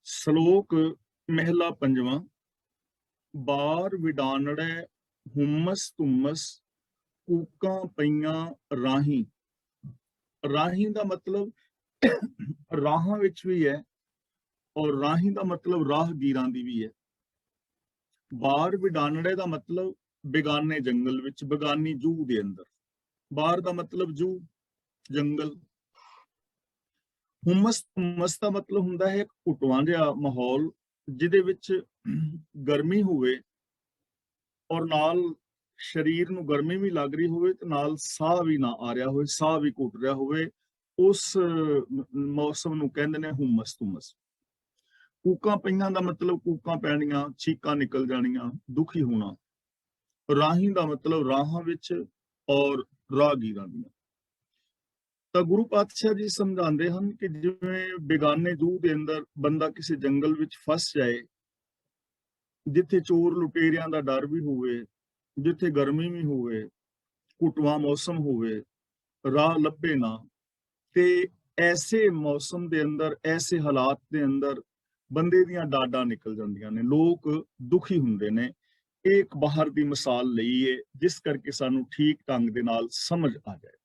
ਸ਼ਲੋਕ ਮਹਿਲਾ ਪੰਜਵਾਂ। ਬਾਰ ਵਿਡਾਨੜੈ ਹੁਮਸ ਧੁੰਮਸ ਕੂਕਾਂ ਪਈਆਂ ਰਾਹੀਂ। ਰਾਹੀਂ ਦਾ ਮਤਲਬ ਰਾਹਾਂ ਵਿੱਚ ਵੀ ਹੈ ਔਰ ਰਾਹੀਂ ਦਾ ਮਤਲਬ ਰਾਹਗੀਰਾਂ ਦੀ ਵੀ ਹੈ। ਬਾਰ ਵਿਡਾਨੜੇ ਦਾ ਮਤਲਬ ਬੇਗਾਨੇ ਜੰਗਲ ਵਿੱਚ, ਬੇਗਾਨੀ ਜੂਹ ਦੇ ਅੰਦਰ। ਬਾਰ ਦਾ ਮਤਲਬ ਜੂਹ, ਜੰਗਲ। ਹੁਮਸ ਦਾ ਮਤਲਬ ਹੁੰਦਾ ਹੈ ਘੁਟਵਾਂ ਜਿਹਾ ਮਾਹੌਲ ਜਿਹਦੇ ਵਿੱਚ ਗਰਮੀ ਹੋਵੇ ਔਰ ਨਾਲ ਸਰੀਰ ਨੂੰ ਗਰਮੀ ਵੀ ਲੱਗ ਰਹੀ ਹੋਵੇ ਤੇ ਨਾਲ ਸਾਹ ਵੀ ਨਾ ਆ ਰਿਹਾ ਹੋਵੇ, ਸਾਹ ਵੀ ਘੁੱਟ ਰਿਹਾ ਹੋਵੇ। ਉਸ ਮੌਸਮ ਨੂੰ ਕਹਿੰਦੇ ਨੇ ਹੁਮਸ ਧੁੰਮਸ। ਕੂਕਾਂ ਪਈਆਂ ਦਾ ਮਤਲਬ ਕੂਕਾਂ ਪੈਣੀਆਂ, ਛੀਕਾਂ ਨਿਕਲ ਜਾਣੀਆਂ, ਦੁਖੀ ਹੋਣਾ। ਰਾਹੀਂ ਦਾ ਮਤਲਬ ਰਾਹਾਂ ਵਿੱਚ ਔਰ ਰਾਹਗੀਰਾਂ ਦੀਆਂ। ਤਾਂ ਗੁਰੂ ਪਾਤਸ਼ਾਹ ਜੀ ਸਮਝਾਉਂਦੇ ਹਨ ਕਿ ਜਿਵੇਂ ਬੇਗਾਨੇ ਜੂਹ ਦੇ ਅੰਦਰ ਬੰਦਾ ਕਿਸੇ ਜੰਗਲ ਵਿੱਚ ਫਸ ਜਾਏ, ਜਿੱਥੇ ਚੋਰ ਲੁਟੇਰਿਆਂ ਦਾ ਡਰ ਵੀ ਹੋਵੇ, ਜਿੱਥੇ ਗਰਮੀ ਵੀ ਹੋਵੇ, ਘੁਟਵਾ ਮੌਸਮ ਹੋਵੇ, ਰਾਹ ਲੱਭੇ ਨਾ, ਤੇ ਐਸੇ ਮੌਸਮ ਦੇ ਅੰਦਰ, ਐਸੇ ਹਾਲਾਤ ਦੇ ਅੰਦਰ ਬੰਦੇ ਦੀਆਂ ਡਾਡਾਂ ਨਿਕਲ ਜਾਂਦੀਆਂ ਨੇ, ਲੋਕ ਦੁਖੀ ਹੁੰਦੇ ਨੇ। ਇਹ ਇੱਕ ਬਾਹਰ ਦੀ ਮਿਸਾਲ ਲਈ ਹੈ ਜਿਸ ਕਰਕੇ ਸਾਨੂੰ ਠੀਕ ਢੰਗ ਦੇ ਨਾਲ ਸਮਝ ਆ ਜਾਏ।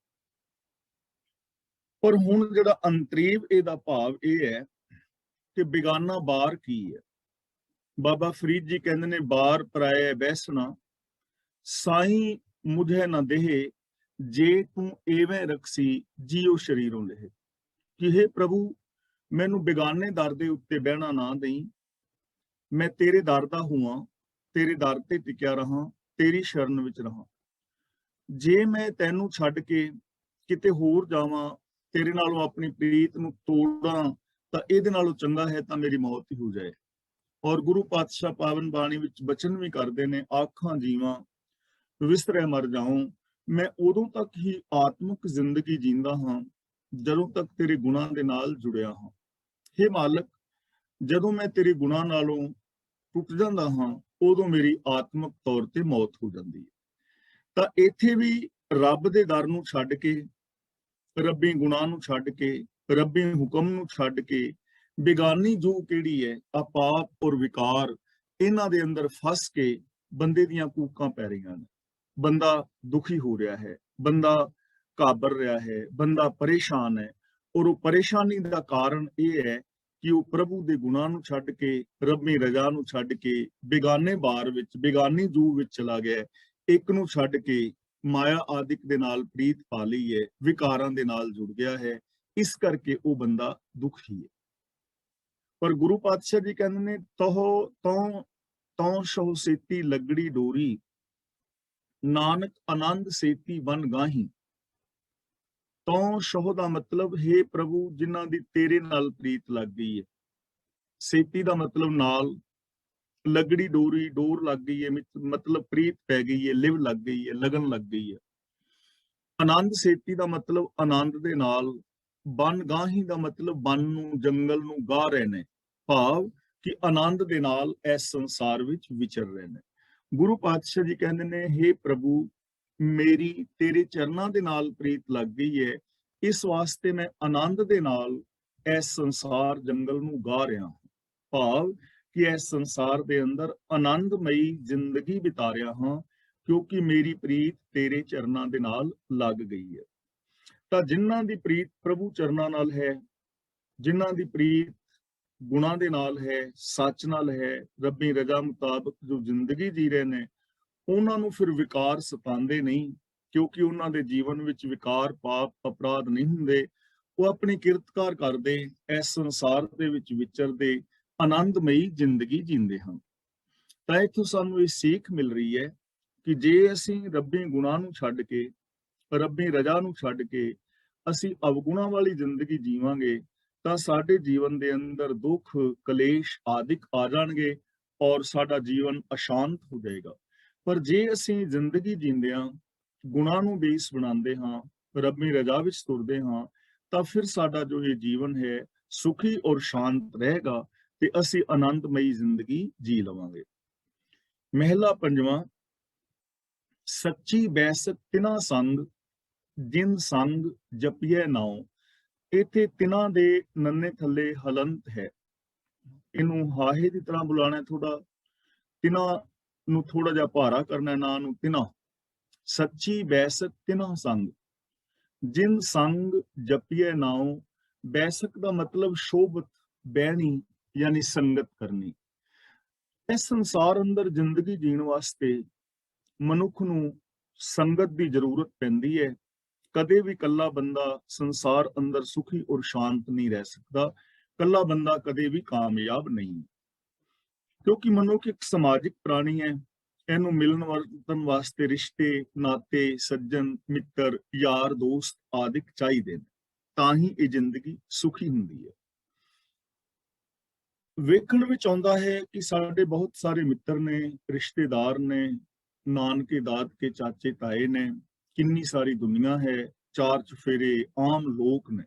ਪਰ ਹੁਣ ਜਿਹੜਾ ਅੰਤਰੀਵ ਇਹਦਾ ਭਾਵ ਇਹ ਹੈ ਕਿ ਬੇਗਾਨਾ ਬਾਰ ਕੀ ਹੈ। ਬਾਬਾ ਫਰੀਦ ਜੀ ਕਹਿੰਦੇ ਨੇ, ਬਾਰ ਪਰਾਇਆ ਬੈਸਣਾ ਸਾਈਂ ਮੁਝੇ ਨਾ ਦੇਹ, ਜੇ ਤੂੰ ਐਵੇਂ ਰਖਸੀ ਜੀਓ ਸ਼ਰੀਰੋਂ ਲਹਿ। ਕਿ ਹੇ ਪ੍ਰਭੂ, ਮੈਨੂੰ ਬੇਗਾਨੇ ਦਰ ਦੇ ਉੱਤੇ ਬਹਿਣਾ ਨਾ ਦੇਈ। ਮੈਂ ਤੇਰੇ ਦਰ ਦਾ ਹੋਵਾਂ, ਤੇਰੇ ਦਰ ਤੇ ਟਿਕਿਆ ਰਹਾਂ, ਤੇਰੀ ਸ਼ਰਨ ਵਿੱਚ ਰਹਾਂ। ਜੇ ਮੈਂ ਤੈਨੂੰ ਛੱਡ ਕੇ ਕਿਤੇ ਹੋਰ ਜਾਵਾਂ, ਤੇਰੇ ਨਾਲੋਂ ਆਪਣੀ ਪ੍ਰੀਤ ਨੂੰ ਤੋੜਾਂ, ਤਾਂ ਇਹਦੇ ਨਾਲੋਂ ਚੰਗਾ ਹੈ ਤਾਂ ਮੇਰੀ ਮੌਤ ਹੀ ਹੋ ਜਾਏ। ਔਰ ਗੁਰੂ ਪਾਤਸ਼ਾਹ ਪਾਵਨ ਬਾਣੀ ਵਿੱਚ ਬਚਨ ਵੀ ਕਰਦੇ ਨੇ, ਆਖਾਂ ਜੀਵਾਂ ਵਿਸਰੇ ਮਰ ਜਾਉਂ, ਮੈਂ ਉਦੋਂ ਤੱਕ ਹੀ ਆਤਮਿਕ ਜ਼ਿੰਦਗੀ ਜੀਂਦਾ ਹਾਂ ਜਦੋਂ ਤੱਕ ਤੇਰੇ ਗੁਣਾਂ ਦੇ ਨਾਲ ਜੁੜਿਆ ਹਾਂ। ਹੇ ਮਾਲਕ, ਜਦੋਂ ਮੈਂ ਤੇਰੇ ਗੁਣਾਂ ਨਾਲੋਂ ਟੁੱਟ ਜਾਂਦਾ ਹਾਂ, ਉਦੋਂ ਮੇਰੀ ਆਤਮਿਕ ਤੌਰ ਤੇ ਮੌਤ ਹੋ ਜਾਂਦੀ ਹੈ। ਤਾਂ ਇੱਥੇ ਵੀ ਰੱਬ ਦੇ ਦਰ ਨੂੰ ਛੱਡ ਕੇ, ਰੱਬੀ ਗੁਣਾਂ ਨੂੰ ਛੱਡ ਕੇ, ਰੱਬੀ ਹੁਕਮ ਨੂੰ ਛੱਡ ਕੇ, ਬੇਗਾਨੀ ਜੂਹ ਕਿਹੜੀ ਹੈ, ਆ ਪਾਪ ਔਰ ਵਿਕਾਰ, ਇਹਨਾਂ ਦੇ ਅੰਦਰ ਫਸ ਕੇ ਬੰਦੇ ਦੀਆਂ ਕੂਕਾਂ ਪੈ ਰਹੀਆਂ ਨੇ। ਬੰਦਾ ਦੁਖੀ ਹੋ ਰਿਹਾ ਹੈ, ਬੰਦਾ ਘਾਬਰ ਰਿਹਾ ਹੈ, ਬੰਦਾ ਪਰੇਸ਼ਾਨ ਹੈ। ਔਰ ਉਹ ਪਰੇਸ਼ਾਨੀ ਦਾ ਕਾਰਨ ਇਹ ਹੈ ਕਿ ਉਹ ਪ੍ਰਭੂ ਦੇ ਗੁਣਾਂ ਨੂੰ ਛੱਡ ਕੇ, ਰੱਬੀ ਰਜ਼ਾ ਨੂੰ ਛੱਡ ਕੇ ਬੇਗਾਨੇ ਬਾਰ ਵਿੱਚ, ਬੇਗਾਨੀ ਜੂਹ ਵਿੱਚ ਚਲਾ ਗਿਆ। ਇੱਕ ਨੂੰ ਛੱਡ ਕੇ ਮਾਇਆ ਆਦਿਕ ਦੇ ਨਾਲ ਪ੍ਰੀਤ ਪਾ ਲਈ ਹੈ, ਵਿਕਾਰਾਂ ਦੇ ਨਾਲ ਜੁੜ ਗਿਆ ਹੈ। ਇਸ ਕਰਕੇ ਉਹ ਬੰਦਾ ਦੁਖੀ ਹੈ। ਪਰ ਗੁਰੂ ਪਾਤਸ਼ਾਹ ਜੀ ਕਹਿੰਦੇ ਨੇ, ਤੌ ਸਹੁ ਸੇਤੀ ਲੱਗੜੀ ਡੋਰੀ, ਨਾਨਕ ਆਨੰਦ ਸੇਤੀ ਬਨ ਗਾਹੀ। ਤੌ ਸਹੁ ਦਾ ਮਤਲਬ ਹੈ ਪ੍ਰਭੂ, ਜਿਨ੍ਹਾਂ ਦੀ ਤੇਰੇ ਨਾਲ ਪ੍ਰੀਤ ਲੱਗ ਗਈ ਹੈ। ਸੇਤੀ ਦਾ ਮਤਲਬ ਨਾਲ, ਲੱਗੜੀ ਡੋਰੀ, ਡੋਰ ਲੱਗ ਗਈ ਹੈ, ਮਤਲਬ ਪ੍ਰੀਤ ਪੈ ਗਈ ਹੈ, ਲਿਵ ਲੱਗ ਗਈ ਹੈ, ਲਗਨ ਲੱਗ ਗਈ ਹੈ। ਆਨੰਦ ਸੇਤੀ ਦਾ ਮਤਲਬ ਆਨੰਦ ਦੇ ਨਾਲ, ਬਨ ਗਾਹੀ ਦਾ ਮਤਲਬ ਬਨ ਨੂੰ, ਜੰਗਲ ਨੂੰ ਗਾ ਰਹੇ ਨੇ, ਭਾਵ ਕਿ ਆਨੰਦ ਦੇ ਨਾਲ ਇਸ ਸੰਸਾਰ ਵਿੱਚ ਵਿਚਰ ਰਹੇ ਨੇ। ਗੁਰੂ ਪਾਤਸ਼ਾਹ ਜੀ ਕਹਿੰਦੇ ਨੇ, ਹੇ ਪ੍ਰਭੂ, ਮੇਰੀ ਤੇਰੇ ਚਰਨਾਂ ਦੇ ਨਾਲ ਪ੍ਰੀਤ ਲੱਗ ਗਈ ਹੈ, ਇਸ ਵਾਸਤੇ ਮੈਂ ਆਨੰਦ ਦੇ ਨਾਲ ਇਸ ਸੰਸਾਰ ਜੰਗਲ ਨੂੰ ਗਾ ਰਿਹਾ ਹਾਂ। ਭਾਵ ਕਿ ਇਸ ਸੰਸਾਰ ਦੇ ਅੰਦਰ ਆਨੰਦਮਈ ਜ਼ਿੰਦਗੀ ਬਿਤਾ ਰਿਹਾ ਹਾਂ, ਕਿਉਂਕਿ ਮੇਰੀ ਪ੍ਰੀਤ ਤੇਰੇ ਚਰਨਾਂ ਦੇ ਨਾਲ ਲੱਗ ਗਈ ਹੈ। ਤਾਂ ਜਿਨ੍ਹਾਂ ਦੀ ਪ੍ਰੀਤ ਪ੍ਰਭੂ ਚਰਨਾਂ ਨਾਲ ਹੈ, ਜਿਨ੍ਹਾਂ ਦੀ ਪ੍ਰੀਤ ਗੁਣਾਂ ਦੇ ਨਾਲ ਹੈ, ਸੱਚ ਨਾਲ ਹੈ, ਰੱਬੀ ਰਜ਼ਾ ਮੁਤਾਬਕ ਜੋ ਜ਼ਿੰਦਗੀ ਜੀ ਰਹੇ ਨੇ, ਉਹਨਾਂ ਨੂੰ ਫਿਰ ਵਿਕਾਰ ਸਤਾਉਂਦੇ ਨਹੀਂ, ਕਿਉਂਕਿ ਉਹਨਾਂ ਦੇ ਜੀਵਨ ਵਿੱਚ ਵਿਕਾਰ, ਪਾਪ, ਅਪਰਾਧ ਨਹੀਂ ਹੁੰਦੇ। ਉਹ ਆਪਣੀ ਕਿਰਤਕਾਰ ਕਰਦੇ, ਇਸ ਸੰਸਾਰ ਦੇ ਵਿੱਚ ਵਿਚਰਦੇ ਆਨੰਦਮਈ ਜ਼ਿੰਦਗੀ ਜੀਂਦੇ ਹਨ। ਤਾਂ ਇੱਥੋਂ ਸਾਨੂੰ ਇਹ ਸਿੱਖ ਮਿਲ ਰਹੀ ਹੈ ਕਿ ਜੇ ਅਸੀਂ ਰੱਬੀ ਗੁਣਾਂ ਨੂੰ ਛੱਡ ਕੇ, ਰੱਬੀ ਰਜ਼ਾ ਨੂੰ ਛੱਡ ਕੇ ਅਸੀਂ ਅਵਗੁਣਾਂ ਵਾਲੀ ਜ਼ਿੰਦਗੀ ਜੀਵਾਂਗੇ, ਤਾਂ ਸਾਡੇ ਜੀਵਨ ਦੇ ਅੰਦਰ ਦੁੱਖ, ਕਲੇਸ਼ ਆਦਿਕ ਆ ਜਾਣਗੇ ਔਰ ਸਾਡਾ ਜੀਵਨ ਅਸ਼ਾਂਤ ਹੋ ਜਾਏਗਾ। ਪਰ ਜੇ ਅਸੀਂ ਜ਼ਿੰਦਗੀ ਜੀਂਦਿਆਂ ਗੁਣਾਂ ਨੂੰ ਬੇਸ ਬਣਾਉਂਦੇ ਹਾਂ, ਰੱਬੀ ਰਜ਼ਾ ਵਿੱਚ ਤੁਰਦੇ ਹਾਂ, ਤਾਂ ਫਿਰ ਸਾਡਾ ਜੋ ਇਹ ਜੀਵਨ ਹੈ ਸੁਖੀ ਔਰ ਸ਼ਾਂਤ ਰਹੇਗਾ ਤੇ ਅਸੀਂ ਆਨੰਦਮਈ ਜ਼ਿੰਦਗੀ ਜੀ ਲਵਾਂਗੇ। ਮਹਿਲਾ ਪੰਜਵਾਂ। ਸੱਚੀ ਬੈਸਕ ਤਿਨਾ ਸੰਗ, ਜਿਨ ਸੰਗ ਜਪੀਐ ਨਾਉ। ਇੱਥੇ ਤਿਨਾਂ ਦੇ ਨੰਨੇ ਥੱਲੇ ਹਲੰਤ ਹੈ। ਇਹਨੂੰ ਹਾਹੇ ਦੀ ਤਰ੍ਹਾਂ ਬੁਲਾਣਾ, ਥੋੜਾ ਤਿਨਾ ਨੂੰ ਥੋੜਾ ਜਿਹਾ ਭਾਰਾ ਕਰਨਾ, ਨਾਂ ਨੂੰ ਤਿਨਾ। ਸੱਚੀ ਬੈਸਕ ਤਿਨਾ ਸੰਗ, ਜਿਨ ਸੰਗ ਜਪੀਏ ਨਾਉ। ਬੈਸਕ ਦਾ ਮਤਲਬ ਸ਼ੋਭਤ, ਬਹਿਣੀ, ਯਾਨੀ ਸੰਗਤ ਕਰਨੀ। ਇਸ ਸੰਸਾਰ ਅੰਦਰ ਜ਼ਿੰਦਗੀ ਜੀਣ ਵਾਸਤੇ ਮਨੁੱਖ ਨੂੰ ਸੰਗਤ ਦੀ ਜ਼ਰੂਰਤ ਪੈਂਦੀ ਹੈ। ਕਦੇ ਵੀ ਇਕੱਲਾ ਬੰਦਾ ਸੰਸਾਰ ਅੰਦਰ ਸੁਖੀ ਔਰ ਸ਼ਾਂਤ ਨਹੀਂ ਰਹਿ ਸਕਦਾ। ਇਕੱਲਾ ਬੰਦਾ ਕਦੇ ਵੀ ਕਾਮਯਾਬ ਨਹੀਂ, ਕਿਉਂਕਿ ਮਨੁੱਖ ਇੱਕ ਸਮਾਜਿਕ ਪ੍ਰਾਣੀ ਹੈ। ਇਹਨੂੰ ਮਿਲਣ ਵਰਤਣ ਵਾਸਤੇ ਰਿਸ਼ਤੇ, ਨਾਤੇ, ਸੱਜਣ, ਮਿੱਤਰ, ਯਾਰ, ਦੋਸਤ ਆਦਿਕ ਚਾਹੀਦੇ ਨੇ, ਤਾਂ ਹੀ ਇਹ ਜ਼ਿੰਦਗੀ ਸੁਖੀ ਹੁੰਦੀ ਹੈ। ਵੇਖਣ ਵਿੱਚ ਆਉਂਦਾ ਹੈ ਕਿ ਸਾਡੇ ਬਹੁਤ ਸਾਰੇ ਮਿੱਤਰ ਨੇ, ਰਿਸ਼ਤੇਦਾਰ ਨੇ, ਨਾਨਕੇ ਦਾਦਕੇ, ਚਾਚੇ ਤਾਏ ਨੇ, ਕਿੰਨੀ ਸਾਰੀ ਦੁਨੀਆ ਹੈ, ਚਾਰ ਚੁਫੇਰੇ ਆਮ ਲੋਕ ਨੇ,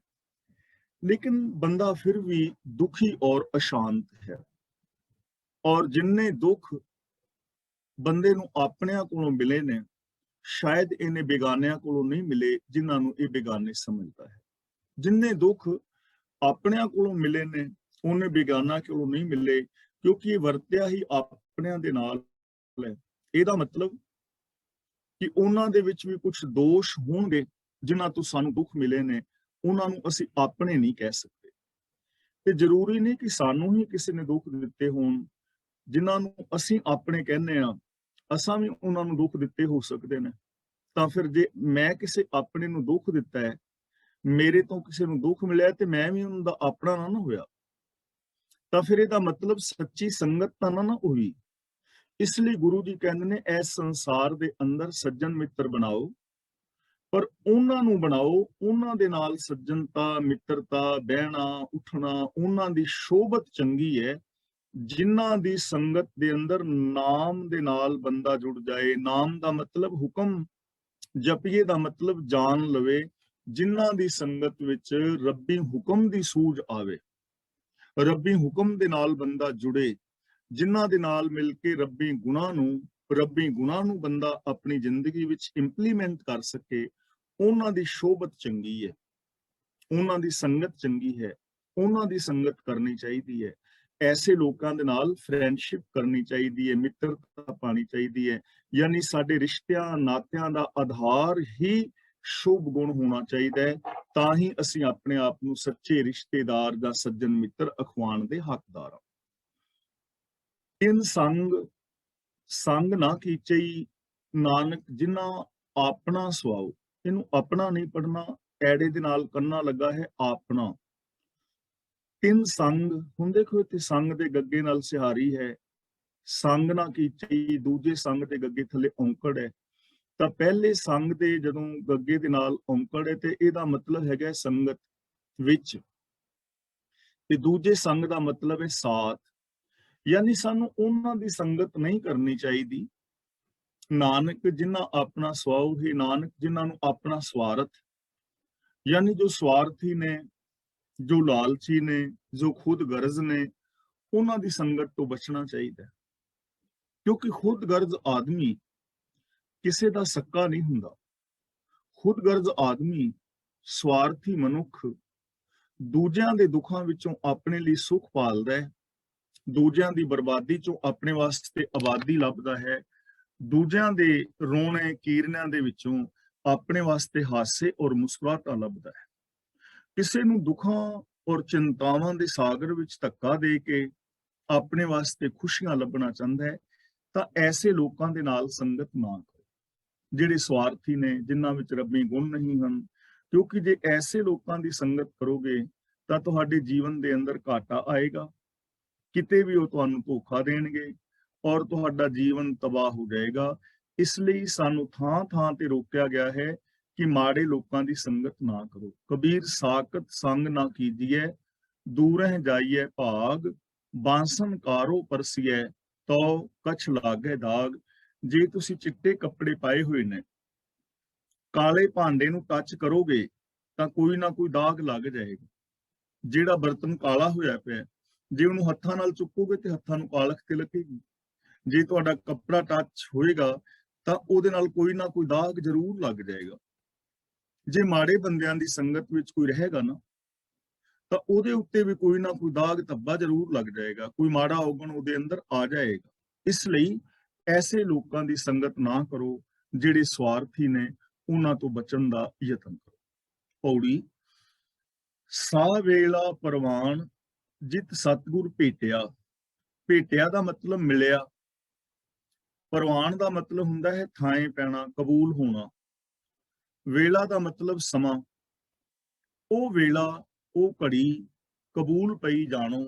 ਲੇਕਿਨ ਬੰਦਾ ਫਿਰ ਵੀ ਦੁਖੀ ਔਰ ਅਸ਼ਾਂਤ ਹੈ। ਔਰ ਜਿੰਨੇ ਦੁੱਖ ਬੰਦੇ ਨੂੰ ਆਪਣਿਆਂ ਕੋਲੋਂ ਮਿਲੇ ਨੇ, ਸ਼ਾਇਦ ਇਹਨੇ ਬੇਗਾਨਿਆਂ ਕੋਲੋਂ ਨਹੀਂ ਮਿਲੇ, ਜਿਨ੍ਹਾਂ ਨੂੰ ਇਹ ਬੇਗਾਨੇ ਸਮਝਦਾ ਹੈ। ਜਿੰਨੇ ਦੁੱਖ ਆਪਣਿਆਂ ਕੋਲੋਂ ਮਿਲੇ ਨੇ, ਉਹਨੇ ਬੇਗਾਨਾ ਕੋਲੋਂ ਨਹੀਂ ਮਿਲੇ, ਕਿਉਂਕਿ ਇਹ ਵਰਤਿਆ ਹੀ ਆਪਣਿਆਂ ਦੇ ਨਾਲ ਹੈ। ਇਹਦਾ ਮਤਲਬ ਕਿ ਉਹਨਾਂ ਦੇ ਵਿੱਚ ਵੀ ਕੁਝ ਦੋਸ਼ ਹੋਣਗੇ, ਜਿਨ੍ਹਾਂ ਤੋਂ ਸਾਨੂੰ ਦੁੱਖ ਮਿਲੇ ਨੇ, ਉਹਨਾਂ ਨੂੰ ਅਸੀਂ ਆਪਣੇ ਨਹੀਂ ਕਹਿ ਸਕਦੇ। ਤੇ ਜ਼ਰੂਰੀ ਨਹੀਂ ਕਿ ਸਾਨੂੰ ਹੀ ਕਿਸੇ ਨੇ ਦੁੱਖ ਦਿੱਤੇ ਹੋਣ, ਜਿਨ੍ਹਾਂ ਨੂੰ ਅਸੀਂ ਆਪਣੇ ਕਹਿੰਦੇ ਆ, ਅਸਾਂ ਵੀ ਉਹਨਾਂ ਨੂੰ ਦੁੱਖ ਦਿੱਤੇ ਹੋ ਸਕਦੇ ਨੇ। ਤਾਂ ਫਿਰ ਜੇ ਮੈਂ ਕਿਸੇ ਆਪਣੇ ਨੂੰ ਦੁੱਖ ਦਿੱਤਾ ਹੈ, ਮੇਰੇ ਤੋਂ ਕਿਸੇ ਨੂੰ ਦੁੱਖ ਮਿਲਿਆ, ਤੇ ਮੈਂ ਵੀ ਉਹਨਾਂ ਦਾ ਆਪਣਾ ਨਾ ਹੋਇਆ, ਤਾਂ ਫਿਰ ਇਹਦਾ ਮਤਲਬ ਸੱਚੀ ਸੰਗਤ ਤਾਂ ਨਾ ਹੋਈ। ਇਸ ਲਈ ਗੁਰੂ ਜੀ ਕਹਿੰਦੇ ਨੇ, ਇਸ ਸੰਸਾਰ ਦੇ ਅੰਦਰ ਸੱਜਣ ਮਿੱਤਰ ਬਣਾਓ, ਪਰ ਉਹਨਾਂ ਨੂੰ ਬਣਾਓ, ਉਹਨਾਂ ਦੇ ਨਾਲ ਸੱਜਣਤਾ, ਮਿੱਤਰਤਾ, ਬਹਿਣਾ, ਉੱਠਣਾ, ਉਹਨਾਂ ਦੀ ਸ਼ੋਭਤ ਚੰਗੀ ਹੈ, ਜਿਨ੍ਹਾਂ ਦੀ ਸੰਗਤ ਦੇ ਅੰਦਰ ਨਾਮ ਦੇ ਨਾਲ ਬੰਦਾ ਜੁੜ ਜਾਏ। ਨਾਮ ਦਾ ਮਤਲਬ ਹੁਕਮ, ਜਪੀਏ ਦਾ ਮਤਲਬ ਜਾਣ ਲਵੇ। ਜਿਨ੍ਹਾਂ ਦੀ ਸੰਗਤ ਵਿੱਚ ਰੱਬੀ ਹੁਕਮ ਦੀ ਸੂਝ ਆਵੇ, ਰੱਬੀ ਹੁਕਮ ਦੇ ਨਾਲ ਬੰਦਾ ਜੁੜੇ, ਜਿਨ੍ਹਾਂ ਦੇ ਨਾਲ ਮਿਲ ਕੇ ਰੱਬੀ ਗੁਣਾਂ ਨੂੰ ਬੰਦਾ ਆਪਣੀ ਜ਼ਿੰਦਗੀ ਵਿੱਚ ਇੰਪਲੀਮੈਂਟ ਕਰ ਸਕੇ, ਉਹਨਾਂ ਦੀ ਸ਼ੋਭਤ ਚੰਗੀ ਹੈ, ਉਹਨਾਂ ਦੀ ਸੰਗਤ ਚੰਗੀ ਹੈ, ਉਹਨਾਂ ਦੀ ਸੰਗਤ ਕਰਨੀ ਚਾਹੀਦੀ ਹੈ। ਐਸੇ ਲੋਕਾਂ ਦੇ ਨਾਲ ਫਰੈਂਡਸ਼ਿਪ ਕਰਨੀ ਚਾਹੀਦੀ ਹੈ, ਮਿੱਤਰਤਾ ਪਾਣੀ ਚਾਹੀਦੀ ਹੈ। ਯਾਨੀ ਸਾਡੇ ਰਿਸ਼ਤਿਆਂ ਨਾਤਿਆਂ ਦਾ ਆਧਾਰ ਹੀ ਸ਼ੁਭ ਗੁਣ ਹੋਣਾ ਚਾਹੀਦਾ ਹੈ, ਤਾਂ ਹੀ ਅਸੀਂ ਆਪਣੇ ਆਪ ਨੂੰ ਸੱਚੇ ਰਿਸ਼ਤੇਦਾਰ ਜਾਂ ਸੱਜਣ ਮਿੱਤਰ ਅਖਵਾਉਣ ਦੇ ਹੱਕਦਾਰ ਹਾਂ। ਇਨ ਸੰਗ ਨਾ ਕੀਚਈ ਨਾਨਕ, ਜਿਨ੍ਹਾਂ ਆਪਣਾ ਸਵਾਉ। ਇਹਨੂੰ ਆਪਣਾ ਨਹੀਂ ਪੜਨਾ, ਐੜੇ ਦੇ ਨਾਲ ਕੰਨਾ ਲੱਗਾ ਹੈ ਆਪਣਾ। ਤਿੰਨ ਸੰਗ ਹੁਣ ਦੇਖੋ, ਇੱਥੇ ਸੰਗ ਦੇ ਗੱਗੇ ਨਾਲ ਸਿਹਾਰੀ ਹੈ, ਸੰਗ ਨਾ ਕੀਚੀ, ਦੂਜੇ ਸੰਗ ਦੇ ਗੱਗੇ ਥੱਲੇ ਔਂਕੜ ਹੈ। ਤਾਂ ਪਹਿਲੇ ਸੰਗ ਦੇ ਜਦੋਂ ਗੱਗੇ ਦੇ ਨਾਲ ਔਂਕੜ ਹੈ, ਤੇ ਇਹਦਾ ਮਤਲਬ ਹੈਗਾ ਸੰਗਤ ਵਿੱਚ, ਤੇ ਦੂਜੇ ਸੰਗ ਦਾ ਮਤਲਬ ਹੈ ਸਾਥ। ਯਾਨੀ ਸਾਨੂੰ ਉਹਨਾਂ ਦੀ ਸੰਗਤ ਨਹੀਂ ਕਰਨੀ ਚਾਹੀਦੀ। ਨਾਨਕ ਜਿਨ੍ਹਾਂ ਆਪਣਾ ਸਵਾਉ ਹੀ, ਨਾਨਕ ਜਿਨ੍ਹਾਂ ਨੂੰ ਆਪਣਾ ਸਵਾਰਥ, ਯਾਨੀ ਜੋ ਸਵਾਰਥੀ ਨੇ, ਜੋ ਲਾਲਚੀ ਨੇ, ਜੋ ਖੁਦ ਗਰਜ਼ ਨੇ, ਉਹਨਾਂ ਦੀ ਸੰਗਤ ਤੋਂ ਬਚਣਾ ਚਾਹੀਦਾ, ਕਿਉਂਕਿ ਖੁਦ ਗਰਜ਼ ਆਦਮੀ ਕਿਸੇ ਦਾ ਸੱਕਾ ਨਹੀਂ ਹੁੰਦਾ। ਖੁਦ ਗਰਜ਼ ਆਦਮੀ, ਸਵਾਰਥੀ ਮਨੁੱਖ ਦੂਜਿਆਂ ਦੇ ਦੁੱਖਾਂ ਵਿੱਚੋਂ ਆਪਣੇ ਲਈ ਸੁੱਖ ਭਾਲਦਾ ਹੈ, ਦੂਜਿਆਂ ਦੀ ਬਰਬਾਦੀ ਚੋਂ ਆਪਣੇ ਵਾਸਤੇ ਆਬਾਦੀ ਲੱਭਦਾ ਹੈ, ਦੂਜਿਆਂ ਦੇ ਰੋਣੇ ਕੀਰਨਿਆਂ ਦੇ ਵਿੱਚੋਂ ਆਪਣੇ ਵਾਸਤੇ ਹਾਸੇ ਔਰ ਮੁਸਕਰਾਹਟਾਂ ਲੱਭਦਾ ਹੈ। ਕਿਸੇ ਨੂੰ ਦੁੱਖਾਂ ਔਰ ਚਿੰਤਾਵਾਂ ਦੇ ਸਾਗਰ ਵਿੱਚ ਧੱਕਾ ਦੇ ਕੇ ਆਪਣੇ ਵਾਸਤੇ ਖੁਸ਼ੀਆਂ ਲੱਭਣਾ ਚਾਹੁੰਦਾ ਹੈ। ਤਾਂ ਐਸੇ ਲੋਕਾਂ ਦੇ ਨਾਲ ਸੰਗਤ ਨਾ ਕਰੋ, ਜਿਹੜੇ ਸਵਾਰਥੀ ਨੇ, ਜਿਨ੍ਹਾਂ ਵਿੱਚ ਰੱਬੀ ਗੁਣ ਨਹੀਂ ਹਨ, ਕਿਉਂਕਿ ਜੇ ਐਸੇ ਲੋਕਾਂ ਦੀ ਸੰਗਤ ਕਰੋਗੇ ਤਾਂ ਤੁਹਾਡੇ ਜੀਵਨ ਦੇ ਅੰਦਰ ਘਾਟਾ ਆਏਗਾ, ਕਿਤੇ ਵੀ ਉਹ ਤੁਹਾਨੂੰ ਧੋਖਾ ਦੇਣਗੇ ਔਰ ਤੁਹਾਡਾ ਜੀਵਨ ਤਬਾਹ ਹੋ ਜਾਏਗਾ। ਇਸ ਲਈ ਸਾਨੂੰ ਥਾਂ ਥਾਂ ਤੇ ਰੋਕਿਆ ਗਿਆ ਹੈ ਕਿ ਮਾੜੇ ਲੋਕਾਂ ਦੀ ਸੰਗਤ ਨਾ ਕਰੋ। ਕਬੀਰ ਸਾਕਤ ਸੰਗ ਨਾ ਕੀਜੀਏ, ਦੂਰਹਿ ਜਾਈਏ ਭਾਗ, ਬਾਂਸਨ ਕਾਰੋ ਪਰਸੀਏ, ਤੋ ਕਛ ਲਾਗੇ ਦਾਗ। ਜੇ ਤੁਸੀਂ ਚਿੱਟੇ ਕੱਪੜੇ ਪਾਏ ਹੋਏ ਨੇ, ਕਾਲੇ ਭਾਂਡੇ ਨੂੰ ਟੱਚ ਕਰੋਗੇ ਤਾਂ ਕੋਈ ਨਾ ਕੋਈ ਦਾਗ ਲੱਗ ਜਾਏਗਾ। ਜਿਹੜਾ ਬਰਤਨ ਕਾਲਾ ਹੋਇਆ ਪਿਆ, ਜੇ ਉਹਨੂੰ ਹੱਥਾਂ ਨਾਲ ਚੁੱਕੋਗੇ ਤੇ ਹੱਥਾਂ ਨੂੰ ਕਾਲਖ ਤੇ ਲੱਗੇਗੀ। ਜੇ ਤੁਹਾਡਾ ਕੱਪੜਾ ਟੱਚ ਹੋਏਗਾ ਤਾਂ ਉਹਦੇ ਨਾਲ ਕੋਈ ਨਾ ਕੋਈ ਦਾਗ ਜ਼ਰੂਰ ਲੱਗ ਜਾਏਗਾ। ਜੇ ਮਾੜੇ ਬੰਦਿਆਂ ਦੀ ਸੰਗਤ ਵਿੱਚ ਕੋਈ ਰਹੇਗਾ ਨਾ, ਤਾਂ ਉਹਦੇ ਉੱਤੇ ਵੀ ਕੋਈ ਨਾ ਕੋਈ ਦਾਗ ਧੱਬਾ ਜ਼ਰੂਰ ਲੱਗ ਜਾਏਗਾ, ਕੋਈ ਮਾੜਾ ਔਗਣ ਉਹਦੇ ਅੰਦਰ ਆ ਜਾਏਗਾ। ਇਸ ਲਈ ਐਸੇ ਲੋਕਾਂ ਦੀ ਸੰਗਤ ਨਾ ਕਰੋ ਜਿਹੜੇ ਸਵਾਰਥੀ ਨੇ, ਉਹਨਾਂ ਤੋਂ ਬਚਣ ਦਾ ਯਤਨ ਕਰੋ। ਪੌੜੀ। ਸਾ ਵੇਲਾ ਪ੍ਰਵਾਨ ਜਿਤ ਸਤਿਗੁਰ ਭੇਟਿਆ। ਭੇਟਿਆ ਦਾ ਮਤਲਬ ਮਿਲਿਆ, ਪ੍ਰਵਾਨ ਦਾ ਮਤਲਬ ਹੁੰਦਾ ਹੈ ਥਾਂ ਪੈਣਾ, ਕਬੂਲ ਹੋਣਾ। ਵੇਲਾ ਦਾ ਮਤਲਬ ਸਮਾਂ। ਉਹ ਵੇਲਾ, ਉਹ ਘੜੀ ਕਬੂਲ ਪਈ ਜਾਣੋ,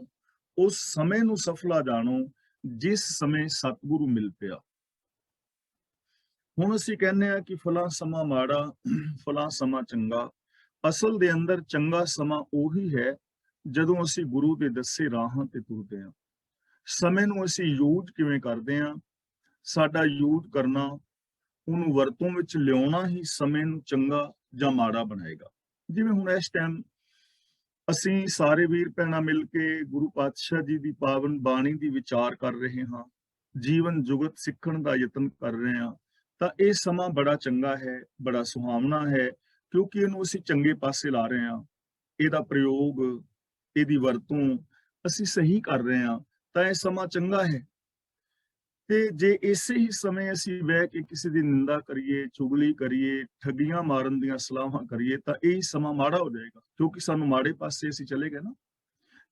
ਉਸ ਸਮੇਂ ਨੂੰ ਸਫਲਾ ਜਾਣੋ ਜਿਸ ਸਮੇਂ ਸਤਿਗੁਰੂ ਮਿਲ ਪਿਆ। ਹੁਣ ਅਸੀਂ ਕਹਿੰਦੇ ਆ ਕਿ ਫਲਾਂ ਸਮਾਂ ਮਾੜਾ, ਫਲਾਂ ਸਮਾਂ ਚੰਗਾ। ਅਸਲ ਦੇ ਅੰਦਰ ਚੰਗਾ ਸਮਾਂ ਉਹੀ ਹੈ ਜਦੋਂ ਅਸੀਂ ਗੁਰੂ ਦੇ ਦੱਸੇ ਰਾਹਾਂ ਤੇ ਤੁਰਦੇ ਹਾਂ। ਸਮੇਂ ਨੂੰ ਅਸੀਂ ਯੂਜ਼ ਕਿਵੇਂ ਕਰਦੇ ਹਾਂ, ਸਾਡਾ ਯੂਜ਼ ਕਰਨਾ, ਉਹਨੂੰ ਵਰਤੋਂ ਵਿੱਚ ਲਿਆਉਣਾ ਹੀ ਸਮੇਂ ਨੂੰ ਚੰਗਾ ਜਾਂ ਮਾੜਾ ਬਣਾਏਗਾ। ਜਿਵੇਂ ਹੁਣ ਇਸ ਟਾਈਮ ਅਸੀਂ ਸਾਰੇ ਵੀਰ ਭੈਣਾਂ ਮਿਲ ਕੇ ਗੁਰੂ ਪਾਤਸ਼ਾਹ ਜੀ ਦੀ ਪਾਵਨ ਬਾਣੀ ਦੀ ਵਿਚਾਰ ਕਰ ਰਹੇ ਹਾਂ, ਜੀਵਨ ਜੁਗਤ ਸਿੱਖਣ ਦਾ ਯਤਨ ਕਰ ਰਹੇ ਹਾਂ, ਤਾਂ ਇਹ ਸਮਾਂ ਬੜਾ ਚੰਗਾ ਹੈ, ਬੜਾ ਸੁਹਾਵਣਾ ਹੈ, ਕਿਉਂਕਿ ਇਹਨੂੰ ਅਸੀਂ ਚੰਗੇ ਪਾਸੇ ਲਾ ਰਹੇ ਹਾਂ। ਇਹਦਾ ਪ੍ਰਯੋਗ, ਇਹਦੀ ਵਰਤੋਂ ਅਸੀਂ ਸਹੀ ਕਰ ਰਹੇ ਹਾਂ, ਤਾਂ ਇਹ ਸਮਾਂ ਚੰਗਾ ਹੈ। ਤੇ ਜੇ ਇਸੇ ਹੀ ਸਮੇਂ ਅਸੀਂ ਬਹਿ ਕੇ ਕਿਸੇ ਦੀ ਨਿੰਦਾ ਕਰੀਏ, ਚੁਗਲੀ ਕਰੀਏ, ਠੱਗੀਆਂ ਮਾਰਨ ਦੀਆਂ ਸਲਾਹਾਂ ਕਰੀਏ, ਤਾਂ ਇਹ ਸਮਾਂ ਮਾੜਾ ਹੋ ਜਾਏਗਾ, ਕਿਉਂਕਿ ਸਾਨੂੰ ਮਾੜੇ ਪਾਸੇ ਅਸੀਂ ਚਲੇ ਗਏ ਨਾ।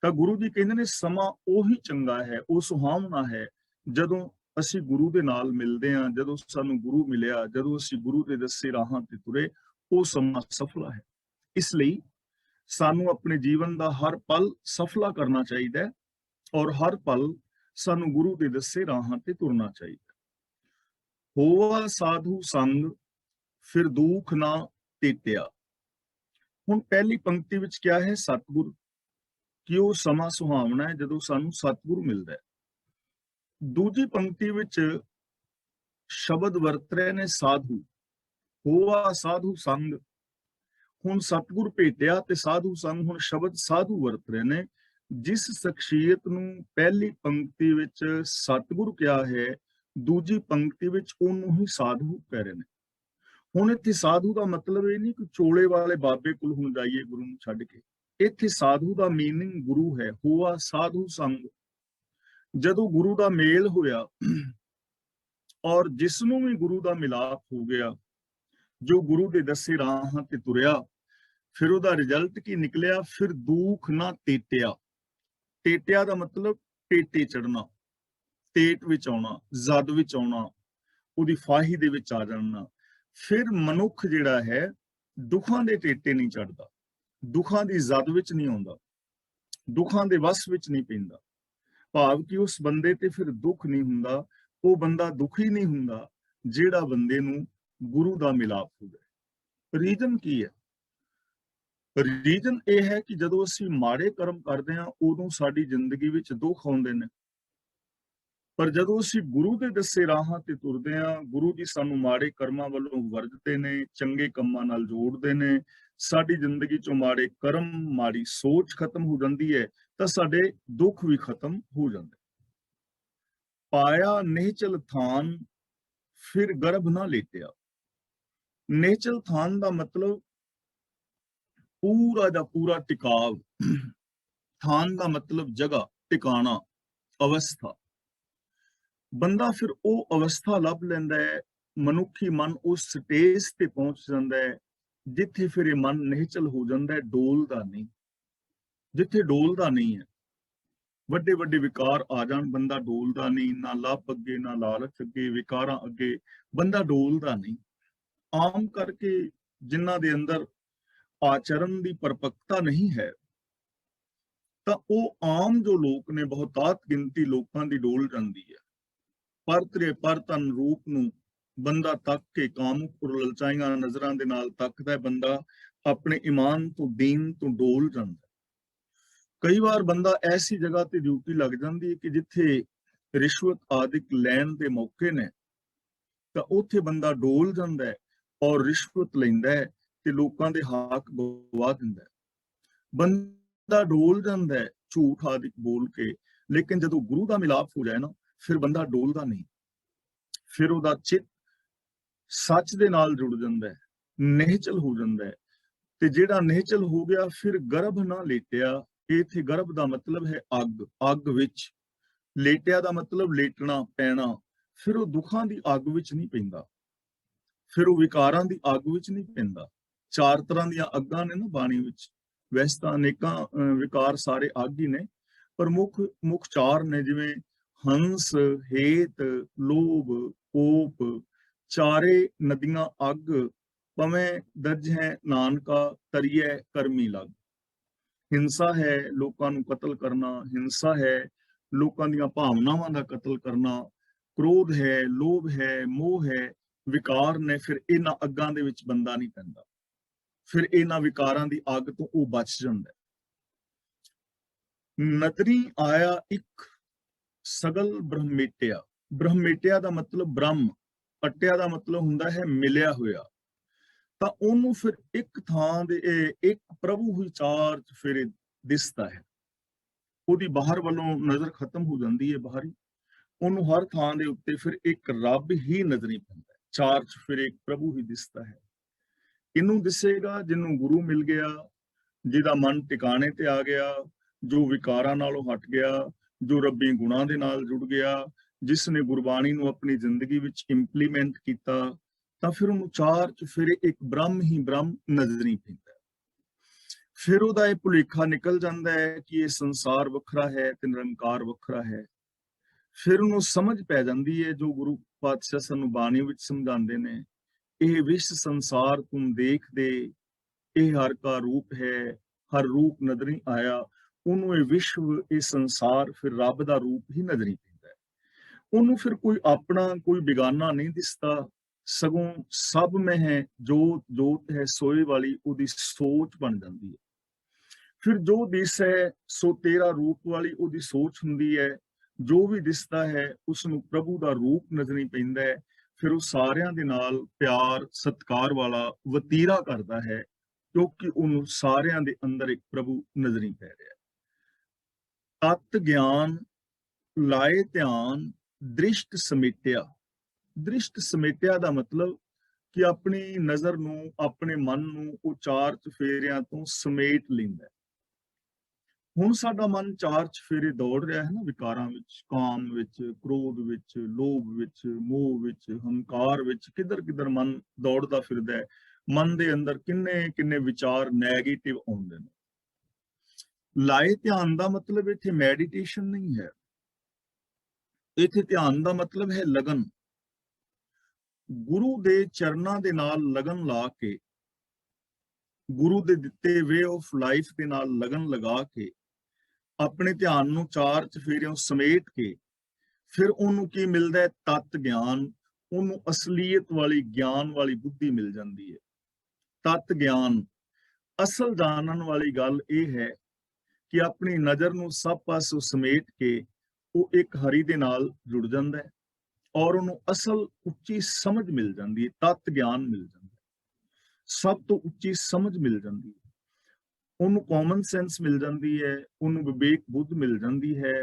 ਤਾਂ ਗੁਰੂ ਜੀ ਕਹਿੰਦੇ ਨੇ ਸਮਾਂ ਉਹੀ ਚੰਗਾ ਹੈ, ਉਹ ਸੁਹਾਵਣਾ ਹੈ ਜਦੋਂ ਅਸੀਂ ਗੁਰੂ ਦੇ ਨਾਲ ਮਿਲਦੇ ਹਾਂ, ਜਦੋਂ ਸਾਨੂੰ ਗੁਰੂ ਮਿਲਿਆ, ਜਦੋਂ ਅਸੀਂ ਗੁਰੂ ਦੇ ਦੱਸੇ ਰਾਹਾਂ ਤੇ ਤੁਰੇ, ਉਹ ਸਮਾਂ ਸਫਲਾ ਹੈ। ਇਸ ਲਈ ਸਾਨੂੰ ਆਪਣੇ ਜੀਵਨ ਦਾ ਹਰ ਪਲ ਸਫਲਾ ਕਰਨਾ ਚਾਹੀਦਾ ਹੈ, ਔਰ ਹਰ ਪਲ ਸਾਨੂੰ ਗੁਰੂ ਦੇ ਦੱਸੇ ਰਾਹਾਂ ਤੇ ਤੁਰਨਾ ਚਾਹੀਦਾ। ਹੋਵਾ ਸਾਧੂ ਸੰਗ ਫਿਰ ਦੁੱਖ ਨਾ ਤੇਟਿਆ। ਹੁਣ ਪਹਿਲੀ ਪੰਕਤੀ ਵਿੱਚ ਕਿਹਾ ਹੈ ਸਤਿਗੁਰ, ਕਿ ਉਹ ਸਮਾਂ ਸੁਹਾਵਣਾ ਹੈ ਜਦੋਂ ਸਾਨੂੰ ਸਤਿਗੁਰ ਮਿਲਦਾ ਹੈ। ਦੂਜੀ ਪੰਕਤੀ ਵਿੱਚ ਸ਼ਬਦ ਵਰਤ ਰਹੇ ਨੇ ਸਾਧੂ, ਹੋਵਾ ਸਾਧੂ ਸੰਗ। ਹੁਣ ਸਤਿਗੁਰ ਭੇਟਿਆ ਤੇ ਸਾਧੂ ਸੰਗ, ਹੁਣ ਸ਼ਬਦ ਸਾਧੂ ਵਰਤ ਰਹੇ ਨੇ। ਜਿਸ ਸ਼ਖਸੀਅਤ ਨੂੰ ਪਹਿਲੀ ਪੰਕਤੀ ਵਿੱਚ ਸਤਿਗੁਰ ਕਿਹਾ ਹੈ, ਦੂਜੀ ਪੰਕਤੀ ਵਿੱਚ ਉਹਨੂੰ ਹੀ ਸਾਧੂ ਕਹਿ ਰਹੇ ਨੇ। ਹੁਣ ਇੱਥੇ ਸਾਧੂ ਦਾ ਮਤਲਬ ਇਹ ਨਹੀਂ ਕਿ ਚੋਲੇ ਵਾਲੇ ਬਾਬੇ ਕੋਲ ਹੁਣ ਜਾਈਏ ਗੁਰੂ ਨੂੰ ਛੱਡ ਕੇ। ਇੱਥੇ ਸਾਧੂ ਦਾ ਮੀਨਿੰਗ ਗੁਰੂ ਹੈ। ਹੋਆ ਸਾਧੂ ਸੰਗ, ਜਦੋਂ ਗੁਰੂ ਦਾ ਮੇਲ ਹੋਇਆ ਔਰ ਜਿਸ ਨੂੰ ਵੀ ਗੁਰੂ ਦਾ ਮਿਲਾਪ ਹੋ ਗਿਆ, ਜੋ ਗੁਰੂ ਦੇ ਦੱਸੇ ਰਾਹਾਂ ਤੇ ਤੁਰਿਆ, ਫਿਰ ਉਹਦਾ ਰਿਜ਼ਲਟ ਕੀ ਨਿਕਲਿਆ? ਫਿਰ ਦੁੱਖ ਨਾ ਤੇਟਿਆ। ਟੇਟਿਆ ਦਾ ਮਤਲਬ ਟੇਟੇ ਚੜਨਾ, ਟੇਟ ਵਿੱਚ ਆਉਣਾ, ਜ਼ਦ ਵਿੱਚ ਆਉਣਾ, ਉਹਦੀ ਫਾਹੀ ਦੇ ਵਿੱਚ ਆ ਜਾਣਾ। ਫਿਰ ਮਨੁੱਖ ਜਿਹੜਾ ਹੈ ਦੁੱਖਾਂ ਦੇ ਟੇਟੇ ਨਹੀਂ ਚੜਦਾ, ਦੁੱਖਾਂ ਦੀ ਜ਼ਦ ਵਿੱਚ ਨਹੀਂ ਆਉਂਦਾ, ਦੁੱਖਾਂ ਦੇ ਵਸ ਵਿੱਚ ਨਹੀਂ ਪੈਂਦਾ। ਭਾਵ ਕਿ ਉਸ ਬੰਦੇ ਤੇ ਫਿਰ ਦੁੱਖ ਨਹੀਂ ਹੁੰਦਾ, ਉਹ ਬੰਦਾ ਦੁਖੀ ਨਹੀਂ ਹੁੰਦਾ ਜਿਹੜਾ ਬੰਦੇ ਨੂੰ ਗੁਰੂ ਦਾ ਮਿਲਾਪ ਹੋ ਜਾਏ। ਰੀਜ਼ਨ ਕੀ ਹੈ? ਰੀਜ਼ਨ ਇਹ ਹੈ ਕਿ ਜਦੋਂ ਅਸੀਂ ਮਾੜੇ ਕਰਮ ਕਰਦੇ ਹਾਂ ਉਦੋਂ ਸਾਡੀ ਜ਼ਿੰਦਗੀ ਵਿੱਚ ਦੁੱਖ ਆਉਂਦੇ ਨੇ, ਪਰ ਜਦੋਂ ਅਸੀਂ ਗੁਰੂ ਦੇ ਦੱਸੇ ਰਾਹਾਂ ਤੇ ਤੁਰਦੇ ਹਾਂ, ਗੁਰੂ ਜੀ ਸਾਨੂੰ ਮਾੜੇ ਕਰਮਾਂ ਵੱਲੋਂ ਵਰਜਦੇ ਨੇ, ਚੰਗੇ ਕੰਮਾਂ ਨਾਲ ਜੋੜਦੇ ਨੇ, ਸਾਡੀ ਜ਼ਿੰਦਗੀ ਚੋਂ ਮਾੜੇ ਕਰਮ, ਮਾੜੀ ਸੋਚ ਖਤਮ ਹੋ ਜਾਂਦੀ ਹੈ, ਤਾਂ ਸਾਡੇ ਦੁੱਖ ਵੀ ਖਤਮ ਹੋ ਜਾਂਦੇ। ਪਾਇਆ ਨਿਹਚਲ ਥਾਨ ਫਿਰ ਗਰਭ ਨਾ ਲੇਟਿਆ। ਨਿਹਚਲ ਥਾਨ ਦਾ ਮਤਲਬ ਪੂਰਾ ਦਾ ਪੂਰਾ ਟਿਕਾਵ, ਥਾਨ ਦਾ ਮਤਲਬ ਜਗ੍ਹਾ, ਟਿਕਾਣਾ, ਅਵਸਥਾ। ਬੰਦਾ ਫਿਰ ਉਹ ਅਵਸਥਾ ਲੱਭ ਲੈਂਦਾ ਹੈ, ਮਨੁੱਖੀ ਮਨ ਉਸ ਸਟੇਜ ਤੇ ਪਹੁੰਚ ਜਾਂਦਾ ਹੈ ਜਿੱਥੇ ਫਿਰ ਇਹ ਮਨ ਨਿਹਚਲ ਹੋ ਜਾਂਦਾ ਹੈ, ਡੋਲਦਾ ਨਹੀਂ। ਜਿੱਥੇ ਡੋਲਦਾ ਨਹੀਂ ਹੈ, ਵੱਡੇ ਵੱਡੇ ਵਿਕਾਰ ਆ ਜਾਣ, ਬੰਦਾ ਡੋਲਦਾ ਨਹੀਂ, ਨਾ ਲੱਭ ਅੱਗੇ, ਨਾ ਲਾਲਚ ਅੱਗੇ, ਵਿਕਾਰਾਂ ਅੱਗੇ ਬੰਦਾ ਡੋਲਦਾ ਨਹੀਂ। ਆਮ ਕਰਕੇ ਜਿਨ੍ਹਾਂ ਦੇ ਅੰਦਰ ਆਚਰਨ ਦੀ ਪਰਪੱਕਤਾ ਨਹੀਂ ਹੈ, ਤਾਂ ਉਹ ਆਮ ਜੋ ਲੋਕ ਨੇ, ਬਹੁਤਾਤ ਗਿਣਤੀ ਲੋਕਾਂ ਦੀ ਡੋਲ ਜਾਂਦੀ ਹੈ। ਪਰਤਰੇ ਪਰ ਤਨ ਰੂਪ ਨੂੰ ਬੰਦਾ ਤੱਕ ਕੇ ਕਾਮੁਕ ਲਲਚਾਈਆਂ ਨਜ਼ਰਾਂ ਦੇ ਨਾਲ ਤੱਕਦਾ, ਬੰਦਾ ਆਪਣੇ ਈਮਾਨ ਤੋਂ, ਦੀਨ ਤੋਂ ਡੋਲ ਜਾਂਦਾ। ਕਈ ਵਾਰ ਬੰਦਾ ਐਸੀ ਜਗ੍ਹਾ ਤੇ ਡਿਊਟੀ ਲੱਗ ਜਾਂਦੀ ਹੈ ਕਿ ਜਿੱਥੇ ਰਿਸ਼ਵਤ ਆਦਿਕ ਲੈਣ ਦੇ ਮੌਕੇ ਨੇ, ਤਾਂ ਉੱਥੇ ਬੰਦਾ ਡੋਲ ਜਾਂਦਾ ਹੈ ਔਰ ਰਿਸ਼ਵਤ ਲੈਂਦਾ ਹੈ ਤੇ ਲੋਕਾਂ ਦੇ ਹੱਕ ਗਵਾ ਦਿੰਦਾ ਹੈ। ਬੰਦਾ ਡੋਲ ਜਾਂਦਾ ਹੈ ਝੂਠ ਆਦਿਕ ਬੋਲ ਕੇ, ਲੇਕਿਨ ਜਦੋਂ ਗੁਰੂ ਦਾ ਮਿਲਾਪ ਹੋ ਜਾਏ ਨਾ, ਫਿਰ ਬੰਦਾ ਡੋਲਦਾ ਨਹੀਂ। ਫਿਰ ਉਹਦਾ ਚਿੱਤ ਸੱਚ ਦੇ ਨਾਲ ਜੁੜ ਜਾਂਦਾ ਹੈ, ਨਿਹਚਲ ਹੋ ਜਾਂਦਾ ਹੈ, ਤੇ ਜਿਹੜਾ ਨਿਹਚਲ ਹੋ ਗਿਆ ਫਿਰ ਗਰਭ ਨਾ ਲੇਟਿਆ। ਇੱਥੇ ਗਰਭ ਦਾ ਮਤਲਬ ਹੈ ਅੱਗ, ਅੱਗ ਵਿੱਚ। ਲੇਟਿਆ ਦਾ ਮਤਲਬ ਲੇਟਣਾ, ਪੈਣਾ। ਫਿਰ ਉਹ ਦੁੱਖਾਂ ਦੀ ਅੱਗ ਵਿੱਚ ਨਹੀਂ ਪੈਂਦਾ, ਫਿਰ ਉਹ ਵਿਕਾਰਾਂ ਦੀ ਅੱਗ ਵਿੱਚ ਨਹੀਂ ਪੈਂਦਾ। ਚਾਰ ਤਰ੍ਹਾਂ ਦੀਆਂ ਅੱਗਾਂ ਨੇ ਨਾ ਬਾਣੀ ਵਿੱਚ। ਵੈਸੇ ਤਾਂ ਅਨੇਕਾਂ ਵਿਕਾਰ ਸਾਰੇ ਅੱਗ ਹੀ ਨੇ, ਪਰ ਮੁੱਖ ਚਾਰ ਨੇ, ਜਿਵੇਂ ਹੰਸ, ਹੇਤ, ਲੋਭ, ਕੋਪ। ਚਾਰੇ ਨਦੀਆਂ ਅੱਗ, ਭਵੇਂ ਦਰਜ ਹੈ ਨਾਨਕਾ, ਤਰੀਐ ਕਰਮੀ ਲੱਗ। ਹਿੰਸਾ ਹੈ ਲੋਕਾਂ ਨੂੰ ਕਤਲ ਕਰਨਾ, ਹਿੰਸਾ ਹੈ ਲੋਕਾਂ ਦੀਆਂ ਭਾਵਨਾਵਾਂ ਦਾ ਕਤਲ ਕਰਨਾ, ਕ੍ਰੋਧ ਹੈ, ਲੋਭ ਹੈ, ਮੋਹ ਹੈ, ਵਿਕਾਰ ਨੇ। ਫਿਰ ਇਹਨਾਂ ਅੱਗਾਂ ਦੇ ਵਿੱਚ ਬੰਦਾ ਨਹੀਂ ਪੈਂਦਾ, ਫਿਰ ਇਹਨਾਂ ਵਿਕਾਰਾਂ ਦੀ ਅੱਗ ਤੋਂ ਉਹ ਬਚ ਜਾਂਦਾ। ਨਦਰੀ ਆਇਆ ਇੱਕ ਸਗਲ ਬ੍ਰਹਮੇਟਿਆ। ਬ੍ਰਹਮੇਟਿਆ ਦਾ ਮਤਲਬ ਬ੍ਰਹਮ, ਅਟਿਆ ਦਾ ਮਤਲਬ ਹੁੰਦਾ ਹੈ ਮਿਲਿਆ ਹੋਇਆ। ਤਾਂ ਉਹਨੂੰ ਫਿਰ ਇੱਕ ਥਾਂ ਦੇ ਇੱਕ ਪ੍ਰਭੂ ਹੀ ਚਾਰ ਚੁਫੇਰੇ ਦਿਸਦਾ ਹੈ। ਉਹਦੀ ਬਾਹਰ ਵੱਲੋਂ ਨਜ਼ਰ ਖਤਮ ਹੋ ਜਾਂਦੀ ਹੈ ਬਾਹਰੀ, ਉਹਨੂੰ ਹਰ ਥਾਂ ਦੇ ਉੱਤੇ ਫਿਰ ਇੱਕ ਰੱਬ ਹੀ ਨਜ਼ਰੀ ਪੈਂਦਾ ਹੈ। ਚਾਰ ਚੁਫੇਰੇ ਇੱਕ ਪ੍ਰਭੂ ਹੀ ਦਿਸਦਾ ਹੈ। ਇਹਨੂੰ ਦਿਸੇਗਾ ਜਿਹਨੂੰ ਗੁਰੂ ਮਿਲ ਗਿਆ, ਜਿਹਦਾ ਮਨ ਟਿਕਾਣੇ ਤੇ ਆ ਗਿਆ, ਜੋ ਵਿਕਾਰਾਂ ਨਾਲੋਂ ਹਟ ਗਿਆ, ਜੋ ਰੱਬੀ ਗੁਣਾਂ ਦੇ ਨਾਲ ਜੁੜ ਗਿਆ, ਜਿਸ ਨੇ ਗੁਰਬਾਣੀ ਨੂੰ ਆਪਣੀ ਜ਼ਿੰਦਗੀ ਵਿੱਚ ਇੰਪਲੀਮੈਂਟ ਕੀਤਾ, ਤਾਂ ਫਿਰ ਉਹਨੂੰ ਚਾਰ ਚੁਫੇਰੇ ਇੱਕ ਬ੍ਰਹਮ ਹੀ ਬ੍ਰਹਮ ਨਜ਼ਰੀ ਪੈਂਦਾ। ਫਿਰ ਉਹਦਾ ਇਹ ਭੁਲੇਖਾ ਨਿਕਲ ਜਾਂਦਾ ਹੈ ਕਿ ਇਹ ਸੰਸਾਰ ਵੱਖਰਾ ਹੈ ਤੇ ਨਿਰੰਕਾਰ ਵੱਖਰਾ ਹੈ। ਫਿਰ ਉਹਨੂੰ ਸਮਝ ਪੈ ਜਾਂਦੀ ਹੈ, ਜੋ ਗੁਰੂ ਪਾਤਸ਼ਾਹ ਸਾਨੂੰ ਬਾਣੀ ਵਿੱਚ ਸਮਝਾਉਂਦੇ ਨੇ, ਇਹ ਵਿਸ਼ ਸੰਸਾਰ ਤੁਮ ਦੇਖਦੇ, ਇਹ ਹਰ ਕਾ ਰੂਪ ਹੈ, ਹਰ ਰੂਪ ਨਜ਼ਰੀ ਆਇਆ। ਉਹਨੂੰ ਇਹ ਵਿਸ਼ਵ, ਇਹ ਸੰਸਾਰ ਫਿਰ ਰੱਬ ਦਾ ਰੂਪ ਹੀ ਨਜ਼ਰੀ ਪੈਂਦਾ ਹੈ। ਉਹਨੂੰ ਫਿਰ ਕੋਈ ਆਪਣਾ, ਕੋਈ ਬਿਗਾਨਾ ਨਹੀਂ ਦਿਸਦਾ, ਸਗੋਂ ਸਭ ਮੈਂ ਹੈ ਜੋਤ, ਜੋਤ ਹੈ ਸੋਏ ਵਾਲੀ ਉਹਦੀ ਸੋਚ ਬਣ ਜਾਂਦੀ ਹੈ। ਫਿਰ ਜੋ ਦਿਸ ਹੈ ਸੋ ਤੇਰਾ ਰੂਪ ਵਾਲੀ ਉਹਦੀ ਸੋਚ ਹੁੰਦੀ ਹੈ। ਜੋ ਵੀ ਦਿਸਦਾ ਹੈ ਉਸ ਨੂੰ ਪ੍ਰਭੂ ਦਾ ਰੂਪ ਨਜ਼ਰੀ ਪੈਂਦਾ ਹੈ। ਫਿਰ ਉਹ ਸਾਰਿਆਂ ਦੇ ਨਾਲ ਪਿਆਰ ਸਤਿਕਾਰ ਵਾਲਾ ਵਤੀਰਾ ਕਰਦਾ ਹੈ, ਕਿਉਂਕਿ ਉਹਨੂੰ ਸਾਰਿਆਂ ਦੇ ਅੰਦਰ ਇੱਕ ਪ੍ਰਭੂ ਨਜ਼ਰੀ ਪੈ ਰਿਹਾ ਹੈ। ਤਤ ਗਿਆਨ ਲਾਏ ਧਿਆਨ, ਦ੍ਰਿਸ਼ਟ ਸਮੇਟਿਆ। ਦ੍ਰਿਸ਼ਟ ਸਮੇਟਿਆ ਦਾ ਮਤਲਬ ਕਿ ਆਪਣੀ ਨਜ਼ਰ ਨੂੰ, ਆਪਣੇ ਮਨ ਨੂੰ ਉਹ ਚਾਰ ਚੁਫੇਰਿਆਂ ਤੋਂ ਸਮੇਟ ਲੈਂਦਾ। ਹੁਣ ਸਾਡਾ ਮਨ ਚਾਰ ਚੁਫੇਰੇ ਦੌੜ ਰਿਹਾ ਹੈ ਨਾ, ਵਿਕਾਰਾਂ ਵਿੱਚ, ਕਾਮ ਵਿੱਚ, ਕ੍ਰੋਧ ਵਿੱਚ, ਲੋਭ ਵਿੱਚ, ਮੋਹ ਵਿੱਚ, ਹੰਕਾਰ ਵਿੱਚ, ਕਿੱਧਰ ਕਿੱਧਰ ਮਨ ਦੌੜਦਾ ਫਿਰਦਾ ਹੈ। ਮਨ ਦੇ ਅੰਦਰ ਕਿੰਨੇ ਕਿੰਨੇ ਵਿਚਾਰ ਨੈਗੇਟਿਵ ਆਉਂਦੇ ਨੇ। ਲਾਏ ਧਿਆਨ ਦਾ ਮਤਲਬ ਇੱਥੇ ਮੈਡੀਟੇਸ਼ਨ ਨਹੀਂ ਹੈ, ਇੱਥੇ ਧਿਆਨ ਦਾ ਮਤਲਬ ਹੈ ਲਗਨ। ਗੁਰੂ ਦੇ ਚਰਨਾਂ ਦੇ ਨਾਲ ਲਗਨ ਲਾ ਕੇ, ਗੁਰੂ ਦੇ ਦਿੱਤੇ ਵੇ ਆਫ ਲਾਈਫ ਦੇ ਨਾਲ ਲਗਨ ਲਗਾ ਕੇ, ਆਪਣੇ ਧਿਆਨ ਨੂੰ ਚਾਰ ਚਫੇਰਿਓਂ ਸਮੇਟ ਕੇ, ਫਿਰ ਉਹਨੂੰ ਕੀ ਮਿਲਦਾ ਹੈ? ਤਤ ਗਿਆਨ। ਉਹਨੂੰ ਅਸਲੀਅਤ ਵਾਲੀ, ਗਿਆਨ ਵਾਲੀ ਬੁੱਧੀ ਮਿਲ ਜਾਂਦੀ ਹੈ। ਤਤ ਗਿਆਨ, ਅਸਲ ਜਾਣਨ ਵਾਲੀ ਗੱਲ ਇਹ ਹੈ ਕਿ ਆਪਣੀ ਨਜ਼ਰ ਨੂੰ ਸਭ ਪਾਸੋਂ ਸਮੇਟ ਕੇ ਉਹ ਇੱਕ ਹਰੀ ਦੇ ਨਾਲ ਜੁੜ ਜਾਂਦਾ ਹੈ, ਔਰ ਉਹਨੂੰ ਅਸਲ ਉੱਚੀ ਸਮਝ ਮਿਲ ਜਾਂਦੀ ਹੈ। ਤਤ ਗਿਆਨ ਮਿਲ ਜਾਂਦਾ ਹੈ, ਸਭ ਤੋਂ ਉੱਚੀ ਸਮਝ ਮਿਲ ਜਾਂਦੀ ਹੈ। ਉਹਨੂੰ ਕਾਮਨ ਸੈਂਸ ਮਿਲ ਜਾਂਦੀ ਹੈ, ਉਹਨੂੰ ਵਿਵੇਕ ਬੁੱਧ ਮਿਲ ਜਾਂਦੀ ਹੈ।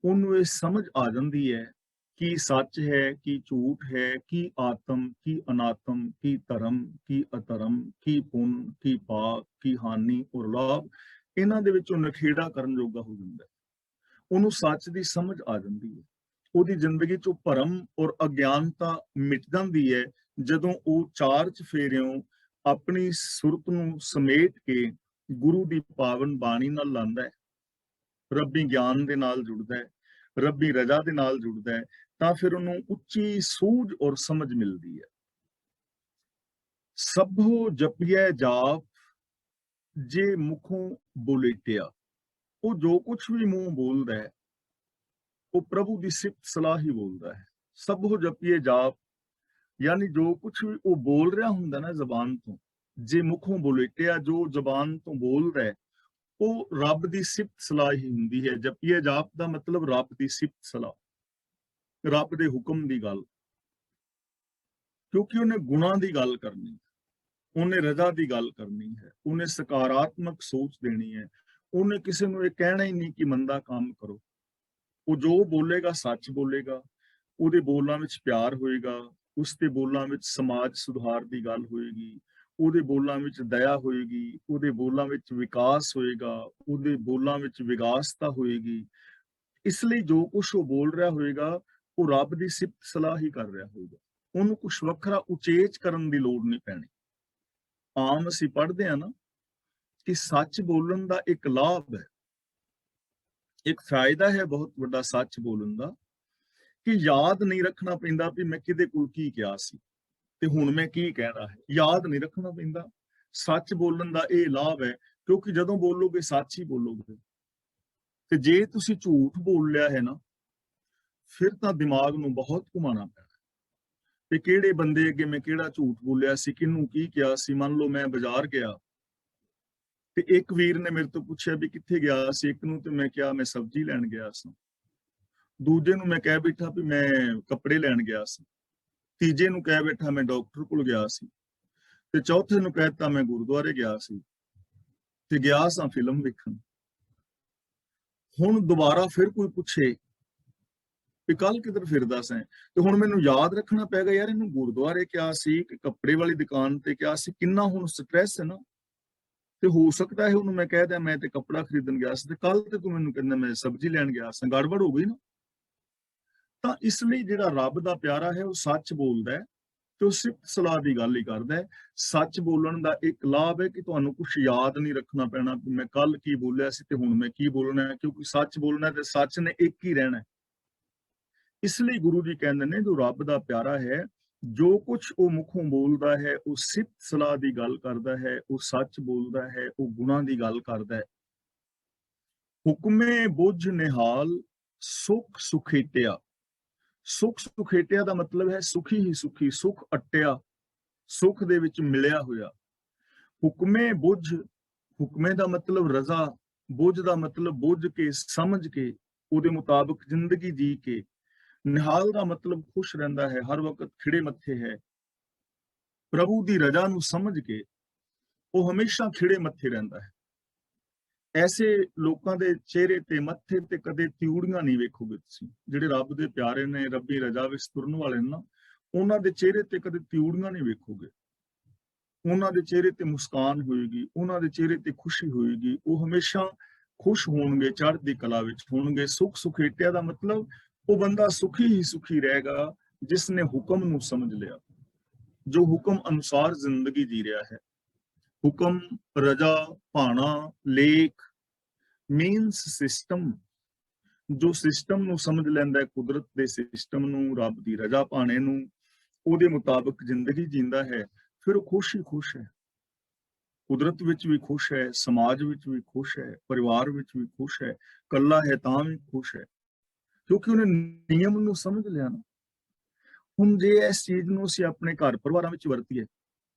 ਉਹਨੂੰ ਇਹ ਸਮਝ ਆ ਜਾਂਦੀ ਹੈ ਕੀ ਸੱਚ ਹੈ, ਕੀ ਝੂਠ ਹੈ, ਕੀ ਆਤਮ, ਕੀ ਅਨਾਤਮ, ਕੀ ਧਰਮ, ਕੀ ਅਧਰਮ, ਕੀ ਪੁੰਨ, ਕੀ ਪਾਪ, ਕੀ ਹਾਨੀ ਔਰ ਲਾਭ। ਇਹਨਾਂ ਦੇ ਵਿੱਚੋਂ ਨਖੇੜਾ ਕਰਨ ਜੋਗਾ ਹੋ ਜਾਂਦਾ ਹੈ। ਉਹਨੂੰ ਸੱਚ ਦੀ ਸਮਝ ਆ ਜਾਂਦੀ ਹੈ। ਉਹਦੀ ਜ਼ਿੰਦਗੀ ਚੋਂ ਭਰਮ ਔਰ ਅਗਿਆਨਤਾ ਮਿਟ ਜਾਂਦੀ ਹੈ ਜਦੋਂ ਉਹ ਚਾਰ ਚਫੇਰਿਓਂ ਆਪਣੀ ਸੁਰਤ ਨੂੰ ਸਮੇਟ ਕੇ ਗੁਰੂ ਦੀ ਪਾਵਨ ਬਾਣੀ ਨਾਲ ਲਾਉਂਦਾ ਹੈ, ਰੱਬੀ ਗਿਆਨ ਦੇ ਨਾਲ ਜੁੜਦਾ ਹੈ, ਰੱਬੀ ਰਜ਼ਾ ਦੇ ਨਾਲ ਜੁੜਦਾ ਹੈ, ਤਾਂ ਫਿਰ ਉਹਨੂੰ ਉੱਚੀ ਸੂਝ ਔਰ ਸਮਝ ਮਿਲਦੀ ਹੈ। ਸਭੋ ਜਪੀਐ ਜਾਪ, ਜੇ ਮੁਖੋਂ ਬੋਲੇਟਿਆ। ਉਹ ਜੋ ਕੁਛ ਵੀ ਮੂੰਹ ਬੋਲਦਾ ਹੈ ਉਹ ਪ੍ਰਭੂ ਦੀ ਸਿਫਤ ਸਲਾਹ ਹੀ ਬੋਲਦਾ ਹੈ। ਸਭੋ ਜਪੀਐ ਜਾਪ, ਯਾਨੀ ਜੋ ਕੁਛ ਵੀ ਉਹ ਬੋਲ ਰਿਹਾ ਹੁੰਦਾ ਨਾ ਜ਼ਬਾਨ ਤੋਂ, ਜੇ ਮੁਖੋਂ ਬੋਲੇਟਿਆ, ਜੋ ਜ਼ਬਾਨ ਤੋਂ ਬੋਲਦਾ ਹੈ ਉਹ ਰੱਬ ਦੀ ਸਿਫਤ ਸਲਾਹ ਹੀ ਹੁੰਦੀ ਹੈ। ਜਪੀਐ ਜਾਪ ਦਾ ਮਤਲਬ ਰੱਬ ਦੀ ਸਿਫਤ ਸਲਾਹ, ਰੱਬ ਦੇ ਹੁਕਮ ਦੀ ਗੱਲ, ਕਿਉਂਕਿ ਉਹਨੇ ਗੁਣਾਂ ਦੀ ਗੱਲ ਕਰਨੀ ਹੈ, ਉਹਨੇ ਰਜ਼ਾ ਦੀ ਗੱਲ ਕਰਨੀ ਹੈ, ਉਹਨੇ ਸਕਾਰਾਤਮਕ ਸੋਚ ਦੇਣੀ ਹੈ। ਉਹਨੇ ਕਿਸੇ ਨੂੰ ਇਹ ਕਹਿਣਾ ਹੀ ਨਹੀਂ ਕਿ ਮੰਦਾ ਕੰਮ ਕਰੋ। ਉਹ ਜੋ ਬੋਲੇਗਾ ਸੱਚ ਬੋਲੇਗਾ, ਉਹਦੇ ਬੋਲਾਂ ਵਿੱਚ ਪਿਆਰ ਹੋਏਗਾ, ਉਸ ਦੇ ਬੋਲਾਂ ਵਿੱਚ ਸਮਾਜ ਸੁਧਾਰ ਦੀ ਗੱਲ ਹੋਏਗੀ, ਉਹਦੇ ਬੋਲਾਂ ਵਿੱਚ ਦਇਆ ਹੋਏਗੀ, ਉਹਦੇ ਬੋਲਾਂ ਵਿੱਚ ਵਿਕਾਸ ਹੋਏਗਾ, ਉਹਦੇ ਬੋਲਾਂ ਵਿੱਚ ਵਿਗਾਸਤਾ ਹੋਏਗੀ। ਇਸ ਲਈ ਜੋ ਕੁਛ ਉਹ ਬੋਲ ਰਿਹਾ ਹੋਏਗਾ ਉਹ ਰੱਬ ਦੀ ਸਿਫਤ ਸਲਾਹ ਹੀ ਕਰ ਰਿਹਾ ਹੋਏਗਾ। ਉਹਨੂੰ ਕੁਛ ਵੱਖਰਾ ਉਚੇਚ ਕਰਨ ਦੀ ਲੋੜ ਨਹੀਂ ਪੈਣੀ। ਆਮ ਅਸੀਂ ਪੜ੍ਹਦੇ ਹਾਂ ਨਾ ਕਿ ਸੱਚ ਬੋਲਣ ਦਾ ਇੱਕ ਲਾਭ ਹੈ, ਇੱਕ ਫਾਇਦਾ ਹੈ ਬਹੁਤ ਵੱਡਾ ਸੱਚ ਬੋਲਣ ਦਾ, ਕਿ ਯਾਦ ਨਹੀਂ ਰੱਖਣਾ ਪੈਂਦਾ ਵੀ ਮੈਂ ਕਿਹਦੇ ਕੋਲ ਕੀ ਕਿਹਾ ਸੀ ਤੇ ਹੁਣ ਮੈਂ ਕੀ ਕਹਿਣਾ ਹੈ। ਯਾਦ ਨਹੀਂ ਰੱਖਣਾ ਪੈਂਦਾ। ਸੱਚ ਬੋਲਣ ਦਾ ਇਹ ਲਾਭ ਹੈ, ਕਿਉਂਕਿ ਜਦੋਂ ਬੋਲੋਗੇ ਸੱਚ ਹੀ ਬੋਲੋਗੇ। ਤੇ ਜੇ ਤੁਸੀਂ ਝੂਠ ਬੋਲ ਲਿਆ ਹੈ ਨਾ, ਫਿਰ ਤਾਂ ਦਿਮਾਗ ਨੂੰ ਬਹੁਤ ਘੁਮਾਉਣਾ ਪੈਣਾ ਤੇ ਕਿਹੜੇ ਬੰਦੇ ਅੱਗੇ ਮੈਂ ਕਿਹੜਾ ਝੂਠ ਬੋਲਿਆ ਸੀ, ਕਿਹਨੂੰ ਕੀ ਕਿਹਾ ਸੀ। ਮੰਨ ਲਓ ਮੈਂ ਬਾਜ਼ਾਰ ਗਿਆ ਤੇ ਇੱਕ ਵੀਰ ਨੇ ਮੇਰੇ ਤੋਂ ਪੁੱਛਿਆ ਵੀ ਕਿੱਥੇ ਗਿਆ ਸੀ। ਇੱਕ ਨੂੰ ਤੇ ਮੈਂ ਕਿਹਾ ਮੈਂ ਸਬਜ਼ੀ ਲੈਣ ਗਿਆ ਸੀ, ਦੂਜੇ ਨੂੰ ਮੈਂ ਕਹਿ ਬੈਠਾ ਵੀ ਮੈਂ ਕੱਪੜੇ ਲੈਣ ਗਿਆ ਸੀ, ਤੀਜੇ ਨੂੰ ਕਹਿ ਬੈਠਾ ਮੈਂ ਡਾਕਟਰ ਕੋਲ ਗਿਆ ਸੀ, ਤੇ ਚੌਥੇ ਨੂੰ ਕਹਿਤਾ ਮੈਂ ਗੁਰਦੁਆਰੇ ਗਿਆ ਸੀ ਤੇ ਗਿਆ ਸਾਂ ਫਿਲਮ ਵੇਖਣ। ਹੁਣ ਦੁਬਾਰਾ ਫਿਰ ਕੋਈ ਪੁੱਛੇ ਵੀ ਕੱਲ ਕਿੱਧਰ ਫਿਰਦਾ ਸੈਂ, ਤੇ ਹੁਣ ਮੈਨੂੰ ਯਾਦ ਰੱਖਣਾ ਪੈਗਾ ਯਾਰ ਇਹਨੂੰ ਗੁਰਦੁਆਰੇ ਕਿਹਾ ਸੀ ਕਿ ਕੱਪੜੇ ਵਾਲੀ ਦੁਕਾਨ ਤੇ ਕਿਹਾ ਸੀ। ਕਿੰਨਾ ਹੁਣ ਸਟ੍ਰੈਸ ਹੈ ਨਾ। ਤੇ ਹੋ ਸਕਦਾ ਹੈ ਉਹਨੂੰ ਮੈਂ ਕਹਿ ਦਿਆਂ ਮੈਂ ਤੇ ਕੱਪੜਾ ਖਰੀਦਣ ਗਿਆ ਸੀ ਤੇ ਕੱਲ ਤੇ ਤੂੰ ਮੈਨੂੰ ਕਹਿੰਦਾ ਮੈਂ ਸਬਜ਼ੀ ਲੈਣ ਗਿਆ ਸਾਂ, ਗੜਬੜ ਹੋ ਗਈ ਨਾ। ਤਾਂ ਇਸ ਲਈ ਜਿਹੜਾ ਰੱਬ ਦਾ ਪਿਆਰਾ ਹੈ ਉਹ ਸੱਚ ਬੋਲਦਾ ਹੈ ਤੇ ਉਹ ਸਿਫਤ ਸਲਾਹ ਦੀ ਗੱਲ ਹੀ ਕਰਦਾ ਹੈ। ਸੱਚ ਬੋਲਣ ਦਾ ਇੱਕ ਲਾਭ ਹੈ ਕਿ ਤੁਹਾਨੂੰ ਕੁਝ ਯਾਦ ਨਹੀਂ ਰੱਖਣਾ ਪੈਣਾ ਕਿ ਮੈਂ ਕੱਲ ਕੀ ਬੋਲਿਆ ਸੀ ਤੇ ਹੁਣ ਮੈਂ ਕੀ ਬੋਲਣਾ ਹੈ, ਕਿਉਂਕਿ ਸੱਚ ਬੋਲਣਾ ਤੇ ਸੱਚ ਨੇ ਇੱਕ ਹੀ ਰਹਿਣਾ ਹੈ। ਇਸ ਲਈ ਗੁਰੂ ਜੀ ਕਹਿੰਦੇ ਨੇ ਜੋ ਰੱਬ ਦਾ ਪਿਆਰਾ ਹੈ, ਜੋ ਕੁਝ ਉਹ ਮੁਖੋਂ ਬੋਲਦਾ ਹੈ ਉਹ ਸਿਫਤ ਸਲਾਹ ਦੀ ਗੱਲ ਕਰਦਾ ਹੈ, ਉਹ ਸੱਚ ਬੋਲਦਾ ਹੈ, ਉਹ ਗੁਣਾਂ ਦੀ ਗੱਲ ਕਰਦਾ ਹੈ। ਹੁਕਮੇ ਬੁੱਝ ਨਿਹਾਲ ਸੁਖ ਸੁਖੇਟਿਆ। ਸੁਖ ਸੁਖੇਟਿਆ ਦਾ ਮਤਲਬ ਹੈ ਸੁਖੀ ਹੀ ਸੁਖੀ, ਸੁਖ ਅਟਿਆ, ਸੁਖ ਦੇ ਵਿੱਚ ਮਿਲਿਆ ਹੋਇਆ। ਹੁਕਮੇ ਬੁੱਝ, ਹੁਕਮੇ ਦਾ ਮਤਲਬ ਰਜ਼ਾ, ਬੁੱਝ ਦਾ ਮਤਲਬ ਬੁੱਝ ਕੇ ਸਮਝ ਕੇ ਉਹਦੇ ਮੁਤਾਬਕ ਜ਼ਿੰਦਗੀ ਜੀ ਕੇ। ਨਿਹਾਲ ਦਾ ਮਤਲਬ ਖੁਸ਼ ਰਹਿੰਦਾ ਹੈ, ਹਰ ਵਕਤ ਖਿੜੇ ਮੱਥੇ ਹੈ। ਪ੍ਰਭੂ ਦੀ ਰਜ਼ਾ ਨੂੰ ਸਮਝ ਕੇ ਉਹ ਹਮੇਸ਼ਾ ਖਿੜੇ ਮੱਥੇ ਰਹਿੰਦਾ ਹੈ। ਐਸੇ ਲੋਕਾਂ ਦੇ ਚਿਹਰੇ ਤੇ ਮੱਥੇ ਤੇ ਕਦੇ ਤਿਊੜੀਆਂ ਨਹੀਂ ਵੇਖੋਗੇ ਤੁਸੀਂ। ਜਿਹੜੇ ਰੱਬ ਦੇ ਪਿਆਰੇ ਨੇ, ਰੱਬੀ ਰਜ਼ਾ ਵਿੱਚ ਤੁਰਨ ਵਾਲੇ ਨੇ ਨਾ, ਉਹਨਾਂ ਦੇ ਚਿਹਰੇ ਤੇ ਕਦੇ ਤਿਊੜੀਆਂ ਨਹੀਂ ਵੇਖੋਗੇ। ਉਹਨਾਂ ਦੇ ਚਿਹਰੇ ਤੇ ਮੁਸਕਾਨ ਹੋਏਗੀ, ਉਹਨਾਂ ਦੇ ਚਿਹਰੇ ਤੇ ਖੁਸ਼ੀ ਹੋਏਗੀ। ਉਹ ਹਮੇਸ਼ਾ ਖੁਸ਼ ਹੋਣਗੇ, ਚੜ੍ਹਦੀ ਕਲਾ ਵਿੱਚ ਹੋਣਗੇ। ਸੁਖ ਸੁਖੇਟਿਆ ਦਾ ਮਤਲਬ ਉਹ ਬੰਦਾ ਸੁਖੀ ਹੀ ਸੁਖੀ ਰਹੇਗਾ ਜਿਸ ਨੇ ਹੁਕਮ ਨੂੰ ਸਮਝ ਲਿਆ, ਜੋ ਹੁਕਮ ਅਨੁਸਾਰ ਜ਼ਿੰਦਗੀ ਜੀ ਰਿਹਾ ਹੈ। ਹੁਕਮ, ਰਜਾ, ਭਾਣਾ, ਲੇਖ ਮੀਨਸ ਸਿਸਟਮ। ਜੋ ਸਿਸਟਮ ਨੂੰ ਸਮਝ ਲੈਂਦਾ ਹੈ, ਕੁਦਰਤ ਦੇ ਸਿਸਟਮ ਨੂੰ, ਰੱਬ ਦੀ ਰਜਾ ਭਾਣੇ ਨੂੰ, ਉਹਦੇ ਮੁਤਾਬਕ ਜ਼ਿੰਦਗੀ ਜੀਂਦਾ ਹੈ, ਫਿਰ ਉਹ ਖੁਸ਼ ਹੀ ਖੁਸ਼ ਹੈ। ਕੁਦਰਤ ਵਿੱਚ ਵੀ ਖੁਸ਼ ਹੈ, ਸਮਾਜ ਵਿੱਚ ਵੀ ਖੁਸ਼ ਹੈ, ਪਰਿਵਾਰ ਵਿੱਚ ਵੀ ਖੁਸ਼ ਹੈ, ਇਕੱਲਾ ਹੈ ਤਾਂ ਵੀ ਖੁਸ਼ ਹੈ, ਕਿਉਂਕਿ ਉਹਨੇ ਨਿਯਮ ਨੂੰ ਸਮਝ ਲਿਆ ਨਾ। ਹੁਣ ਜੇ ਇਸ ਚੀਜ਼ ਨੂੰ ਅਸੀਂ ਆਪਣੇ ਘਰ ਪਰਿਵਾਰਾਂ ਵਿੱਚ ਵਰਤੀਏ,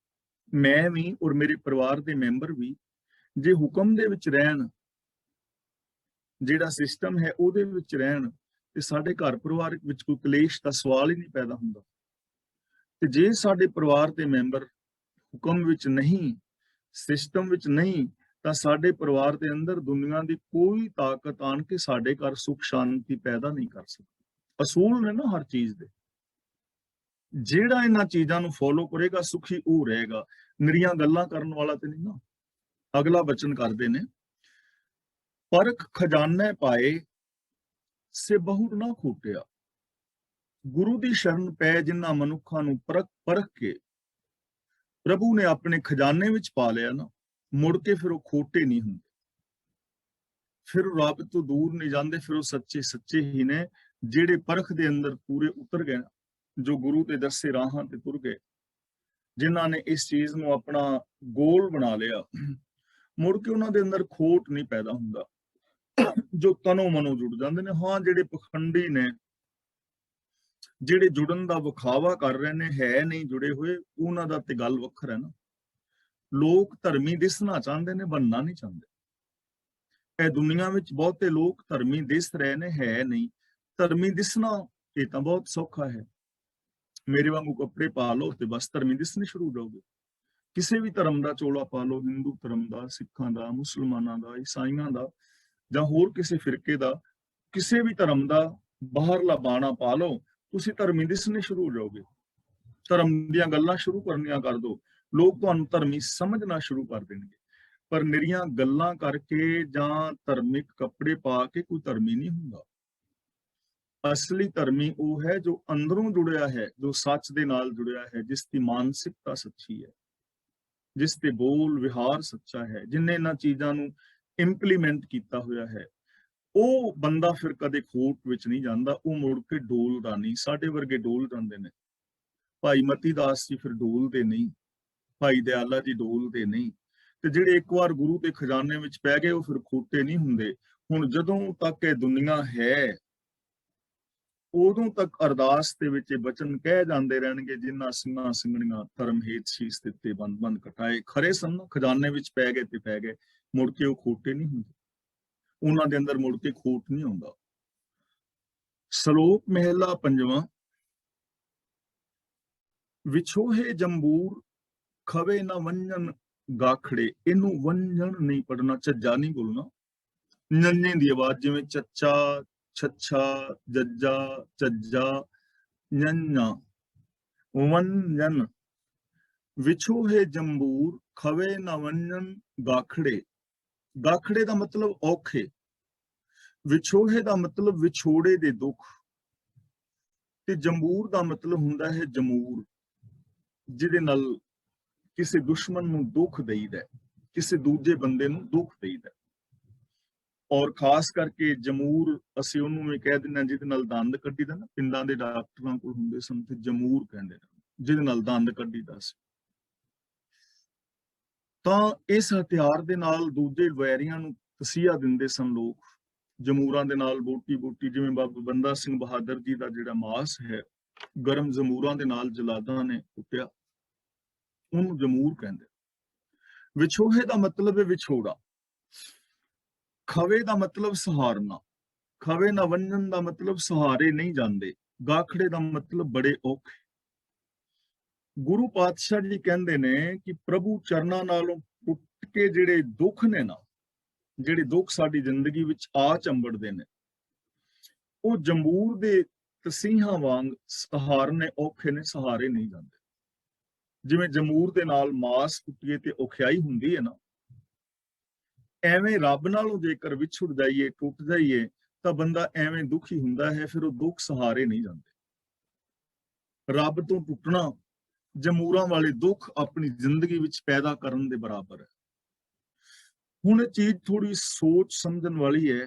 ਮੈਂ ਵੀ ਔਰ ਮੇਰੇ ਪਰਿਵਾਰ ਦੇ ਮੈਂਬਰ ਵੀ ਜੇ ਹੁਕਮ ਦੇ ਵਿੱਚ ਰਹਿਣ, ਜਿਹੜਾ ਸਿਸਟਮ ਹੈ ਉਹਦੇ ਵਿੱਚ ਰਹਿਣ, ਤੇ ਸਾਡੇ ਘਰ ਪਰਿਵਾਰ ਵਿੱਚ ਕੋਈ ਕਲੇਸ਼ ਦਾ ਸਵਾਲ ਹੀ ਨਹੀਂ ਪੈਦਾ ਹੁੰਦਾ। ਤੇ ਜੇ ਸਾਡੇ ਪਰਿਵਾਰ ਦੇ ਮੈਂਬਰ ਹੁਕਮ ਵਿੱਚ ਨਹੀਂ, ਸਿਸਟਮ ਵਿੱਚ ਨਹੀਂ, ਤਾਂ ਸਾਡੇ ਪਰਿਵਾਰ ਦੇ ਅੰਦਰ ਦੁਨੀਆ ਦੀ ਕੋਈ ਤਾਕਤ ਆਣ ਕੇ ਸਾਡੇ ਘਰ ਸੁਖ ਸ਼ਾਂਤੀ ਪੈਦਾ ਨਹੀਂ ਕਰ ਸਕਦੀ। ਅਸੂਲ ਨੇ ਨਾ ਹਰ ਚੀਜ਼ ਦੇ। ਜਿਹੜਾ ਇਹਨਾਂ ਚੀਜ਼ਾਂ ਨੂੰ ਫੋਲੋ ਕਰੇਗਾ ਸੁਖੀ ਉਹ ਰਹੇਗਾ। ਨਿਰੀਆਂ ਗੱਲਾਂ ਕਰਨ ਵਾਲਾ ਤੇ ਨਹੀਂ ਨਾ। ਅਗਲਾ ਬਚਨ ਕਰਦੇ ਨੇ, ਪਰਖ ਖਜ਼ਾਨੇ ਪਾਏ ਸੇ ਬਹੁੜ ਨਾ ਖੋਟਿਆ। ਗੁਰੂ ਦੀ ਸ਼ਰਨ ਪੈ ਜਿਨ੍ਹਾਂ ਮਨੁੱਖਾਂ ਨੂੰ ਪਰਖ ਕੇ ਪ੍ਰਭੂ ਨੇ ਆਪਣੇ ਖਜ਼ਾਨੇ ਵਿੱਚ ਪਾ ਲਿਆ ਨਾ, ਮੁੜ ਕੇ ਫਿਰ ਉਹ ਖੋਟੇ ਨਹੀਂ ਹੁੰਦੇ, ਫਿਰ ਉਹ ਰੱਬ ਤੋਂ ਦੂਰ ਨਹੀਂ ਜਾਂਦੇ। ਫਿਰ ਉਹ ਸੱਚੇ ਸੱਚੇ ਹੀ ਨੇ ਜਿਹੜੇ ਪਰਖ ਦੇ ਅੰਦਰ ਪੂਰੇ ਉਤਰ ਗਏ, ਜੋ ਗੁਰੂ ਦੇ ਦੱਸੇ ਰਾਹਾਂ ਤੇ ਤੁਰ ਗਏ, ਜਿਨ੍ਹਾਂ ਨੇ ਇਸ ਚੀਜ਼ ਨੂੰ ਆਪਣਾ ਗੋਲ ਬਣਾ ਲਿਆ। ਮੁੜ ਕੇ ਉਹਨਾਂ ਦੇ ਅੰਦਰ ਖੋਟ ਨਹੀਂ ਪੈਦਾ ਹੁੰਦਾ, ਜੋ ਤਨੋ ਮਨੋ ਜੁੜ ਜਾਂਦੇ ਨੇ। ਹਾਂ, ਜਿਹੜੇ ਪਖੰਡੀ ਨੇ, ਜਿਹੜੇ ਜੁੜਨ ਦਾ ਵਿਖਾਵਾ ਕਰ ਰਹੇ ਨੇ, ਹੈ ਨਹੀਂ ਜੁੜੇ ਹੋਏ, ਉਹਨਾਂ ਦਾ ਤੇ ਗੱਲ ਵੱਖਰਾ ਹੈ ਨਾ। ਲੋਕ ਧਰਮੀ ਦਿਸਣਾ ਚਾਹੁੰਦੇ ਨੇ, ਬਣਨਾ ਨਹੀਂ ਚਾਹੁੰਦੇ। ਇਹ ਦੁਨੀਆ ਵਿੱਚ ਬਹੁਤੇ ਲੋਕ ਧਰਮੀ ਦਿਸ ਰਹੇ ਨੇ, ਹੈ ਨਹੀਂ। ਧਰਮੀ ਦਿਸਣਾ ਇਹ ਤਾਂ ਬਹੁਤ ਸੌਖਾ ਹੈ। ਮੇਰੇ ਵਾਂਗੂ ਕੱਪੜੇ ਪਾ ਲਓ ਤੇ ਬਸ ਧਰਮੀ ਦਿਸਣੇ ਸ਼ੁਰੂ ਹੋ ਜਾਓਗੇ। ਕਿਸੇ ਵੀ ਧਰਮ ਦਾ ਚੋਲਾ ਪਾ ਲਓ, ਹਿੰਦੂ ਧਰਮ ਦਾ, ਸਿੱਖਾਂ ਦਾ, ਮੁਸਲਮਾਨਾਂ ਦਾ, ਈਸਾਈਆਂ ਦਾ, ਜਾਂ ਹੋਰ ਕਿਸੇ ਫਿਰਕੇ ਦਾ, ਕਿਸੇ ਵੀ ਧਰਮ ਦਾ ਬਾਹਰਲਾ ਬਾਣਾ ਪਾ ਲਓ, ਤੁਸੀਂ ਧਰਮੀ ਦਿਸਣੇ ਸ਼ੁਰੂ ਹੋ ਜਾਓਗੇ। ਧਰਮ ਦੀਆਂ ਗੱਲਾਂ ਸ਼ੁਰੂ ਕਰਨੀਆਂ ਕਰ ਦਿਓ, ਲੋਕ ਤੁਹਾਨੂੰ ਧਰਮੀ ਸਮਝਣਾ ਸ਼ੁਰੂ ਕਰ ਦੇਣਗੇ, ਪਰ ਨਿਰੀਆਂ ਗੱਲਾਂ ਕਰਕੇ ਜਾਂ ਧਾਰਮਿਕ ਕੱਪੜੇ ਪਾ ਕੇ ਕੋਈ ਧਰਮੀ ਨਹੀਂ ਹੁੰਦਾ। ਅਸਲੀ ਧਰਮੀ ਉਹ ਹੈ ਜੋ ਅੰਦਰੋਂ ਜੁੜਿਆ ਹੈ, ਜੋ ਸੱਚ ਦੇ ਨਾਲ ਜੁੜਿਆ ਹੈ, ਜਿਸ ਦੀ ਮਾਨਸਿਕਤਾ ਸੱਚੀ ਹੈ, ਜਿਸ ਦੇ ਬੋਲ ਵਿਹਾਰ ਸੱਚਾ ਹੈ, ਜਿਨੇ ਇਹਨਾਂ ਚੀਜ਼ਾਂ ਨੂੰ ਇੰਪਲੀਮੈਂਟ ਕੀਤਾ ਹੋਇਆ ਹੈ। ਉਹ ਬੰਦਾ ਫਿਰ ਕਦੇ ਖੋਟ ਵਿੱਚ ਨਹੀਂ ਜਾਂਦਾ, ਉਹ ਮੁੜ ਕੇ ਡੋਲਦਾ ਨਹੀਂ। ਸਾਡੇ ਵਰਗੇ ਡੋਲ ਜਾਂਦੇ ਨੇ, ਭਾਈ ਮਤੀ ਦਾਸ ਜੀ ਫਿਰ ਡੋਲਦੇ ਨਹੀਂ, ਭਾਈ ਦਿਆਲਾ ਜੀ ਡੋਲਦੇ ਨਹੀਂ, ਤੇ ਜਿਹੜੇ ਇੱਕ ਵਾਰ ਗੁਰੂ ਦੇ ਖਜ਼ਾਨੇ ਵਿੱਚ ਪੈ ਗਏ ਉਹ ਫਿਰ ਖੋਟੇ ਨਹੀਂ ਹੁੰਦੇ। ਹੁਣ ਜਦੋਂ ਤੱਕ ਇਹ ਦੁਨੀਆ ਹੈ ਉਦੋਂ ਤੱਕ ਅਰਦਾਸ ਦੇ ਵਿੱਚ ਇਹ ਬਚਨ ਕਹਿ ਜਾਂਦੇ ਰਹਿਣਗੇ, ਜਿਨ੍ਹਾਂ ਸਿੰਘਾਂ ਸਿੰਘਣੀਆਂ ਧਰਮ ਹੇਤ ਸੀਸ ਦਿੱਤੇ, ਬੰਦ ਬੰਦ ਕਟਾਏ, ਖਰੇ ਸਨ, ਖਜ਼ਾਨੇ ਵਿੱਚ ਪੈ ਗਏ ਤੇ ਪੈ ਗਏ, ਮੁੜ ਕੇ ਉਹ ਖੋਟੇ ਨਹੀਂ ਹੁੰਦੇ, ਉਹਨਾਂ ਦੇ ਅੰਦਰ ਮੁੜ ਕੇ ਖੋਟ ਨਹੀਂ ਹੁੰਦਾ। ਸ਼ਲੋਕ ਮਹਿਲਾ ਪੰਜਵਾਂ। ਵਿਛੋਹੇ ਜੰਬੂਰ ਖਵੇ ਨਾ ਵੰਜਨ ਗਾਖੜੇ। ਇਹਨੂੰ ਵੰਜਨ ਨਹੀਂ ਪੜਨਾ, ਝੱਜਾ ਨਹੀਂ ਬੋਲਣਾ, ਨੰਨੇ ਦੀ ਆਵਾਜ਼, ਜਿਵੇਂ ਚੱਚਾ, ਛੱਛਾ, ਜੱਜਾ, ਚੱਜਾ, ਨੰਨਾ, ਵੰਜਨ। ਵਿਛੋਹੇ ਜੰਬੂਰ ਖਵੇ ਨਾ ਵੰਜਨ ਗਾਖੜੇ। ਗਾਖੜੇ ਦਾ ਮਤਲਬ ਔਖੇ, ਵਿਛੋਹੇ ਦਾ ਮਤਲਬ ਵਿਛੋੜੇ ਦੇ ਦੁੱਖ, ਤੇ ਜੰਬੂਰ ਦਾ ਮਤਲਬ ਹੁੰਦਾ ਹੈ ਜਮੂਰ, ਜਿਹਦੇ ਨਾਲ ਕਿਸੇ ਦੁਸ਼ਮਣ ਨੂੰ ਦੁੱਖ ਦੇਈਦਾ, ਕਿਸੇ ਦੂਜੇ ਬੰਦੇ ਨੂੰ ਦੁੱਖ ਦੇਈਦਾ। ਔਰ ਖਾਸ ਕਰਕੇ ਜਮੂਰ ਅਸੀਂ ਉਹਨੂੰ ਵੀ ਕਹਿ ਦਿੰਦੇ ਹਾਂ ਜਿਹਦੇ ਨਾਲ ਦੰਦ ਕੱਢੀਦਾ ਨਾ, ਪਿੰਡਾਂ ਦੇ ਡਾਕਟਰਾਂ ਕੋਲ ਹੁੰਦੇ ਸਨ ਤੇ ਜਮੂਰ ਕਹਿੰਦੇ ਨੇ, ਜਿਹਦੇ ਨਾਲ ਦੰਦ ਕੱਢੀਦਾ ਸੀ। ਤਾਂ ਇਸ ਹਥਿਆਰ ਦੇ ਨਾਲ ਦੂਜੇ ਵੈਰੀਆਂ ਨੂੰ ਤਸੀਹਾ ਦਿੰਦੇ ਸਨ ਲੋਕ, ਜਮੂਰਾਂ ਦੇ ਨਾਲ ਬੋਟੀ ਬੋਟੀ। ਜਿਵੇਂ ਬਾਬਾ ਬੰਦਾ ਸਿੰਘ ਬਹਾਦਰ ਜੀ ਦਾ ਜਿਹੜਾ ਮਾਸ ਹੈ, ਗਰਮ ਜਮੂਰਾਂ ਦੇ ਨਾਲ ਜਲਾਦਾਂ ਨੇ ਕੁੱਟਿਆ, ਉਹਨੂੰ ਜਮੂਰ ਕਹਿੰਦੇ। ਵਿਛੋਹੇ ਦਾ ਮਤਲਬ ਹੈ ਵਿਛੋੜਾ, ਖਵੇ ਦਾ ਮਤਲਬ ਸਹਾਰਨਾ, ਖਵੇ ਨਾ ਵੰਜਨ ਦਾ ਮਤਲਬ ਸਹਾਰੇ ਨਹੀਂ ਜਾਂਦੇ, ਗਾਖੜੇ ਦਾ ਮਤਲਬ ਬੜੇ ਔਖੇ। ਗੁਰੂ ਪਾਤਸ਼ਾਹ ਜੀ ਕਹਿੰਦੇ ਨੇ ਕਿ ਪ੍ਰਭੂ ਚਰਨਾਂ ਨਾਲੋਂ ਟੁੱਟ ਕੇ ਜਿਹੜੇ ਦੁੱਖ ਨੇ ਨਾ, ਜਿਹੜੇ ਦੁੱਖ ਸਾਡੀ ਜ਼ਿੰਦਗੀ ਵਿੱਚ ਆ ਚੰਬੜਦੇ ਨੇ, ਉਹ ਜੰਬੂਰ ਦੇ ਤਸੀਹਾਂ ਵਾਂਗ ਸਹਾਰਨੇ ਔਖੇ ਨੇ, ਸਹਾਰੇ ਨਹੀਂ ਜਾਂਦੇ। ਜਿਵੇਂ ਜਮੂਰ ਦੇ ਨਾਲ ਮਾਸ ਕੁੱਟੀਏ ਤੇ ਔਖਿਆਈ ਹੁੰਦੀ ਹੈ ਨਾ, ਐਵੇਂ ਰੱਬ ਨਾਲੋਂ ਜੇਕਰ ਵਿਛੜ ਜਾਈਏ, ਟੁੱਟ ਜਾਈਏ, ਤਾਂ ਬੰਦਾ ਐਵੇਂ ਦੁਖੀ ਹੁੰਦਾ ਹੈ, ਫਿਰ ਉਹ ਦੁੱਖ ਸਹਾਰੇ ਨਹੀਂ ਜਾਂਦੇ। ਰੱਬ ਤੋਂ ਟੁੱਟਣਾ ਜਮੂਰਾਂ ਵਾਲੇ ਦੁੱਖ ਆਪਣੀ ਜ਼ਿੰਦਗੀ ਵਿੱਚ ਪੈਦਾ ਕਰਨ ਦੇ ਬਰਾਬਰ ਹੈ। ਹੁਣ ਇਹ ਚੀਜ਼ ਥੋੜੀ ਸੋਚ ਸਮਝਣ ਵਾਲੀ ਹੈ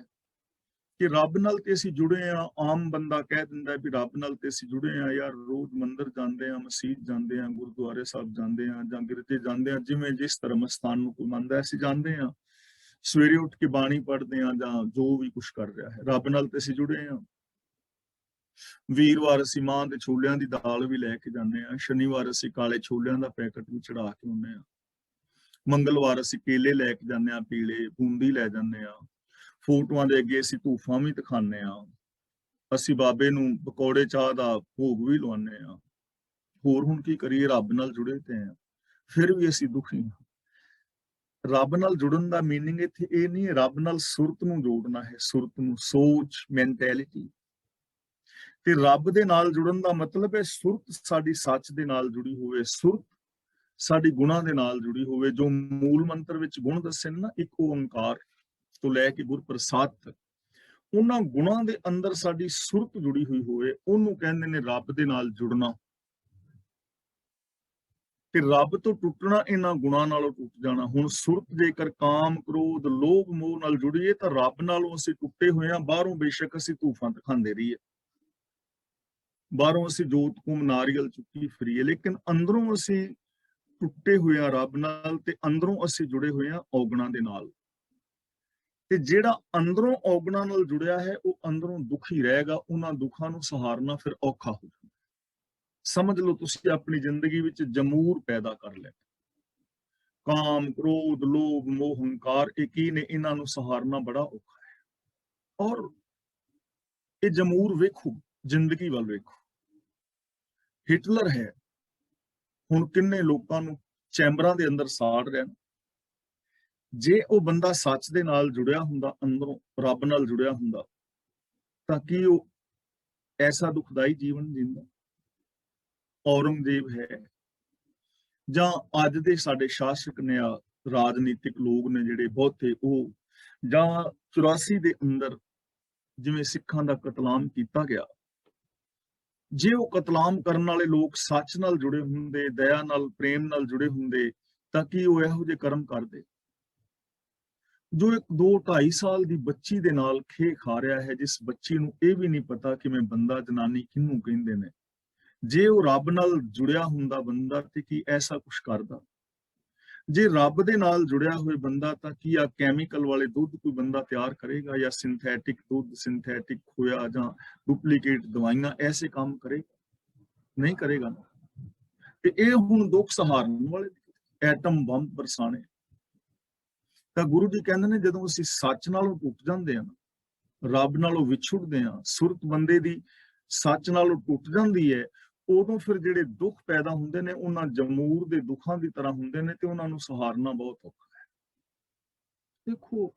ਕਿ ਰੱਬ ਨਾਲ ਤੇ ਅਸੀਂ ਜੁੜੇ ਆ। ਆਮ ਬੰਦਾ ਕਹਿ ਦਿੰਦਾ ਵੀ ਰੱਬ ਨਾਲ ਤੇ ਅਸੀਂ ਜੁੜੇ ਆ ਯਾਰ, ਰੋਜ਼ ਮੰਦਿਰ ਜਾਂਦੇ ਆ, ਮਸਜਿਦ ਜਾਂਦੇ ਆ, ਗੁਰਦੁਆਰੇ ਸਾਹਿਬ ਜਾਂਦੇ ਆ, ਜਾਂ ਗਿਰਜੇ ਜਾਂਦੇ ਆ, ਜਿਵੇਂ ਜਿਸ ਧਰਮ ਸਥਾਨ ਨੂੰ ਕੋਈ ਮੰਨਦਾ ਅਸੀਂ ਜਾਂਦੇ ਆ, ਸਵੇਰੇ ਉੱਠ ਕੇ ਬਾਣੀ ਪੜ੍ਹਦੇ ਆ, ਜਾਂ ਜੋ ਵੀ ਕੁਝ ਕਰ ਰਿਹਾ ਹੈ, ਰੱਬ ਨਾਲ ਤੇ ਅਸੀਂ ਜੁੜੇ ਆ। ਵੀਰਵਾਰ ਅਸੀਂ ਮਾਂ ਦੇ ਛੋਲਿਆਂ ਦੀ ਦਾਲ ਵੀ ਲੈ ਕੇ ਜਾਂਦੇ ਆ, ਸ਼ਨੀਵਾਰ ਅਸੀਂ ਕਾਲੇ ਛੋਲਿਆਂ ਦਾ ਪੈਕਟ ਵੀ ਚੜਾ ਕੇ ਆਉਂਦੇ ਆ, ਮੰਗਲਵਾਰ ਅਸੀਂ ਕੇਲੇ ਲੈ ਕੇ ਜਾਂਦੇ ਆ, ਪੀਲੇ, ਬੂੰਦੀ ਲੈ ਜਾਂਦੇ ਆ, ਫੋਟੋਆਂ ਦੇ ਅੱਗੇ ਅਸੀਂ ਧੂਫਾਂ ਵੀ ਦਿਖਾਉਂਦੇ ਆ, ਅਸੀਂ ਬਾਬੇ ਨੂੰ ਪਕੌੜੇ ਚਾਹ ਦਾ ਭੋਗ ਵੀ ਲਵਾਉਂਦੇ ਆ। ਹੋਰ ਹੁਣ ਕੀ ਕਰੀਏ, ਰੱਬ ਨਾਲ ਜੁੜੇ ਤੇ ਆ, ਫਿਰ ਵੀ ਅਸੀਂ ਦੁਖੀ ਹਾਂ। ਰੱਬ ਨਾਲ ਜੁੜਨ ਦਾ ਮੀਨਿੰਗ ਇੱਥੇ ਇਹ ਨਹੀਂ ਹੈ ਰੱਬ ਨਾਲ ਸੁਰਤ ਨੂੰ ਜੋੜਨਾ ਹੈ, ਸੁਰਤ ਨੂੰ, ਸੋਚ, ਮੈਂਟੈਲਿਟੀ। ਤੇ ਰੱਬ ਦੇ ਨਾਲ ਜੁੜਨ ਦਾ ਮਤਲਬ ਹੈ ਸੁਰਤ ਸਾਡੀ ਸੱਚ ਦੇ ਨਾਲ ਜੁੜੀ ਹੋਵੇ, ਸੁਰਤ ਸਾਡੀ ਗੁਣਾਂ ਦੇ ਨਾਲ ਜੁੜੀ ਹੋਵੇ। ਜੋ ਮੂਲ ਮੰਤਰ ਵਿੱਚ ਗੁਣ ਦੱਸੇ ਨੇ ਨਾ, ਇੱਕ ਓੰਕਾਰ ਤੋਂ ਲੈ ਕੇ ਗੁਰਪ੍ਰਸਾਦ ਤੱਕ, ਉਹਨਾਂ ਗੁਣਾਂ ਦੇ ਅੰਦਰ ਸਾਡੀ ਸੁਰਤ ਜੁੜੀ ਹੋਈ ਹੋਵੇ, ਉਹਨੂੰ ਕਹਿੰਦੇ ਨੇ ਰੱਬ ਦੇ ਨਾਲ ਜੁੜਨਾ। ਤੇ ਰੱਬ ਤੋਂ ਟੁੱਟਣਾ ਇਹਨਾਂ ਗੁਣਾਂ ਨਾਲੋਂ ਟੁੱਟ ਜਾਣਾ। ਹੁਣ ਸੁਰਤ ਜੇਕਰ ਕਾਮ, ਕ੍ਰੋਧ, ਲੋਭ, ਮੋਹ ਨਾਲ ਜੁੜੀਏ ਤਾਂ ਰੱਬ ਨਾਲੋਂ ਅਸੀਂ ਟੁੱਟੇ ਹੋਏ ਹਾਂ। ਬਾਹਰੋਂ ਬੇਸ਼ੱਕ ਅਸੀਂ ਧੂਫਾਂ ਦਿਖਾਉਂਦੇ ਰਹੀਏ, ਬਾਹਰੋਂ ਅਸੀਂ ਜੋਤ ਕੁਮ ਨਾਰੀਅਲ ਚੁੱਕੀ ਫਿਰੀਏ, ਲੇਕਿਨ ਅੰਦਰੋਂ ਅਸੀਂ ਟੁੱਟੇ ਹੋਏ ਆ ਰੱਬ ਨਾਲ, ਤੇ ਅੰਦਰੋਂ ਅਸੀਂ ਜੁੜੇ ਹੋਏ ਆ ਔਗਣਾਂ ਦੇ ਨਾਲ। ਤੇ ਜਿਹੜਾ ਅੰਦਰੋਂ ਔਗਣਾਂ ਨਾਲ ਜੁੜਿਆ ਹੈ ਉਹ ਅੰਦਰੋਂ ਦੁਖੀ ਰਹੇਗਾ, ਉਹਨਾਂ ਦੁੱਖਾਂ ਨੂੰ ਸਹਾਰਨਾ ਫਿਰ ਔਖਾ ਹੋ ਜਾਂਦਾ। ਸਮਝ ਲਓ ਤੁਸੀਂ ਆਪਣੀ ਜ਼ਿੰਦਗੀ ਵਿੱਚ ਜਮੂਰ ਪੈਦਾ ਕਰ ਲਿਆ, ਕਾਮ, ਕ੍ਰੋਧ, ਲੋਭ, ਮੋਹ, ਹੰਕਾਰ, ਇਹ ਕੀ ਨੇ, ਇਹਨਾਂ ਨੂੰ ਸਹਾਰਨਾ ਬੜਾ ਔਖਾ ਹੈ। ਔਰ ਇਹ ਜਮੂਰ ਵੇਖੋ, ਜ਼ਿੰਦਗੀ ਵੱਲ ਵੇਖੋ, ਹਿਟਲਰ ਹੈ, ਹੁਣ ਕਿੰਨੇ ਲੋਕਾਂ ਨੂੰ ਚੈਂਬਰਾਂ ਦੇ ਅੰਦਰ ਸਾੜ ਰਿਹਾ। ਜੇ ਉਹ ਬੰਦਾ ਸੱਚ ਦੇ ਨਾਲ ਜੁੜਿਆ ਹੁੰਦਾ, ਅੰਦਰੋਂ ਰੱਬ ਨਾਲ ਜੁੜਿਆ ਹੁੰਦਾ, ਤਾਂ ਕੀ ਉਹ ਐਸਾ ਦੁਖਦਾਈ ਜੀਵਨ ਜੀਂਦਾ? ਔਰੰਗਜ਼ੇਬ ਹੈ, ਜਾਂ ਅੱਜ ਦੇ ਸਾਡੇ ਸ਼ਾਸਕ ਨੇ ਰਾਜਨੀਤਿਕ ਲੋਕ ਨੇ ਜਿਹੜੇ ਬਹੁਤੇ, ਉਹ ਜਾਂ 84 ਦੇ ਅੰਦਰ ਜਿਵੇਂ ਸਿੱਖਾਂ ਦਾ ਕਤਲਾਮ ਕੀਤਾ ਗਿਆ, ਜੇ ਉਹ ਕਤਲਾਮ ਕਰਨ ਵਾਲੇ ਲੋਕ ਸੱਚ ਨਾਲ ਜੁੜੇ ਹੁੰਦੇ, ਦਇਆ ਨਾਲ, ਪ੍ਰੇਮ ਨਾਲ ਜੁੜੇ ਹੁੰਦੇ, ਤਾਂ ਕੀ ਉਹ ਇਹੋ ਜਿਹੇ ਕਰਮ ਕਰਦੇ? ਜੋ ਇੱਕ 2-2.5 ਸਾਲ ਦੀ ਬੱਚੀ ਦੇ ਨਾਲ ਖੇ ਖਾ ਰਿਹਾ ਹੈ, ਜਿਸ ਬੱਚੀ ਨੂੰ ਇਹ ਵੀ ਨਹੀਂ ਪਤਾ ਕਿ ਮੈਂ ਬੰਦਾ ਜਨਾਨੀ ਕਿਹਨੂੰ ਕਹਿੰਦੇ ਨੇ, ਜੇ ਉਹ ਰੱਬ ਨਾਲ ਜੁੜਿਆ ਹੁੰਦਾ ਬੰਦਾ ਤੇ ਕੀ ਐਸਾ ਕੁਝ ਕਰਦਾ? ਜੇ ਰੱਬ ਦੇ ਨਾਲ ਜੁੜਿਆ ਹੋਇਆ ਬੰਦਾ, ਤਾਂ ਕੀ ਆ ਕੈਮੀਕਲ ਵਾਲੇ ਦੁੱਧ ਕੋਈ ਬੰਦਾ ਤਿਆਰ ਕਰੇਗਾ, ਜਾਂ ਸਿੰਥੈਟਿਕ ਦੁੱਧ, ਸਿੰਥੈਟਿਕ ਖੋਇਆ ਜਾਂ ਡੁਪਲੀਕੇਟ ਦਵਾਈਆਂ ਐਸੇ ਕੰਮ ਕਰੇਗਾ? ਨਹੀਂ ਕਰੇਗਾ ਨਾ। ਤੇ ਇਹ ਹੁਣ ਦੁੱਖ ਸਹਾਰਨ ਵਾਲੇ ਐਟਮ ਬੰਬ ਬਰਸਾਣੇ। ਤਾਂ ਗੁਰੂ ਜੀ ਕਹਿੰਦੇ ਨੇ, ਜਦੋਂ ਅਸੀਂ ਸੱਚ ਨਾਲੋਂ ਟੁੱਟ ਜਾਂਦੇ ਹਾਂ, ਰੱਬ ਨਾਲੋਂ ਵਿਛੜਦੇ ਹਾਂ, ਸੁਰਤ ਬੰਦੇ ਦੀ ਸੱਚ ਨਾਲੋਂ ਟੁੱਟ ਜਾਂਦੀ ਹੈ, ਉਦੋਂ ਫਿਰ ਜਿਹੜੇ ਦੁੱਖ ਪੈਦਾ ਹੁੰਦੇ ਨੇ, ਉਹਨਾਂ ਜਮੂਰ ਦੇ ਦੁੱਖਾਂ ਦੀ ਤਰ੍ਹਾਂ ਹੁੰਦੇ ਨੇ, ਤੇ ਉਹਨਾਂ ਨੂੰ ਸਹਾਰਨਾ ਬਹੁਤ ਔਖਾ ਹੈ। ਦੇਖੋ,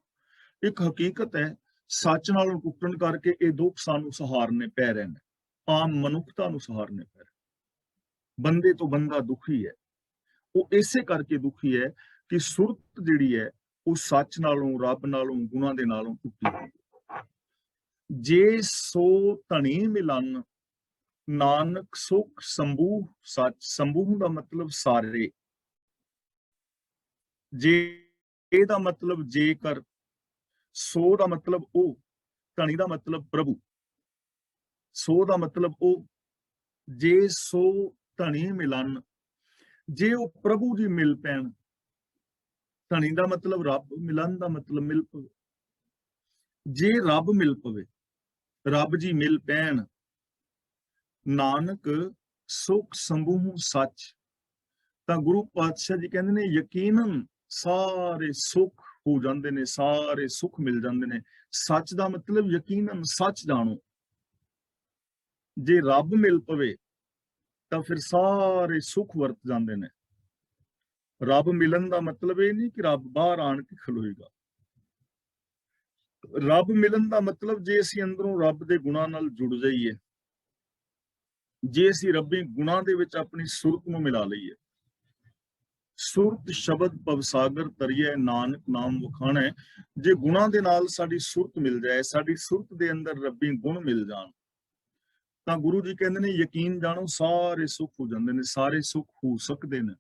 ਇੱਕ ਹਕੀਕਤ ਹੈ, ਸੱਚ ਨਾਲੋਂ ਟੁੱਟਣ ਕਰਕੇ ਇਹ ਦੁੱਖ ਸਾਨੂੰ ਸਹਾਰਨੇ ਪੈ ਰਹੇ ਨੇ, ਆਮ ਮਨੁੱਖਤਾ ਨੂੰ ਸਹਾਰਨੇ ਪੈ ਰਹੇ। ਬੰਦੇ ਤੋਂ ਬੰਦਾ ਦੁਖੀ ਹੈ, ਉਹ ਇਸੇ ਕਰਕੇ ਦੁਖੀ ਹੈ ਕਿ ਸੁਰਤ ਜਿਹੜੀ ਹੈ ਉਹ ਸੱਚ ਨਾਲੋਂ, ਰੱਬ ਨਾਲੋਂ, ਗੁਣਾਂ ਦੇ ਨਾਲੋਂ ਟੁੱਟੀ ਹੋਈ ਹੈ। ਜੇ ਸੋ ਧਣੀ ਮਿਲਨ, ਨਾਨਕ ਸੁਖ ਸੰਬੂਹ ਸੱਚ। ਸੰਬੂਹ ਦਾ ਮਤਲਬ ਸਾਰੇ, ਜੇ ਇਹਦਾ ਮਤਲਬ ਜੇਕਰ, ਸੋ ਦਾ ਮਤਲਬ ਉਹ, ਧਣੀ ਦਾ ਮਤਲਬ ਪ੍ਰਭੂ, ਸੋ ਦਾ ਮਤਲਬ ਉਹ, ਜੇ ਸੋ ਧਣੀ ਮਿਲਨ, ਜੇ ਉਹ ਪ੍ਰਭੂ ਜੀ ਮਿਲ ਪੈਣ। ਧਣੀ ਦਾ ਮਤਲਬ ਰੱਬ, ਮਿਲਨ ਦਾ ਮਤਲਬ ਮਿਲ ਪਵੇ। ਜੇ ਰੱਬ ਮਿਲ ਪਵੇ, ਰੱਬ ਜੀ ਮਿਲ ਪੈਣ, ਨਾਨਕ ਸੁਖ ਸੰਬੂਹ ਸੱਚ, ਤਾਂ ਗੁਰੂ ਪਾਤਸ਼ਾਹ ਜੀ ਕਹਿੰਦੇ ਨੇ ਯਕੀਨਨ ਸਾਰੇ ਸੁੱਖ ਹੋ ਜਾਂਦੇ ਨੇ, ਸਾਰੇ ਸੁੱਖ ਮਿਲ ਜਾਂਦੇ ਨੇ। ਸੱਚ ਦਾ ਮਤਲਬ ਯਕੀਨਨ ਸੱਚ ਜਾਣੋ। ਜੇ ਰੱਬ ਮਿਲ ਪਵੇ ਤਾਂ ਫਿਰ ਸਾਰੇ ਸੁੱਖ ਵਰਤ ਜਾਂਦੇ ਨੇ। ਰੱਬ ਮਿਲਣ ਦਾ ਮਤਲਬ ਇਹ ਨਹੀਂ ਕਿ ਰੱਬ ਬਾਹਰ ਆਣ ਕੇ ਖਲੋਏਗਾ। ਰੱਬ ਮਿਲਣ ਦਾ ਮਤਲਬ ਜੇ ਅਸੀਂ ਅੰਦਰੋਂ ਰੱਬ ਦੇ ਗੁਣਾਂ ਨਾਲ ਜੁੜ ਜਾਈਏ, ਜੇ ਅਸੀਂ ਰੱਬੀ ਗੁਣਾਂ ਦੇ ਵਿੱਚ ਆਪਣੀ ਸੁਰਤ ਨੂੰ ਮਿਲਾ ਲਈਏ। ਸੁਰਤ ਸ਼ਬਦ ਭਵਸਾਗਰ ਤਰੀਏ, ਨਾਨਕ ਨਾਮ ਵਖਾਣਾ। ਜੇ ਗੁਣਾਂ ਦੇ ਨਾਲ ਸਾਡੀ ਸੁਰਤ ਮਿਲ ਜਾਏ, ਸਾਡੀ ਸੁਰਤ ਦੇ ਅੰਦਰ ਰੱਬੀ ਗੁਣ ਮਿਲ ਜਾਣ, ਤਾਂ ਗੁਰੂ ਜੀ ਕਹਿੰਦੇ ਨੇ ਯਕੀਨ ਜਾਣੋ ਸਾਰੇ ਸੁੱਖ ਹੋ ਜਾਂਦੇ ਨੇ, ਸਾਰੇ ਸੁੱਖ ਹੋ ਸਕਦੇ ਨੇ।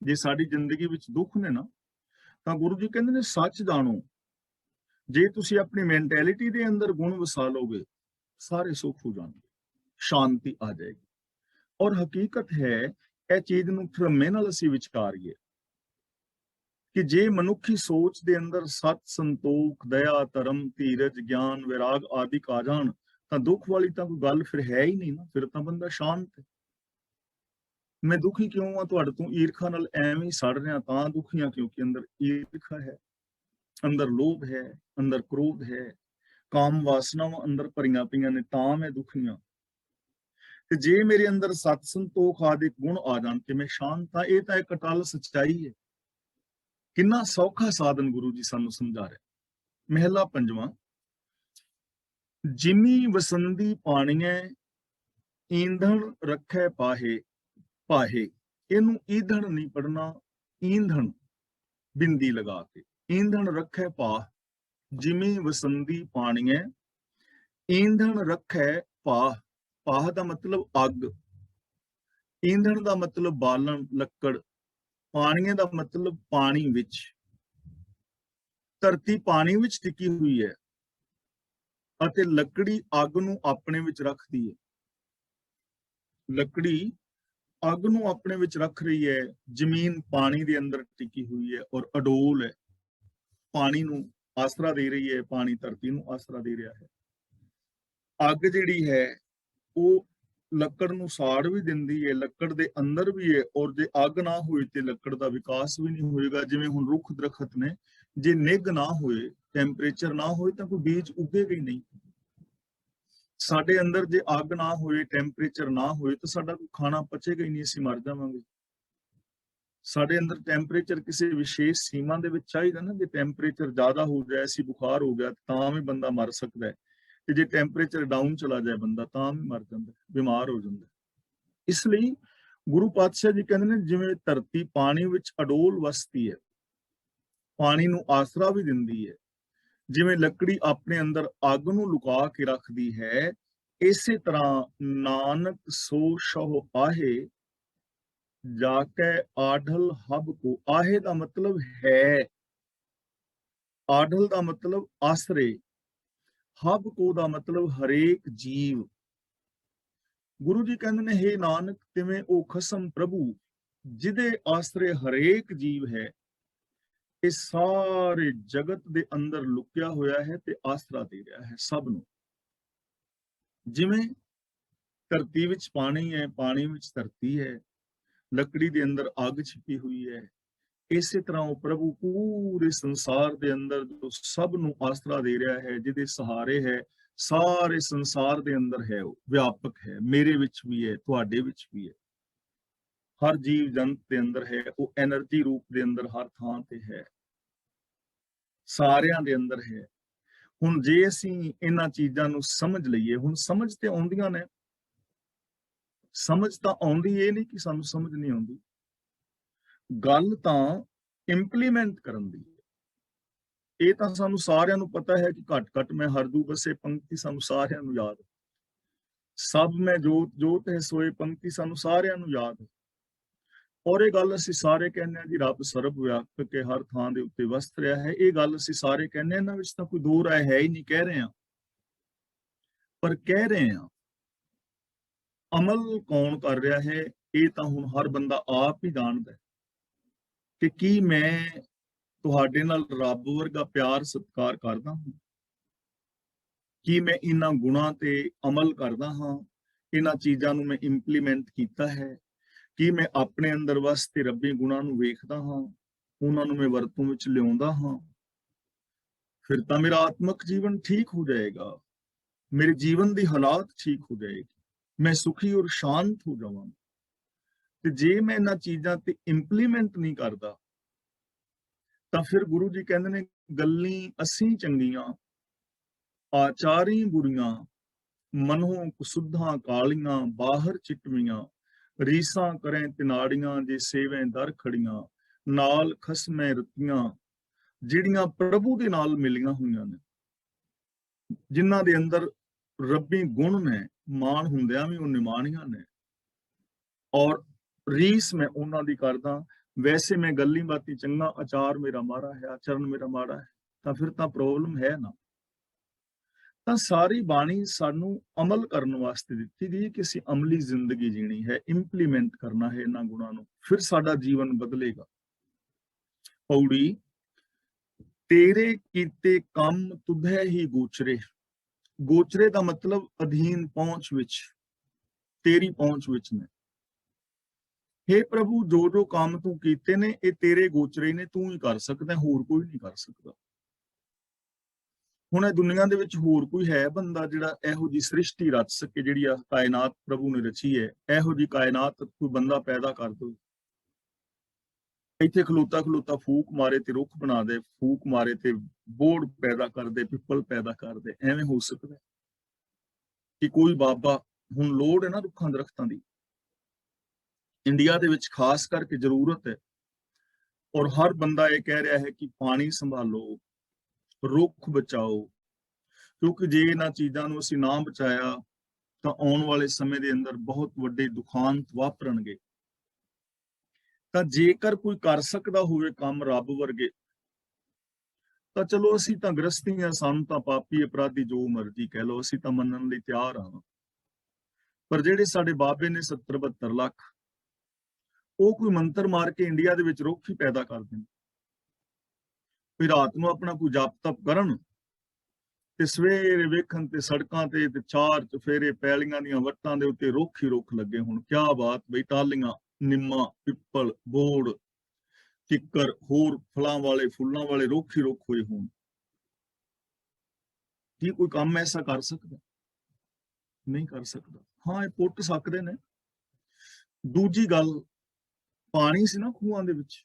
ਜੇ ਸਾਡੀ ਜ਼ਿੰਦਗੀ ਵਿੱਚ ਦੁੱਖ ਨੇ ਨਾ, ਤਾਂ ਗੁਰੂ ਜੀ ਕਹਿੰਦੇ ਨੇ ਸੱਚ ਜਾਣੋ। ਜੇ ਤੁਸੀਂ ਆਪਣੀ ਮੈਂਟੈਲਿਟੀ ਦੇ ਅੰਦਰ ਗੁਣ ਵਸਾ ਲਓਗੇ, ਸਾਰੇ ਸੁੱਖ ਹੋ ਜਾਣਗੇ, ਸ਼ਾਂਤੀ ਆ ਜਾਏਗੀ। ਔਰ ਹਕੀਕਤ ਹੈ, ਇਹ ਚੀਜ਼ ਨੂੰ ਧਰਮੇ ਨਾਲ ਅਸੀਂ ਵਿਚਾਰੀਏ ਕਿ ਜੇ ਮਨੁੱਖੀ ਸੋਚ ਦੇ ਅੰਦਰ ਸਤ, ਸੰਤੋਖ, ਦਇਆ, ਧਰਮ, ਧੀਰਜ, ਗਿਆਨ, ਵਿਰਾਗ ਆਦਿ ਆ ਜਾਣ, ਤਾਂ ਦੁੱਖ ਵਾਲੀ ਤਾਂ ਕੋਈ ਗੱਲ ਫਿਰ ਹੈ ਹੀ ਨਹੀਂ ਨਾ। ਫਿਰ ਤਾਂ ਬੰਦਾ ਸ਼ਾਂਤ ਹੈ। ਮੈਂ ਦੁਖੀ ਕਿਉਂ ਆ? ਤੁਹਾਡੇ ਤੋਂ ਈਰਖਾ ਨਾਲ ਐਵੇਂ ਸੜ ਰਿਹਾ ਤਾਂ ਦੁਖੀ ਆ, ਕਿਉਂਕਿ ਅੰਦਰ ਈਰਖਾ ਹੈ, ਅੰਦਰ ਲੋਭ ਹੈ, ਅੰਦਰ ਕ੍ਰੋਧ ਹੈ, ਕਾਮ ਵਾਸਨਾਵਾਂ ਅੰਦਰ ਭਰੀਆਂ ਪਈਆਂ ਨੇ, ਤਾਂ ਮੈਂ ਦੁਖੀ ਆ। ਤੇ ਜੇ ਮੇਰੇ ਅੰਦਰ ਸਤ, ਸੰਤੋਖ ਆਦਿ ਗੁਣ ਆ ਜਾਣ ਤੇ ਮੈਂ ਸ਼ਾਂਤ ਆ। ਇਹ ਤਾਂ ਇੱਕ ਅਟਲ ਸੱਚਾਈ ਹੈ। ਕਿੰਨਾ ਸੌਖਾ ਸਾਧਨ ਗੁਰੂ ਜੀ ਸਾਨੂੰ ਸਮਝਾ ਰਿਹਾ। ਮਹਿਲਾ ਪੰਜਵਾਂ। ਜਿਮੀ ਵਸੰਦੀ ਪਾਣੀਐ, ਈਂਧਣ ਰੱਖੈ ਪਾਹੇ ਪਾਹੇ। ਇਹਨੂੰ ਈਂਧਣ ਨਹੀਂ ਪੜਨਾ, ਈਂਧਣ ਬਿੰਦੀ ਲਗਾ ਕੇ। ਈਂਧਣ ਰੱਖੈ ਪਾਹ, ਜਿਮੀ ਵਸੰਦੀ ਪਾਣੀਐ, ਈਂਧਣ ਰੱਖੈ ਪਾਹ। ਪਾਹ ਦਾ ਮਤਲਬ ਅੱਗ, ਈਂਧਣ ਦਾ ਮਤਲਬ ਬਾਲਣ, ਲੱਕੜ, ਪਾਣੀਆਂ ਦਾ ਮਤਲਬ ਪਾਣੀ ਵਿੱਚ। ਧਰਤੀ ਪਾਣੀ ਵਿੱਚ ਟਿਕੀ ਹੋਈ ਹੈ ਅਤੇ ਲੱਕੜੀ ਅੱਗ ਨੂੰ ਆਪਣੇ ਵਿੱਚ ਰੱਖਦੀ ਹੈ। ਲੱਕੜੀ ਅੱਗ ਨੂੰ ਆਪਣੇ ਵਿੱਚ ਰੱਖ ਰਹੀ ਹੈ, ਜ਼ਮੀਨ ਪਾਣੀ ਦੇ ਅੰਦਰ ਟਿਕੀ ਹੋਈ ਹੈ ਔਰ ਅਡੋਲ ਹੈ, ਪਾਣੀ ਨੂੰ ਆਸਰਾ ਦੇ ਰਹੀ ਹੈ, ਪਾਣੀ ਧਰਤੀ ਨੂੰ ਆਸਰਾ ਦੇ ਰਿਹਾ ਹੈ। ਅੱਗ ਜਿਹੜੀ ਹੈ ਉਹ ਲੱਕੜ ਨੂੰ ਸਾੜ ਵੀ ਦਿੰਦੀ ਹੈ, ਲੱਕੜ ਦੇ ਅੰਦਰ ਵੀ ਹੈ, ਔਰ ਜੇ ਅੱਗ ਨਾ ਹੋਏ ਤੇ ਲੱਕੜ ਦਾ ਵਿਕਾਸ ਵੀ ਨਹੀਂ ਹੋਏਗਾ। ਜਿਵੇਂ ਹੁਣ ਰੁੱਖ ਦਰਖਤ ਨੇ, ਜੇ ਨਿੱਘ ਨਾ ਹੋਏ, ਟੈਂਪਰੇਚਰ ਨਾ ਹੋਏ, ਤਾਂ ਕੋਈ ਬੀਜ ਉੱਗੇਗਾ ਹੀ ਨਹੀਂ। ਸਾਡੇ ਅੰਦਰ ਜੇ ਅੱਗ ਨਾ ਹੋਏ, ਟੈਂਪਰੇਚਰ ਨਾ ਹੋਏ, ਤਾਂ ਸਾਡਾ ਕੋਈ ਖਾਣਾ ਪਚੇਗਾ ਹੀ ਨਹੀਂ, ਅਸੀਂ ਮਰ ਜਾਵਾਂਗੇ। ਸਾਡੇ ਅੰਦਰ ਟੈਂਪਰੇਚਰ ਕਿਸੇ ਵਿਸ਼ੇਸ਼ ਸੀਮਾ ਦੇ ਵਿੱਚ ਚਾਹੀਦਾ ਨਾ। ਜੇ ਟੈਂਪਰੇਚਰ ਜ਼ਿਆਦਾ ਹੋ ਜਾਏ, ਅਸੀਂ ਬੁਖਾਰ ਹੋ ਗਿਆ, ਤਾਂ ਵੀ ਬੰਦਾ ਮਰ ਸਕਦਾ ਹੈ। ਤੇ ਜੇ ਟੈਂਪਰੇਚਰ ਡਾਊਨ ਚਲਾ ਜਾਏ ਬੰਦਾ, ਤਾਂ ਵੀ ਮਰ ਜਾਂਦਾ, ਬਿਮਾਰ ਹੋ ਜਾਂਦਾ। ਇਸ ਲਈ ਗੁਰੂ ਪਾਤਸ਼ਾਹ ਜੀ ਕਹਿੰਦੇ ਨੇ ਜਿਵੇਂ ਧਰਤੀ ਪਾਣੀ ਵਿੱਚ ਅਡੋਲ ਵਸਦੀ ਹੈ, ਪਾਣੀ ਨੂੰ ਆਸਰਾ ਵੀ ਦਿੰਦੀ ਹੈ, ਜਿਵੇਂ ਲੱਕੜੀ ਆਪਣੇ ਅੰਦਰ ਅੱਗ ਨੂੰ ਲੁਕਾ ਕੇ ਰੱਖਦੀ ਹੈ, ਇਸੇ ਤਰ੍ਹਾਂ ਨਾਨਕ ਸੋ ਸਹੁ ਆਹੇ ਜਾ ਕੇ ਆਢਲ ਹਬ ਕੋ। ਆਹੇ ਦਾ ਮਤਲਬ ਹੈ, ਆਢਲ ਦਾ ਮਤਲਬ ਆਸਰੇ, ਹਬ ਕੋ ਦਾ ਮਤਲਬ ਹਰੇਕ ਜੀਵ। ਗੁਰੂ ਜੀ ਕਹਿੰਦੇ ਨੇ ਹੇ ਨਾਨਕ ਤਿਵੇਂ ਉਹ ਖਸਮ ਪ੍ਰਭੂ ਜਿਹਦੇ ਆਸਰੇ ਹਰੇਕ ਜੀਵ ਹੈ, ਇਹ ਸਾਰੇ ਜਗਤ ਦੇ ਅੰਦਰ ਲੁਕਿਆ ਹੋਇਆ ਹੈ ਤੇ ਆਸਰਾ ਦੇ ਰਿਹਾ ਹੈ ਸਭ ਨੂੰ। ਜਿਵੇਂ ਧਰਤੀ ਵਿੱਚ ਪਾਣੀ ਹੈ, ਪਾਣੀ ਵਿੱਚ ਧਰਤੀ ਹੈ, ਲੱਕੜੀ ਦੇ ਅੰਦਰ ਅੱਗ ਛਿਪੀ ਹੋਈ ਹੈ, ਇਸੇ ਤਰ੍ਹਾਂ ਉਹ ਪ੍ਰਭੂ ਪੂਰੇ ਸੰਸਾਰ ਦੇ ਅੰਦਰ ਜੋ ਸਭ ਨੂੰ ਆਸਰਾ ਦੇ ਰਿਹਾ ਹੈ, ਜਿਹਦੇ ਸਹਾਰੇ ਹੈ, ਸਾਰੇ ਸੰਸਾਰ ਦੇ ਅੰਦਰ ਹੈ, ਉਹ ਵਿਆਪਕ ਹੈ, ਮੇਰੇ ਵਿੱਚ ਵੀ ਹੈ, ਤੁਹਾਡੇ ਵਿੱਚ ਵੀ ਹੈ, ਹਰ ਜੀਵ ਜੰਤ ਦੇ ਅੰਦਰ ਹੈ, ਉਹ ਐਨਰਜੀ ਰੂਪ ਦੇ ਅੰਦਰ ਹਰ ਥਾਂ ਤੇ ਹੈ, ਸਾਰਿਆਂ ਦੇ ਅੰਦਰ ਹੈ। ਹੁਣ ਜੇ ਅਸੀਂ ਇਹਨਾਂ ਚੀਜ਼ਾਂ ਨੂੰ ਸਮਝ ਲਈਏ, ਹੁਣ ਸਮਝ ਤੇ ਆਉਂਦੀਆਂ ਨੇ, ਸਮਝ ਤਾਂ ਆਉਂਦੀ, ਇਹ ਨਹੀਂ ਕਿ ਸਾਨੂੰ ਸਮਝ ਨਹੀਂ ਆਉਂਦੀ, ਗੱਲ ਤਾਂ ਇੰਪਲੀਮੈਂਟ ਕਰਨ ਦੀ ਹੈ। ਇਹ ਤਾਂ ਸਾਨੂੰ ਸਾਰਿਆਂ ਨੂੰ ਪਤਾ ਹੈ ਕਿ ਘੱਟ ਘੱਟ ਮੈਂ ਹਰਦੂ ਬਸੇ ਪੰਕਤੀ ਸਾਨੂੰ ਸਾਰਿਆਂ ਨੂੰ ਯਾਦ ਹੈ, ਸਭ ਮੈਂ ਜੋਤ ਜੋਤ ਹੈ ਸੋਏ ਪੰਕਤੀ ਸਾਨੂੰ ਸਾਰਿਆਂ ਨੂੰ ਯਾਦ ਹੈ। ਔਰ ਇਹ ਗੱਲ ਅਸੀਂ ਸਾਰੇ ਕਹਿੰਦੇ ਹਾਂ ਜੀ ਰੱਬ ਸਰਬ ਵਿਆਪਕ ਕੇ ਹਰ ਥਾਂ ਦੇ ਉੱਤੇ ਵਸਤ ਰਿਹਾ ਹੈ, ਇਹ ਗੱਲ ਅਸੀਂ ਸਾਰੇ ਕਹਿੰਦੇ ਹਾਂ, ਇਹਨਾਂ ਵਿੱਚ ਤਾਂ ਕੋਈ ਦੋ ਰਾਏ ਹੈ ਹੀ ਨਹੀਂ, ਕਹਿ ਰਹੇ ਹਾਂ, ਪਰ ਕਹਿ ਰਹੇ ਹਾਂ ਅਮਲ ਕੌਣ ਕਰ ਰਿਹਾ ਹੈ, ਇਹ ਤਾਂ ਹੁਣ ਹਰ ਬੰਦਾ ਆਪ ਹੀ ਜਾਣਦਾ ਹੈ ਕਿ ਕੀ ਮੈਂ ਤੁਹਾਡੇ ਨਾਲ ਰੱਬ ਵਰਗਾ ਪਿਆਰ ਸਤਿਕਾਰ ਕਰਦਾ ਹਾਂ, ਕੀ ਮੈਂ ਇਹਨਾਂ ਗੁਣਾਂ ਤੇ ਅਮਲ ਕਰਦਾ ਹਾਂ, ਇਹਨਾਂ ਚੀਜ਼ਾਂ ਨੂੰ ਮੈਂ ਇੰਪਲੀਮੈਂਟ ਕੀਤਾ ਹੈ, ਕੀ ਮੈਂ ਆਪਣੇ ਅੰਦਰ ਵਸਦੇ ਰੱਬੀ ਗੁਣਾਂ ਨੂੰ ਵੇਖਦਾ ਹਾਂ, ਉਹਨਾਂ ਨੂੰ ਮੈਂ ਵਰਤੋਂ ਵਿੱਚ ਲਿਆਉਂਦਾ ਹਾਂ। ਫਿਰ ਤਾਂ ਮੇਰਾ ਆਤਮਿਕ ਜੀਵਨ ਠੀਕ ਹੋ ਜਾਏਗਾ, ਮੇਰੇ ਜੀਵਨ ਦੀ ਹਾਲਾਤ ਠੀਕ ਹੋ ਜਾਏਗੀ, ਮੈਂ ਸੁਖੀ ਔਰ ਸ਼ਾਂਤ ਹੋ ਜਾਵਾਂਗਾ। ਤੇ ਜੇ ਮੈਂ ਇਹਨਾਂ ਚੀਜ਼ਾਂ ਤੇ ਇੰਪਲੀਮੈਂਟ ਨਹੀਂ ਕਰਦਾ ਤਾਂ ਫਿਰ ਗੁਰੂ ਜੀ ਕਹਿੰਦੇ ਨੇ ਗੱਲੀ ਅਸੀਂ ਚੰਗੀਆਂ ਆਚਾਰੀ ਬੁਰੀਆਂ, ਮਨੋਂ ਕੁਸੁੱਧਾਂ ਕਾਲੀਆਂ ਬਾਹਰ ਚਿਟਵੀਆਂ, ਰੀਸਾਂ ਕਰੇ ਤਿਨਾੜੀਆਂ ਜੇ ਸੇਵੇਂ ਦਰ ਖੜੀਆਂ, ਨਾਲ ਖਸਮੇ ਰਤੀਆਂ, ਜਿਹੜੀਆਂ ਪ੍ਰਭੂ ਦੇ ਨਾਲ ਮਿਲੀਆਂ ਹੋਈਆਂ ਨੇ, ਜਿਨ੍ਹਾਂ ਦੇ ਅੰਦਰ ਰੱਬੀ ਗੁਣ ਨੇ, ਮਾਣ ਹੁੰਦਿਆਂ ਵੀ ਉਹ ਨਿਮਾਣੀਆਂ ਨੇ, ਔਰ ਰੀਸ ਮੈਂ ਉਹਨਾਂ ਦੀ ਕਰਦਾ। ਵੈਸੇ ਮੈਂ ਗੱਲੀ ਬਾਤੀ ਚੰਗਾ, ਆਚਾਰ ਮੇਰਾ ਮਾੜਾ ਹੈ, ਆਚਰਨ ਮੇਰਾ ਮਾੜਾ ਹੈ, ਤਾਂ ਫਿਰ ਤਾਂ ਪ੍ਰੋਬਲਮ ਹੈ ਨਾ। ਤਾਂ ਸਾਰੀ ਬਾਣੀ ਸਾਨੂੰ ਅਮਲ ਕਰਨ ਵਾਸਤੇ ਦਿੱਤੀ ਗਈ ਕਿ ਅਸੀਂ ਅਮਲੀ ਜ਼ਿੰਦਗੀ ਜੀਣੀ ਹੈ, ਇੰਪਲੀਮੈਂਟ ਕਰਨਾ ਹੈ ਇਹਨਾਂ ਗੁਣਾਂ ਨੂੰ, ਫਿਰ ਸਾਡਾ ਜੀਵਨ ਬਦਲੇਗਾ। ਪੌੜੀ ਤੇਰੇ ਕੀਤੇ ਕੰਮ ਤੁਧੈ ਹੀ ਗੋਚਰੇ। ਗੋਚਰੇ ਦਾ ਮਤਲਬ ਅਧੀਨ, ਪਹੁੰਚ ਵਿੱਚ, ਤੇਰੀ ਪਹੁੰਚ ਵਿੱਚ ਨੇ। हे ਪ੍ਰਭੂ ਜੋ ਜੋ ਕੰਮ ਤੂੰ ਕੀਤੇ ਨੇ ਇਹ ਤੇਰੇ ਗੋਚਰੇ ਨੇ, ਤੂੰ ਹੀ ਕਰ ਸਕਦਾ, ਹੋਰ ਕੋਈ ਨਹੀਂ ਕਰ ਸਕਦਾ। ਹੁਣ ਇਹ ਦੁਨੀਆ ਦੇ ਵਿੱਚ ਹੋਰ ਕੋਈ ਹੈ ਬੰਦਾ ਜਿਹੜਾ ਇਹੋ ਜਿਹੀ ਸ੍ਰਿਸ਼ਟੀ ਰਚ ਸਕੇ, ਜਿਹੜੀ ਆ ਕਾਇਨਾਤ ਪ੍ਰਭੂ ਨੇ ਰਚੀ ਹੈ, ਇਹੋ ਜਿਹੀ ਕਾਇਨਾਤ ਕੋਈ ਬੰਦਾ ਪੈਦਾ ਕਰ ਦੋ, ਇੱਥੇ ਖਲੋਤਾ ਖਲੋਤਾ ਫੂਕ ਮਾਰੇ ਤੇ ਰੁੱਖ ਬਣਾ ਦੇ, ਫੂਕ ਮਾਰੇ ਤੇ ਬੋੜ ਪੈਦਾ ਕਰ ਦੇ, ਪਿੱਪਲ ਪੈਦਾ ਕਰ ਦੇ, ਐਵੇਂ ਹੋ ਸਕਦਾ ਕਿ ਕੋਈ ਬਾਬਾ, ਹੁਣ ਲੋੜ ਹੈ ਨਾ ਰੁੱਖਾਂ ਦਰਖਤਾਂ ਦੀ, ਇੰਡੀਆ ਦੇ ਵਿੱਚ ਖਾਸ ਕਰਕੇ ਜ਼ਰੂਰਤ ਹੈ, ਔਰ ਹਰ ਬੰਦਾ ਇਹ ਕਹਿ ਰਿਹਾ ਹੈ ਕਿ ਪਾਣੀ ਸੰਭਾਲੋ, ਰੁੱਖ ਬਚਾਓ, ਕਿਉਂਕਿ ਜੇ ਇਹਨਾਂ ਚੀਜ਼ਾਂ ਨੂੰ ਅਸੀਂ ਨਾ ਬਚਾਇਆ ਤਾਂ ਆਉਣ ਵਾਲੇ ਸਮੇਂ ਦੇ ਅੰਦਰ ਬਹੁਤ ਵੱਡੇ ਦੁਖਾਂਤ ਵਾਪਰਨਗੇ। ਤਾਂ ਜੇਕਰ ਕੋਈ ਕਰ ਸਕਦਾ ਹੋਵੇ ਕੰਮ ਰੱਬ ਵਰਗੇ, ਤਾਂ ਚਲੋ ਅਸੀਂ ਤਾਂ ਗ੍ਰਸਤੀ ਹਾਂ, ਸਾਨੂੰ ਤਾਂ ਪਾਪੀ ਅਪਰਾਧੀ ਜੋ ਮਰਜ਼ੀ ਕਹਿ ਲਓ, ਅਸੀਂ ਤਾਂ ਮੰਨਣ ਲਈ ਤਿਆਰ ਹਾਂ। ਪਰ ਜਿਹੜੇ ਸਾਡੇ ਬਾਬੇ ਨੇ 70-72 ਲੱਖ, ਉਹ ਕੋਈ ਮੰਤਰ ਮਾਰ ਕੇ ਇੰਡੀਆ ਦੇ ਵਿੱਚ ਰੁੱਖ ਹੀ ਪੈਦਾ ਕਰ ਦੇਣ, ਵੀ ਰਾਤ ਨੂੰ ਆਪਣਾ ਕੋਈ ਜਪ ਤਪ ਕਰਨ ਤੇ ਸਵੇਰੇ ਵੇਖਣ ਤੇ ਸੜਕਾਂ ਤੇ ਚਾਰ ਚਫੇਰੇ ਪੈਲੀਆਂ ਦੀਆਂ ਵੱਟਾਂ ਦੇ ਉੱਤੇ ਰੁੱਖ ਹੀ ਰੁੱਖ ਲੱਗੇ ਹੋਣ। ਕਿਆ ਬਾਤ ਬਈ, ਟਾਹਲੀਆਂ, ਨਿੰਮਾਂ, ਪਿੱਪਲ, ਬੋੜ, ਕਿੱਕਰ, ਹੋਰ ਫਲਾਂ ਵਾਲੇ ਫੁੱਲਾਂ ਵਾਲੇ ਰੁੱਖ ਹੀ ਰੁੱਖ ਹੋਏ ਹੋਣ। ਕੀ ਕੋਈ ਕੰਮ ਐਸਾ ਕਰ ਸਕਦਾ? ਨਹੀਂ ਕਰ ਸਕਦਾ। ਹਾਂ, ਇਹ ਪੁੱਟ ਸਕਦੇ ਨੇ। ਦੂਜੀ ਗੱਲ, ਪਾਣੀ ਸੀ ਨਾ ਖੂਹਾਂ ਦੇ ਵਿੱਚ,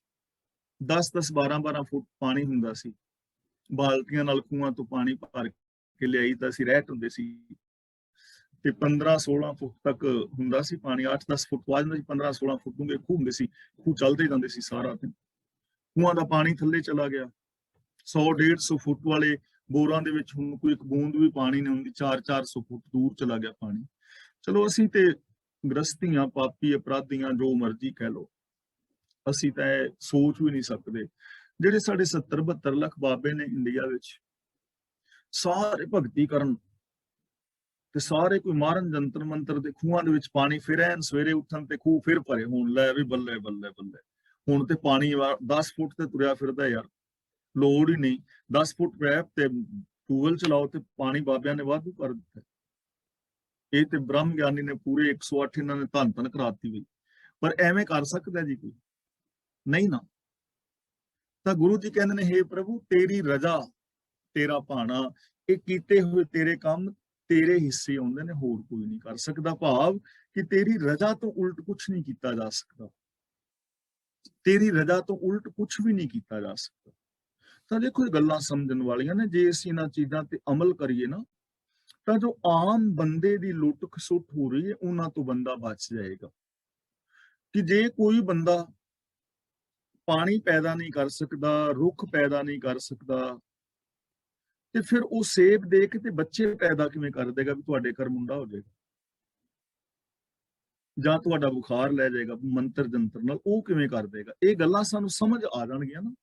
10-10, 12-12 ਫੁੱਟ ਪਾਣੀ ਹੁੰਦਾ ਸੀ, ਬਾਲਟੀਆਂ ਨਾਲ ਖੂਹਾਂ ਤੋਂ ਪਾਣੀ ਭਰ ਕੇ ਲਿਆਈ ਤਾਂ ਅਸੀਂ ਰਹਿਤ ਹੁੰਦੇ ਸੀ। ਤੇ 15-16 ਫੁੱਟ ਤੱਕ ਹੁੰਦਾ ਸੀ ਪਾਣੀ, 8-10 ਫੁੱਟ ਬਾਅਦ ਜਾਂਦਾ ਸੀ, 15-16 ਫੁੱਟ ਡੂੰਘੇ ਖੂਹ ਹੁੰਦੇ ਸੀ, ਖੂਹ ਚੱਲਦੇ ਜਾਂਦੇ ਸੀ ਸਾਰਾ ਦਿਨ। ਖੂਹਾਂ ਦਾ ਪਾਣੀ ਥੱਲੇ ਚਲਾ ਗਿਆ, 100-150 ਫੁੱਟ ਵਾਲੇ ਬੋਰਾਂ ਦੇ ਵਿੱਚ ਹੁਣ ਕੋਈ ਇੱਕ ਬੂੰਦ ਵੀ ਪਾਣੀ ਨਹੀਂ ਹੁੰਦੀ, 400-400 ਫੁੱਟ ਦੂਰ ਚਲਾ ਗਿਆ ਪਾਣੀ। ਚਲੋ ਅਸੀਂ ਤੇ ਗ੍ਰਸਤੀਆਂ, ਪਾਪੀ, ਅਪਰਾਧੀਆਂ, ਜੋ ਮਰਜ਼ੀ ਕਹਿ ਲਓ, ਅਸੀਂ ਤਾਂ ਇਹ ਸੋਚ ਵੀ ਨਹੀਂ ਸਕਦੇ। ਜਿਹੜੇ ਸਾਡੇ 70-72 ਲੱਖ ਬਾਬੇ ਨੇ ਇੰਡੀਆ ਵਿੱਚ, ਸਾਰੇ ਭਗਤੀ ਕਰਨ ਤੇ ਸਾਰੇ ਕੋਈ ਮਾਰਨ ਜੰਤਰ ਮੰਤਰ ਦੇ ਖੂਹਾਂ ਦੇ ਵਿੱਚ ਪਾਣੀ, ਫਿਰ ਐਨ ਸਵੇਰੇ ਉੱਠਣ ਤੇ ਖੂਹ ਫਿਰ ਭਰੇ ਹੋਣ, ਲੈ ਵੀ ਬੱਲੇ ਬੱਲੇ ਬੱਲੇ। ਹੁਣ ਤੇ ਪਾਣੀ 10 ਫੁੱਟ ਤੇ ਤੁਰਿਆ ਫਿਰਦਾ ਯਾਰ, ਲੋੜ ਹੀ ਨਹੀਂ। 10 ਫੁੱਟ ਪੈਪ ਤੇ ਟੂਵਲ ਚਲਾਓ ਤੇ ਪਾਣੀ ਬਾਬਿਆਂ ਨੇ ਵਾਧੂ ਕਰ ਦਿੱਤਾ। ਇਹ ਤੇ ਬ੍ਰਹਮ ਗਿਆਨੀ ਨੇ ਪੂਰੇ 108 ਇਹਨਾਂ ਨੇ ਧੰਨ ਧੰਨ ਕਰਾਤੀ ਵੀ। ਪਰ ਐਵੇਂ ਕਰ ਸਕਦਾ ਜੀ ਕੋਈ? ਨਹੀਂ ਨਾ। ਤਾਂ ਗੁਰੂ ਜੀ ਕਹਿੰਦੇ ਨੇ, ਹੇ ਪ੍ਰਭੂ ਤੇਰੀ ਰਜ਼ਾ, ਤੇਰਾ ਭਾਣਾ, ਇਹ ਕੀਤੇ ਹੋਏ ਤੇਰੇ ਕੰਮ ਤੇਰੇ ਹਿੱਸੇ ਆਉਂਦੇ ਨੇ, ਹੋਰ ਕੋਈ ਨਹੀਂ ਕਰ ਸਕਦਾ। ਭਾਵ ਕਿ ਤੇਰੀ ਰਜ਼ਾ ਤੋਂ ਉਲਟ ਕੁਝ ਨਹੀਂ ਕੀਤਾ ਜਾ ਸਕਦਾ, ਤੇਰੀ ਰਜ਼ਾ ਤੋਂ ਉਲਟ ਕੁਝ ਵੀ ਨਹੀਂ ਕੀਤਾ ਜਾ ਸਕਦਾ। ਤਾਂ ਦੇਖੋ ਇਹ ਗੱਲਾਂ ਸਮਝਣ ਵਾਲੀਆਂ ਨੇ। ਜੇ ਅਸੀਂ ਇਹਨਾਂ ਚੀਜ਼ਾਂ ਤੇ ਅਮਲ ਕਰੀਏ ਨਾ, ਤਾਂ ਜੋ ਆਮ ਬੰਦੇ ਦੀ ਲੁੱਟ ਖਸੁੱਟ ਹੋ ਰਹੀ ਹੈ, ਉਹਨਾਂ ਤੋਂ ਬੰਦਾ ਬਚ ਜਾਏਗਾ। ਕਿ ਜੇ ਕੋਈ ਬੰਦਾ ਪਾਣੀ ਪੈਦਾ ਨਹੀਂ ਕਰ ਸਕਦਾ, ਰੁੱਖ ਪੈਦਾ ਨਹੀਂ ਕਰ ਸਕਦਾ, ਤੇ ਫਿਰ ਉਹ ਸੇਬ ਦੇ ਕੇ ਤੇ ਬੱਚੇ ਪੈਦਾ ਕਿਵੇਂ ਕਰ ਦੇਗਾ ਵੀ ਤੁਹਾਡੇ ਘਰ ਮੁੰਡਾ ਹੋ ਜਾਏਗਾ, ਜਾਂ ਤੁਹਾਡਾ ਬੁਖਾਰ ਲੈ ਜਾਏਗਾ ਮੰਤਰ ਜੰਤਰ ਨਾਲ, ਉਹ ਕਿਵੇਂ ਕਰ ਦੇਗਾ? ਇਹ ਗੱਲਾਂ ਸਾਨੂੰ ਸਮਝ ਆ ਜਾਣਗੀਆਂ ਨਾ,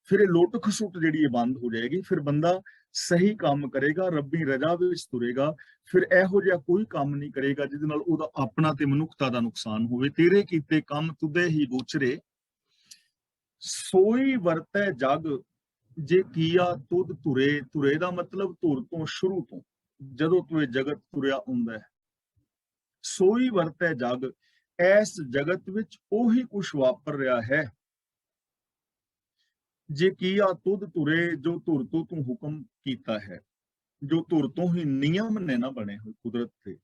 ਫਿਰ ਇਹ ਲੁੱਟ ਖਸੁੱਟ ਜਿਹੜੀ ਇਹ ਬੰਦ ਹੋ ਜਾਏਗੀ। ਫਿਰ ਬੰਦਾ ਸਹੀ ਕੰਮ ਕਰੇਗਾ, ਰੱਬੀ ਰਜ਼ਾ ਵਿੱਚ ਤੁਰੇਗਾ। ਫਿਰ ਇਹੋ ਜਿਹਾ ਕੋਈ ਕੰਮ ਨਹੀਂ ਕਰੇਗਾ ਜਿਹਦੇ ਨਾਲ ਉਹਦਾ ਆਪਣਾ ਤੇ ਮਨੁੱਖਤਾ ਦਾ ਨੁਕਸਾਨ ਹੋਵੇ। ਤੇਰੇ ਕੀਤੇ ਕੰਮ ਤੁਦੇ ਹੀ ਗੋਚਰੇ, ਸੋਈ ਵਰਤੈ ਜਗ, ਜੇ ਕੀਆ ਤੁਧ ਧੁਰੇ। ਧੁਰੇ ਦਾ ਮਤਲਬ ਧੁਰ ਤੋਂ, ਸ਼ੁਰੂ ਤੋਂ, ਜਦੋਂ ਤੂੰ ਇਹ ਜਗਤ ਤੁਰਿਆ ਹੁੰਦਾ ਹੈ। ਸੋਈ ਵਰਤੈ ਜਗ, ਇਸ ਜਗਤ ਵਿੱਚ ਉਹੀ ਕੁਛ ਵਾਪਰ ਰਿਹਾ ਹੈ। ਜੇ ਕੀਆ ਤੁਧ ਧੁਰੇ, ਜੋ ਧੁਰ ਤੋਂ ਤੂੰ ਹੁਕਮ ਕੀਤਾ ਹੈ, ਜੋ ਧੁਰ ਤੋਂ ਹੀ ਨਿਯਮ ਨੇ ਨਾ ਬਣੇ ਹੋਏ ਕੁਦਰਤ ਦੇ,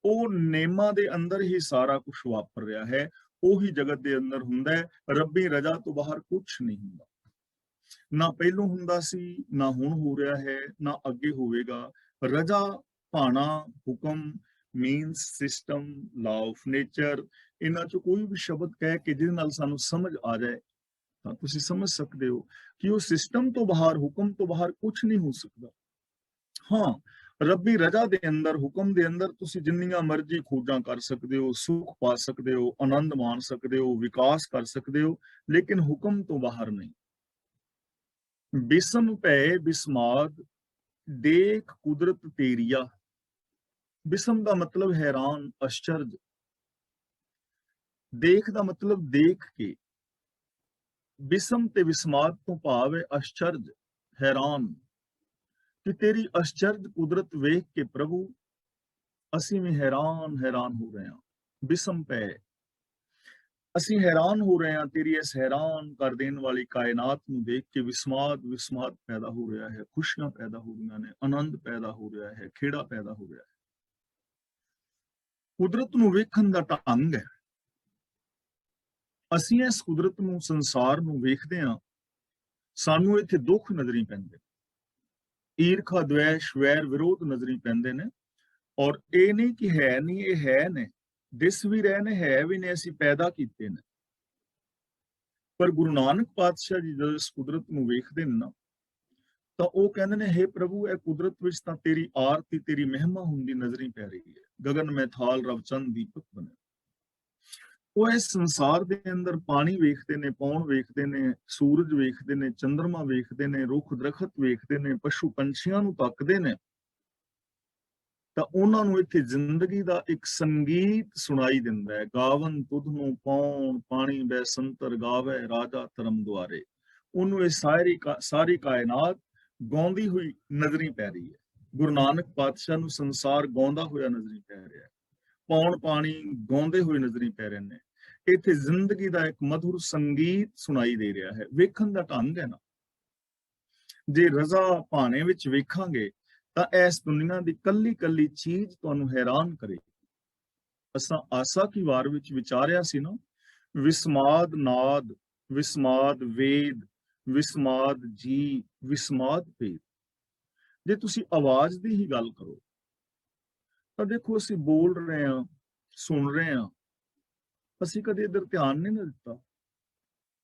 ਉਹ ਨੇਮਾਂ ਦੇ ਅੰਦਰ ਹੀ ਸਾਰਾ ਕੁਝ ਵਾਪਰ ਰਿਹਾ ਹੈ। ਉਹੀ ਜਗਤ ਦੇ ਅੰਦਰ ਹੁੰਦਾ ਹੈ। ਰੱਬੀ ਰਜ਼ਾ ਤੋਂ ਬਾਹਰ ਕੁਝ ਨਹੀਂ ਹੁੰਦਾ, ਨਾ ਪਹਿਲੋਂ ਹੁੰਦਾ ਸੀ, ਨਾ ਹੁਣ ਹੋ ਰਿਹਾ ਹੈ, ਨਾ ਅੱਗੇ ਹੋਵੇਗਾ। ਰਜ਼ਾ, ਭਾਣਾ, ਹੁਕਮ, means, system, law of nature, ਇਹਨਾਂ ਚੋਂ ਕੋਈ ਵੀ ਸ਼ਬਦ ਕਹਿ ਕੇ ਜਿਹਦੇ ਨਾਲ ਸਾਨੂੰ ਸਮਝ ਆ ਜਾਏ ਤਾਂ ਤੁਸੀਂ ਸਮਝ ਸਕਦੇ ਹੋ ਕਿ ਉਹ ਸਿਸਟਮ ਤੋਂ ਬਾਹਰ, ਹੁਕਮ ਤੋਂ ਬਾਹਰ ਕੁਝ ਨਹੀਂ ਹੋ ਸਕਦਾ। ਹਾਂ, ਰੱਬੀ ਰਜ਼ਾ ਦੇ ਅੰਦਰ, ਹੁਕਮ ਦੇ ਅੰਦਰ ਤੁਸੀਂ ਜਿੰਨੀਆਂ ਮਰਜ਼ੀ ਖੋਜਾਂ ਕਰ ਸਕਦੇ ਹੋ, ਸੁੱਖ ਪਾ ਸਕਦੇ ਹੋ, ਆਨੰਦ ਮਾਣ ਸਕਦੇ ਹੋ, ਵਿਕਾਸ ਕਰ ਸਕਦੇ ਹੋ, ਲੇਕਿਨ ਹੁਕਮ ਤੋਂ ਬਾਹਰ ਨਹੀਂ। ਬਿਸਮ ਭੈ ਬਿਸਮਾਦ, ਦੇਖ ਕੁਦਰਤ ਤੇਰੀਆ। ਬਿਸਮ ਦਾ ਮਤਲਬ ਹੈਰਾਨ, ਅਸ਼ਚਰਜ। ਦੇਖ ਦਾ ਮਤਲਬ ਦੇਖ ਕੇ। ਬਿਸਮ ਤੇ ਵਿਸਮਾਦ ਤੋਂ ਭਾਵ ਹੈ ਅਸ਼ਚਰਜ, ਹੈਰਾਨ, ਕਿ ਤੇਰੀ ਅਸ਼ਚਰਜ ਕੁਦਰਤ ਵੇਖ ਕੇ ਪ੍ਰਭੂ ਅਸੀਂ ਵੀ ਹੈਰਾਨ ਹੋ ਰਹੇ ਹਾਂ। ਬਿਸਮ ਪੈ, ਅਸੀਂ ਹੈਰਾਨ ਹੋ ਰਹੇ ਹਾਂ ਤੇਰੀ ਇਸ ਹੈਰਾਨ ਕਰ ਦੇਣ ਵਾਲੀ ਕਾਇਨਾਤ ਨੂੰ ਦੇਖ ਕੇ। ਵਿਸਮਾਦ ਪੈਦਾ ਹੋ ਰਿਹਾ ਹੈ, ਖੁਸ਼ੀਆਂ ਪੈਦਾ ਹੋ ਰਹੀਆਂ ਨੇ, ਆਨੰਦ ਪੈਦਾ ਹੋ ਰਿਹਾ ਹੈ, ਖੇੜਾ ਪੈਦਾ ਹੋ ਰਿਹਾ ਹੈ। ਕੁਦਰਤ ਨੂੰ ਵੇਖਣ ਦਾ ਢੰਗ ਹੈ। ਅਸੀਂ ਇਸ ਕੁਦਰਤ ਨੂੰ, ਸੰਸਾਰ ਨੂੰ ਵੇਖਦੇ ਹਾਂ, ਸਾਨੂੰ ਇੱਥੇ ਦੁੱਖ ਨਜ਼ਰੀ ਪੈਂਦੇ, ਈਰਖਾ, ਦਵੇਸ਼, ਵੈਰ, ਵਿਰੋਧ ਨਜ਼ਰੀ ਪੈਂਦੇ ਨੇ। ਔਰ ਇਹ ਨਹੀਂ ਕਿ ਹੈ ਨਹੀਂ, ਇਹ ਹੈ ਨੇ, ਦਿਸ ਵੀ ਰਹੇ ਨੇ, ਹੈ ਵੀ ਨੇ, ਅਸੀਂ ਪੈਦਾ ਕੀਤੇ ਨੇ। ਪਰ ਗੁਰੂ ਨਾਨਕ ਪਾਤਸ਼ਾਹ ਜੀ ਜਦੋਂ ਇਸ ਕੁਦਰਤ ਨੂੰ ਵੇਖਦੇ ਨੇ ਨਾ, ਤਾਂ ਉਹ ਕਹਿੰਦੇ ਨੇ, ਹੇ ਪ੍ਰਭੂ ਇਹ ਕੁਦਰਤ ਵਿੱਚ ਤਾਂ ਤੇਰੀ ਆਰਤੀ, ਤੇਰੀ ਮਹਿਮਾ ਹੁੰਦੀ ਨਜ਼ਰੀ ਪੈ ਰਹੀ ਹੈ। ਗਗਨ ਮੈਂ ਥਾਲ ਰਵ ਚੰਦ ਦੀਪਕ ਬਣੇ। ਉਹ ਇਸ ਸੰਸਾਰ ਦੇ ਅੰਦਰ ਪਾਣੀ ਵੇਖਦੇ ਨੇ, ਪੌਣ ਵੇਖਦੇ ਨੇ, ਸੂਰਜ ਵੇਖਦੇ ਨੇ, ਚੰਦਰਮਾ ਵੇਖਦੇ ਨੇ, ਰੁੱਖ ਦਰਖਤ ਵੇਖਦੇ ਨੇ, ਪਸ਼ੂ ਪੰਛੀਆਂ ਨੂੰ ਤੱਕਦੇ ਨੇ, ਤਾਂ ਉਹਨਾਂ ਨੂੰ ਇੱਥੇ ਜ਼ਿੰਦਗੀ ਦਾ ਇੱਕ ਸੰਗੀਤ ਸੁਣਾਈ ਦਿੰਦਾ ਹੈ। ਗਾਵਨ ਤੁਧ ਨੂੰ ਪੌਣ ਪਾਣੀ ਬੈ ਸੰਤਰ ਗਾਵੇ, ਰਾਜਾ ਧਰਮ ਦੁਆਰੇ। ਉਹਨੂੰ ਇਹ ਸਾਰੀ ਕਾਇਨਾਤ ਗਾਉਂਦੀ ਹੋਈ ਨਜ਼ਰੀ ਪੈ ਰਹੀ ਹੈ। ਗੁਰੂ ਨਾਨਕ ਪਾਤਸ਼ਾਹ ਨੂੰ ਸੰਸਾਰ ਗਾਉਂਦਾ ਹੋਇਆ ਨਜ਼ਰੀ ਪੈ ਰਿਹਾ ਹੈ, ਪੌਣ ਪਾਣੀ ਗਾਉਂਦੇ ਹੋਏ ਨਜ਼ਰੀ ਪੈ ਰਹੇ ਨੇ। ਇੱਥੇ ਜ਼ਿੰਦਗੀ ਦਾ ਇੱਕ ਮਧੁਰ ਸੰਗੀਤ ਸੁਣਾਈ ਦੇ ਰਿਹਾ ਹੈ। ਵੇਖਣ ਦਾ ਢੰਗ ਹੈ ਨਾ, ਜੇ ਰਜ਼ਾ ਭਾਣੇ ਵਿੱਚ ਵੇਖਾਂਗੇ ਤਾਂ ਇਸ ਦੁਨੀਆ ਦੀ ਕੱਲੀ ਕੱਲੀ ਚੀਜ਼ ਤੁਹਾਨੂੰ ਹੈਰਾਨ ਕਰੇ। ਅਸਾਂ ਆਸਾ ਕੀ ਵਾਰ ਵਿੱਚ ਵਿਚਾਰਿਆ ਸੀ ਨਾ, ਵਿਸਮਾਦ ਨਾਦ, ਵਿਸਮਾਦ ਵੇਦ, ਵਿਸਮਾਦ ਜੀ, ਵਿਸਮਾਦ ਭੇਦ। ਜੇ ਤੁਸੀਂ ਆਵਾਜ਼ ਦੀ ਹੀ ਗੱਲ ਕਰੋ ਤਾਂ ਦੇਖੋ ਅਸੀਂ ਬੋਲ ਰਹੇ ਹਾਂ, ਸੁਣ ਰਹੇ ਹਾਂ, ਅਸੀਂ ਕਦੇ ਇੱਧਰ ਧਿਆਨ ਨਹੀਂ ਨਾ ਦਿੱਤਾ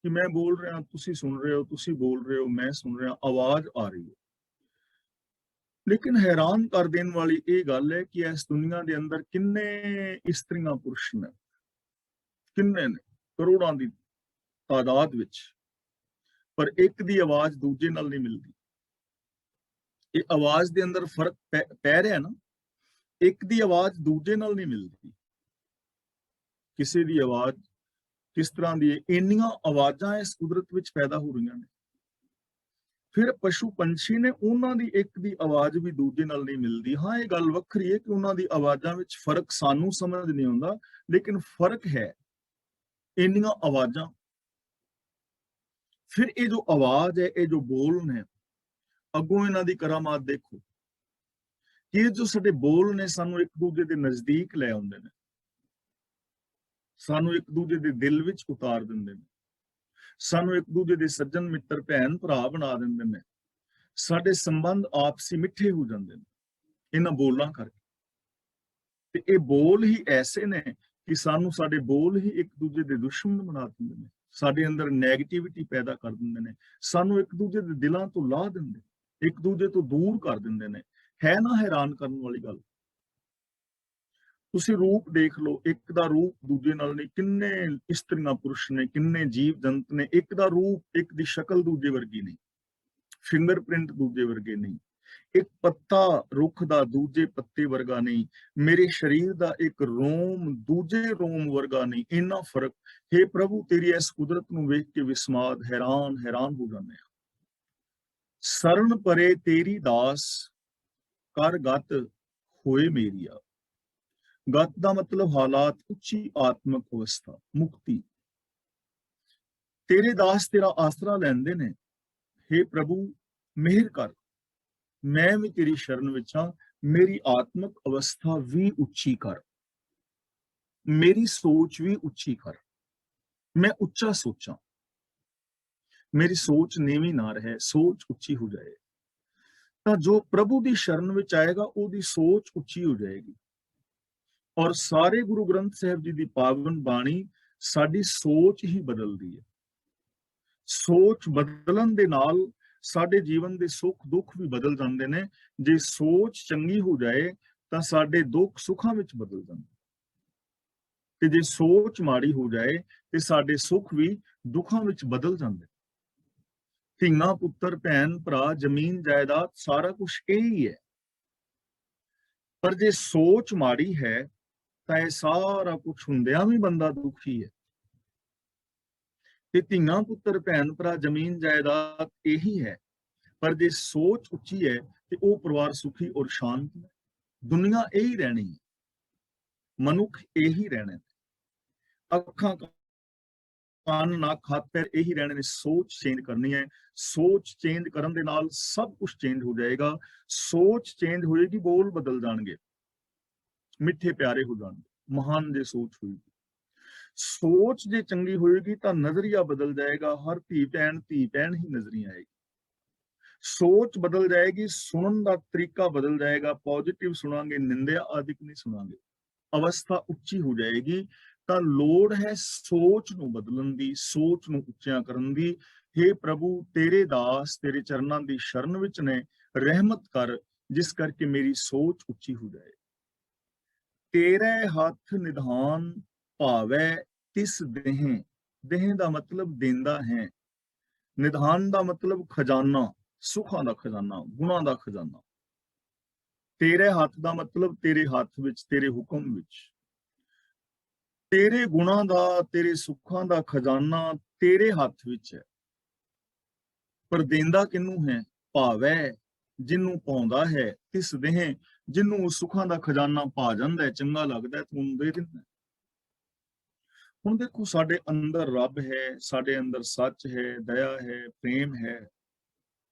ਕਿ ਮੈਂ ਬੋਲ ਰਿਹਾ, ਤੁਸੀਂ ਸੁਣ ਰਹੇ ਹੋ, ਤੁਸੀਂ ਬੋਲ ਰਹੇ ਹੋ, ਮੈਂ ਸੁਣ ਰਿਹਾ, ਆਵਾਜ਼ ਆ ਰਹੀ ਹੈ। ਲੇਕਿਨ ਹੈਰਾਨ ਕਰ ਦੇਣ ਵਾਲੀ ਇਹ ਗੱਲ ਹੈ ਕਿ ਇਸ ਦੁਨੀਆ ਦੇ ਅੰਦਰ ਕਿੰਨੇ ਇਸਤਰੀਆਂ ਪੁਰਸ਼ ਨੇ, ਕਿੰਨੇ ਨੇ, ਕਰੋੜਾਂ ਦੀ ਤਾਦਾਦ ਵਿੱਚ, ਪਰ ਇੱਕ ਦੀ ਆਵਾਜ਼ ਦੂਜੇ ਨਾਲ ਨਹੀਂ ਮਿਲਦੀ। ਇਹ ਆਵਾਜ਼ ਦੇ ਅੰਦਰ ਫਰਕ ਪੈ ਰਿਹਾ ਨਾ, ਇੱਕ ਦੀ ਆਵਾਜ਼ ਦੂਜੇ ਨਾਲ ਨਹੀਂ ਮਿਲਦੀ। ਕਿਸੇ ਦੀ ਆਵਾਜ਼ ਕਿਸ ਤਰ੍ਹਾਂ ਦੀ ਹੈ, ਇੰਨੀਆਂ ਆਵਾਜ਼ਾਂ ਇਸ ਕੁਦਰਤ ਵਿੱਚ ਪੈਦਾ ਹੋ ਰਹੀਆਂ ਨੇ। ਫਿਰ ਪਸ਼ੂ ਪੰਛੀ ਨੇ, ਉਹਨਾਂ ਦੀ ਇੱਕ ਦੀ ਆਵਾਜ਼ ਵੀ ਦੂਜੇ ਨਾਲ ਨਹੀਂ ਮਿਲਦੀ। ਹਾਂ, ਇਹ ਗੱਲ ਵੱਖਰੀ ਹੈ ਕਿ ਉਹਨਾਂ ਦੀ ਆਵਾਜ਼ਾਂ ਵਿੱਚ ਫਰਕ ਸਾਨੂੰ ਸਮਝ ਨਹੀਂ ਆਉਂਦਾ, ਲੇਕਿਨ ਫਰਕ ਹੈ, ਇੰਨੀਆਂ ਆਵਾਜ਼ਾਂ। ਫਿਰ ਇਹ ਜੋ ਆਵਾਜ਼ ਹੈ, ਇਹ ਜੋ ਬੋਲ ਨੇ, ਅੱਗੋਂ ਇਹਨਾਂ ਦੀ ਕਰਾਮਾਤ ਦੇਖੋ ਕਿ ਇਹ ਜੋ ਸਾਡੇ ਬੋਲ ਨੇ ਸਾਨੂੰ ਇੱਕ ਦੂਜੇ ਦੇ ਨਜ਼ਦੀਕ ਲੈ ਆਉਂਦੇ ਨੇ, ਸਾਨੂੰ ਇੱਕ ਦੂਜੇ ਦੇ ਦਿਲ ਵਿੱਚ ਉਤਾਰ ਦਿੰਦੇ ਨੇ, ਸਾਨੂੰ ਇੱਕ ਦੂਜੇ ਦੇ ਸੱਜਣ ਮਿੱਤਰ ਭੈਣ ਭਰਾ ਬਣਾ ਦਿੰਦੇ ਨੇ, ਸਾਡੇ ਸੰਬੰਧ ਆਪਸੀ ਮਿੱਠੇ ਹੋ ਜਾਂਦੇ ਨੇ ਇਹਨਾਂ ਬੋਲਾਂ ਕਰਕੇ। ਤੇ ਇਹ ਬੋਲ ਹੀ ਐਸੇ ਨੇ ਕਿ ਸਾਨੂੰ, ਸਾਡੇ ਬੋਲ ਹੀ ਇੱਕ ਦੂਜੇ ਦੇ ਦੁਸ਼ਮਣ ਬਣਾ ਦਿੰਦੇ ਨੇ, ਸਾਡੇ ਅੰਦਰ ਨੈਗੇਟਿਵਿਟੀ ਪੈਦਾ ਕਰ ਦਿੰਦੇ ਨੇ, ਸਾਨੂੰ ਇੱਕ ਦੂਜੇ ਦੇ ਦਿਲਾਂ ਤੋਂ ਲਾਹ ਦਿੰਦੇ, ਇੱਕ ਦੂਜੇ ਤੋਂ ਦੂਰ ਕਰ ਦਿੰਦੇ ਨੇ। ਹੈ ਨਾ ਹੈਰਾਨ ਕਰਨ ਵਾਲੀ ਗੱਲ? ਤੁਸੀਂ ਰੂਪ ਦੇਖ ਲਓ, ਇੱਕ ਦਾ ਰੂਪ ਦੂਜੇ ਨਾਲ ਨਹੀਂ, ਕਿੰਨੇ ਇਸਤਰੀਆਂ ਪੁਰਸ਼ ਨੇ, ਕਿੰਨੇ ਜੀਵ ਜੰਤ ਨੇ, ਇੱਕ ਦਾ ਰੂਪ, ਇੱਕ ਦੀ ਸ਼ਕਲ ਦੂਜੇ ਵਰਗੀ ਨਹੀਂ, ਫਿੰਗਰਪ੍ਰਿੰਟ ਦੂਜੇ ਵਰਗੇ ਨਹੀਂ, ਇੱਕ ਪੱਤਾ ਰੁੱਖ ਦਾ ਦੂਜੇ ਪੱਤੇ ਵਰਗਾ ਨਹੀਂ, ਮੇਰੇ ਸਰੀਰ ਦਾ ਇੱਕ ਰੋਮ ਦੂਜੇ ਰੋਮ ਵਰਗਾ ਨਹੀਂ, ਇੰਨਾ ਫਰਕ। हे ਪ੍ਰਭੂ, ਤੇਰੀ ਇਸ ਕੁਦਰਤ ਨੂੰ ਵੇਖ ਕੇ ਵਿਸਮਾਦ, ਹੈਰਾਨ ਹੋ ਜਾਂਦੇ ਆ। ਸਰਣ ਪਰੇ ਤੇਰੀ ਦਾਸ, ਕਰ ਗਤ ਹੋਏ ਮੇਰੀਆ। ਗਤ ਦਾ ਮਤਲਬ ਹਾਲਾਤ, ਉੱਚੀ ਆਤਮਿਕ ਅਵਸਥਾ, ਮੁਕਤੀ। ਤੇਰੇ ਦਾਸ ਤੇਰਾ ਆਸਰਾ ਲੈਂਦੇ ਨੇ। हे ਪ੍ਰਭੂ, ਮਿਹਰ ਕਰ, ਮੈਂ ਵੀ ਤੇਰੀ ਸ਼ਰਨ ਵਿੱਚ ਹਾਂ, ਮੇਰੀ ਆਤਮਿਕ ਅਵਸਥਾ ਵੀ ਉੱਚੀ ਕਰ, ਮੇਰੀ ਸੋਚ ਵੀ ਉੱਚੀ ਕਰ, ਮੈਂ ਉੱਚਾ ਸੋਚਾਂ, ਮੇਰੀ ਸੋਚ ਨੀਵੀਂ ਨਾ ਰਹੇ, ਸੋਚ ਉੱਚੀ ਹੋ ਜਾਏ। ਤਾਂ ਜੋ ਪ੍ਰਭੂ ਦੀ ਸ਼ਰਨ ਵਿੱਚ ਆਏਗਾ, ਉਹਦੀ ਸੋਚ ਉੱਚੀ ਹੋ ਜਾਏਗੀ। ਔਰ ਸਾਰੇ ਗੁਰੂ ਗ੍ਰੰਥ ਸਾਹਿਬ ਜੀ ਦੀ ਪਾਵਨ ਬਾਣੀ ਸਾਡੀ ਸੋਚ ਹੀ ਬਦਲਦੀ ਹੈ। ਸੋਚ ਬਦਲਣ ਦੇ ਨਾਲ ਸਾਡੇ ਜੀਵਨ ਦੇ ਸੁੱਖ ਦੁੱਖ ਵੀ ਬਦਲ ਜਾਂਦੇ ਨੇ। ਜੇ ਸੋਚ ਚੰਗੀ ਹੋ ਜਾਏ ਤਾਂ ਸਾਡੇ ਦੁੱਖ ਸੁੱਖਾਂ ਵਿੱਚ ਬਦਲ ਜਾਂਦੇ, ਤੇ ਜੇ ਸੋਚ ਮਾੜੀ ਹੋ ਜਾਏ ਤੇ ਸਾਡੇ ਸੁੱਖ ਵੀ ਦੁੱਖਾਂ ਵਿੱਚ ਬਦਲ ਜਾਂਦੇ। ਧੀਆਂ ਪੁੱਤਰ ਭੈਣ ਭਰਾ ਜ਼ਮੀਨ ਜਾਇਦਾਦ ਸਾਰਾ ਕੁਝ ਇਹੀ ਹੈ, ਪਰ ਜੇ ਸੋਚ ਮਾੜੀ ਹੈ ਤਾਂ ਇਹ ਸਾਰਾ ਕੁਝ ਹੁੰਦਿਆਂ ਵੀ ਬੰਦਾ ਦੁਖੀ ਹੈ। ਤੇ ਧੀਆਂ ਪੁੱਤਰ ਭੈਣ ਭਰਾ ਜ਼ਮੀਨ ਜਾਇਦਾਦ ਇਹੀ ਹੈ, ਪਰ ਜੇ ਸੋਚ ਉੱਚੀ ਹੈ ਤੇ ਉਹ ਪਰਿਵਾਰ ਸੁਖੀ ਔਰ ਸ਼ਾਂਤ ਹੈ। ਦੁਨੀਆ ਇਹੀ ਰਹਿਣੀ ਹੈ, ਮਨੁੱਖ ਇਹੀ ਰਹਿਣਾ ਹੈ, ਅੱਖਾਂ ਕੰਨ ਨੱਕ ਹੱਥ ਪੈਰ ਇਹੀ ਰਹਿਣੇ ਨੇ। ਸੋਚ ਚੇਂਜ ਕਰਨੀ ਹੈ, ਸੋਚ ਚੇਂਜ ਕਰਨ ਦੇ ਨਾਲ ਸਭ ਕੁਝ ਚੇਂਜ ਹੋ ਜਾਏਗਾ। ਸੋਚ ਚੇਂਜ ਹੋਏਗੀ, ਬੋਲ ਬਦਲ ਜਾਣਗੇ, ਮਿੱਠੇ ਪਿਆਰੇ ਹੋ ਜਾਣਗੇ, ਮਹਾਨ ਜੇ ਸੋਚ ਹੋਏਗੀ। ਸੋਚ ਜੇ ਚੰਗੀ ਹੋਏਗੀ ਤਾਂ ਨਜ਼ਰੀਆ ਬਦਲ ਜਾਏਗਾ, ਹਰ ਧੀ ਭੈਣ ਹੀ ਨਜ਼ਰੀ ਆਏਗੀ। ਸੋਚ ਬਦਲ ਜਾਏਗੀ, ਸੁਣਨ ਦਾ ਤਰੀਕਾ ਬਦਲ ਜਾਏਗਾ, ਪੋਜ਼ਿਟਿਵ ਸੁਣਾਂਗੇ, ਨਿੰਦਿਆ ਆਦਿਕ ਨਹੀਂ ਸੁਣਾਂਗੇ, ਅਵਸਥਾ ਉੱਚੀ ਹੋ ਜਾਏਗੀ। ਤਾਂ ਲੋੜ ਹੈ ਸੋਚ ਨੂੰ ਬਦਲਣ ਦੀ, ਸੋਚ ਨੂੰ ਉੱਚਿਆਂ ਕਰਨ ਦੀ। हे ਪ੍ਰਭੂ, ਤੇਰੇ ਦਾਸ ਤੇਰੇ ਚਰਨਾਂ ਦੀ ਸ਼ਰਨ ਵਿੱਚ ਨੇ, ਰਹਿਮਤ ਕਰ ਜਿਸ ਕਰਕੇ ਮੇਰੀ ਸੋਚ ਉੱਚੀ ਹੋ ਜਾਏ। ਤੇਰੇ ਹੱਥ ਨਿਧਾਨ ਭਾਵੈ ਤਿਸ ਦੇਹ, ਦੇਹ ਦਾ ਮਤਲਬ ਦੇਂਦਾ ਹੈ, ਨਿਧਾਨ ਦਾ ਮਤਲਬ ਖਜ਼ਾਨਾ, ਸੁੱਖਾਂ ਦਾ ਖਜ਼ਾਨਾ, ਗੁਣਾਂ ਦਾ ਖਜ਼ਾਨਾ। ਤੇਰੇ ਹੱਥ ਦਾ ਮਤਲਬ ਤੇਰੇ ਹੱਥ ਵਿੱਚ, ਤੇਰੇ ਹੁਕਮ ਵਿੱਚ, ਤੇਰੇ ਗੁਣਾਂ ਦਾ, ਤੇਰੇ ਸੁੱਖਾਂ ਦਾ ਖਜ਼ਾਨਾ ਤੇਰੇ ਹੱਥ ਵਿੱਚ ਹੈ। ਪਰ ਦੇਂਦਾ ਕਿਹਨੂੰ ਹੈ? ਭਾਵੈ, ਜਿਹਨੂੰ ਪਾਉਂਦਾ ਹੈ, ਤਿਸ ਦੇਹ, ਜਿਹਨੂੰ ਸੁੱਖਾਂ ਦਾ ਖਜ਼ਾਨਾ ਪਾ ਜਾਂਦਾ ਹੈ, ਚੰਗਾ ਲੱਗਦਾ ਤੂੰ ਉਹਨੂੰ ਦੇ ਦਿੰਦਾ। ਹੁਣ ਦੇਖੋ, ਸਾਡੇ ਅੰਦਰ ਰੱਬ ਹੈ, ਸਾਡੇ ਅੰਦਰ ਸੱਚ ਹੈ, ਦਇਆ ਹੈ, ਪ੍ਰੇਮ ਹੈ।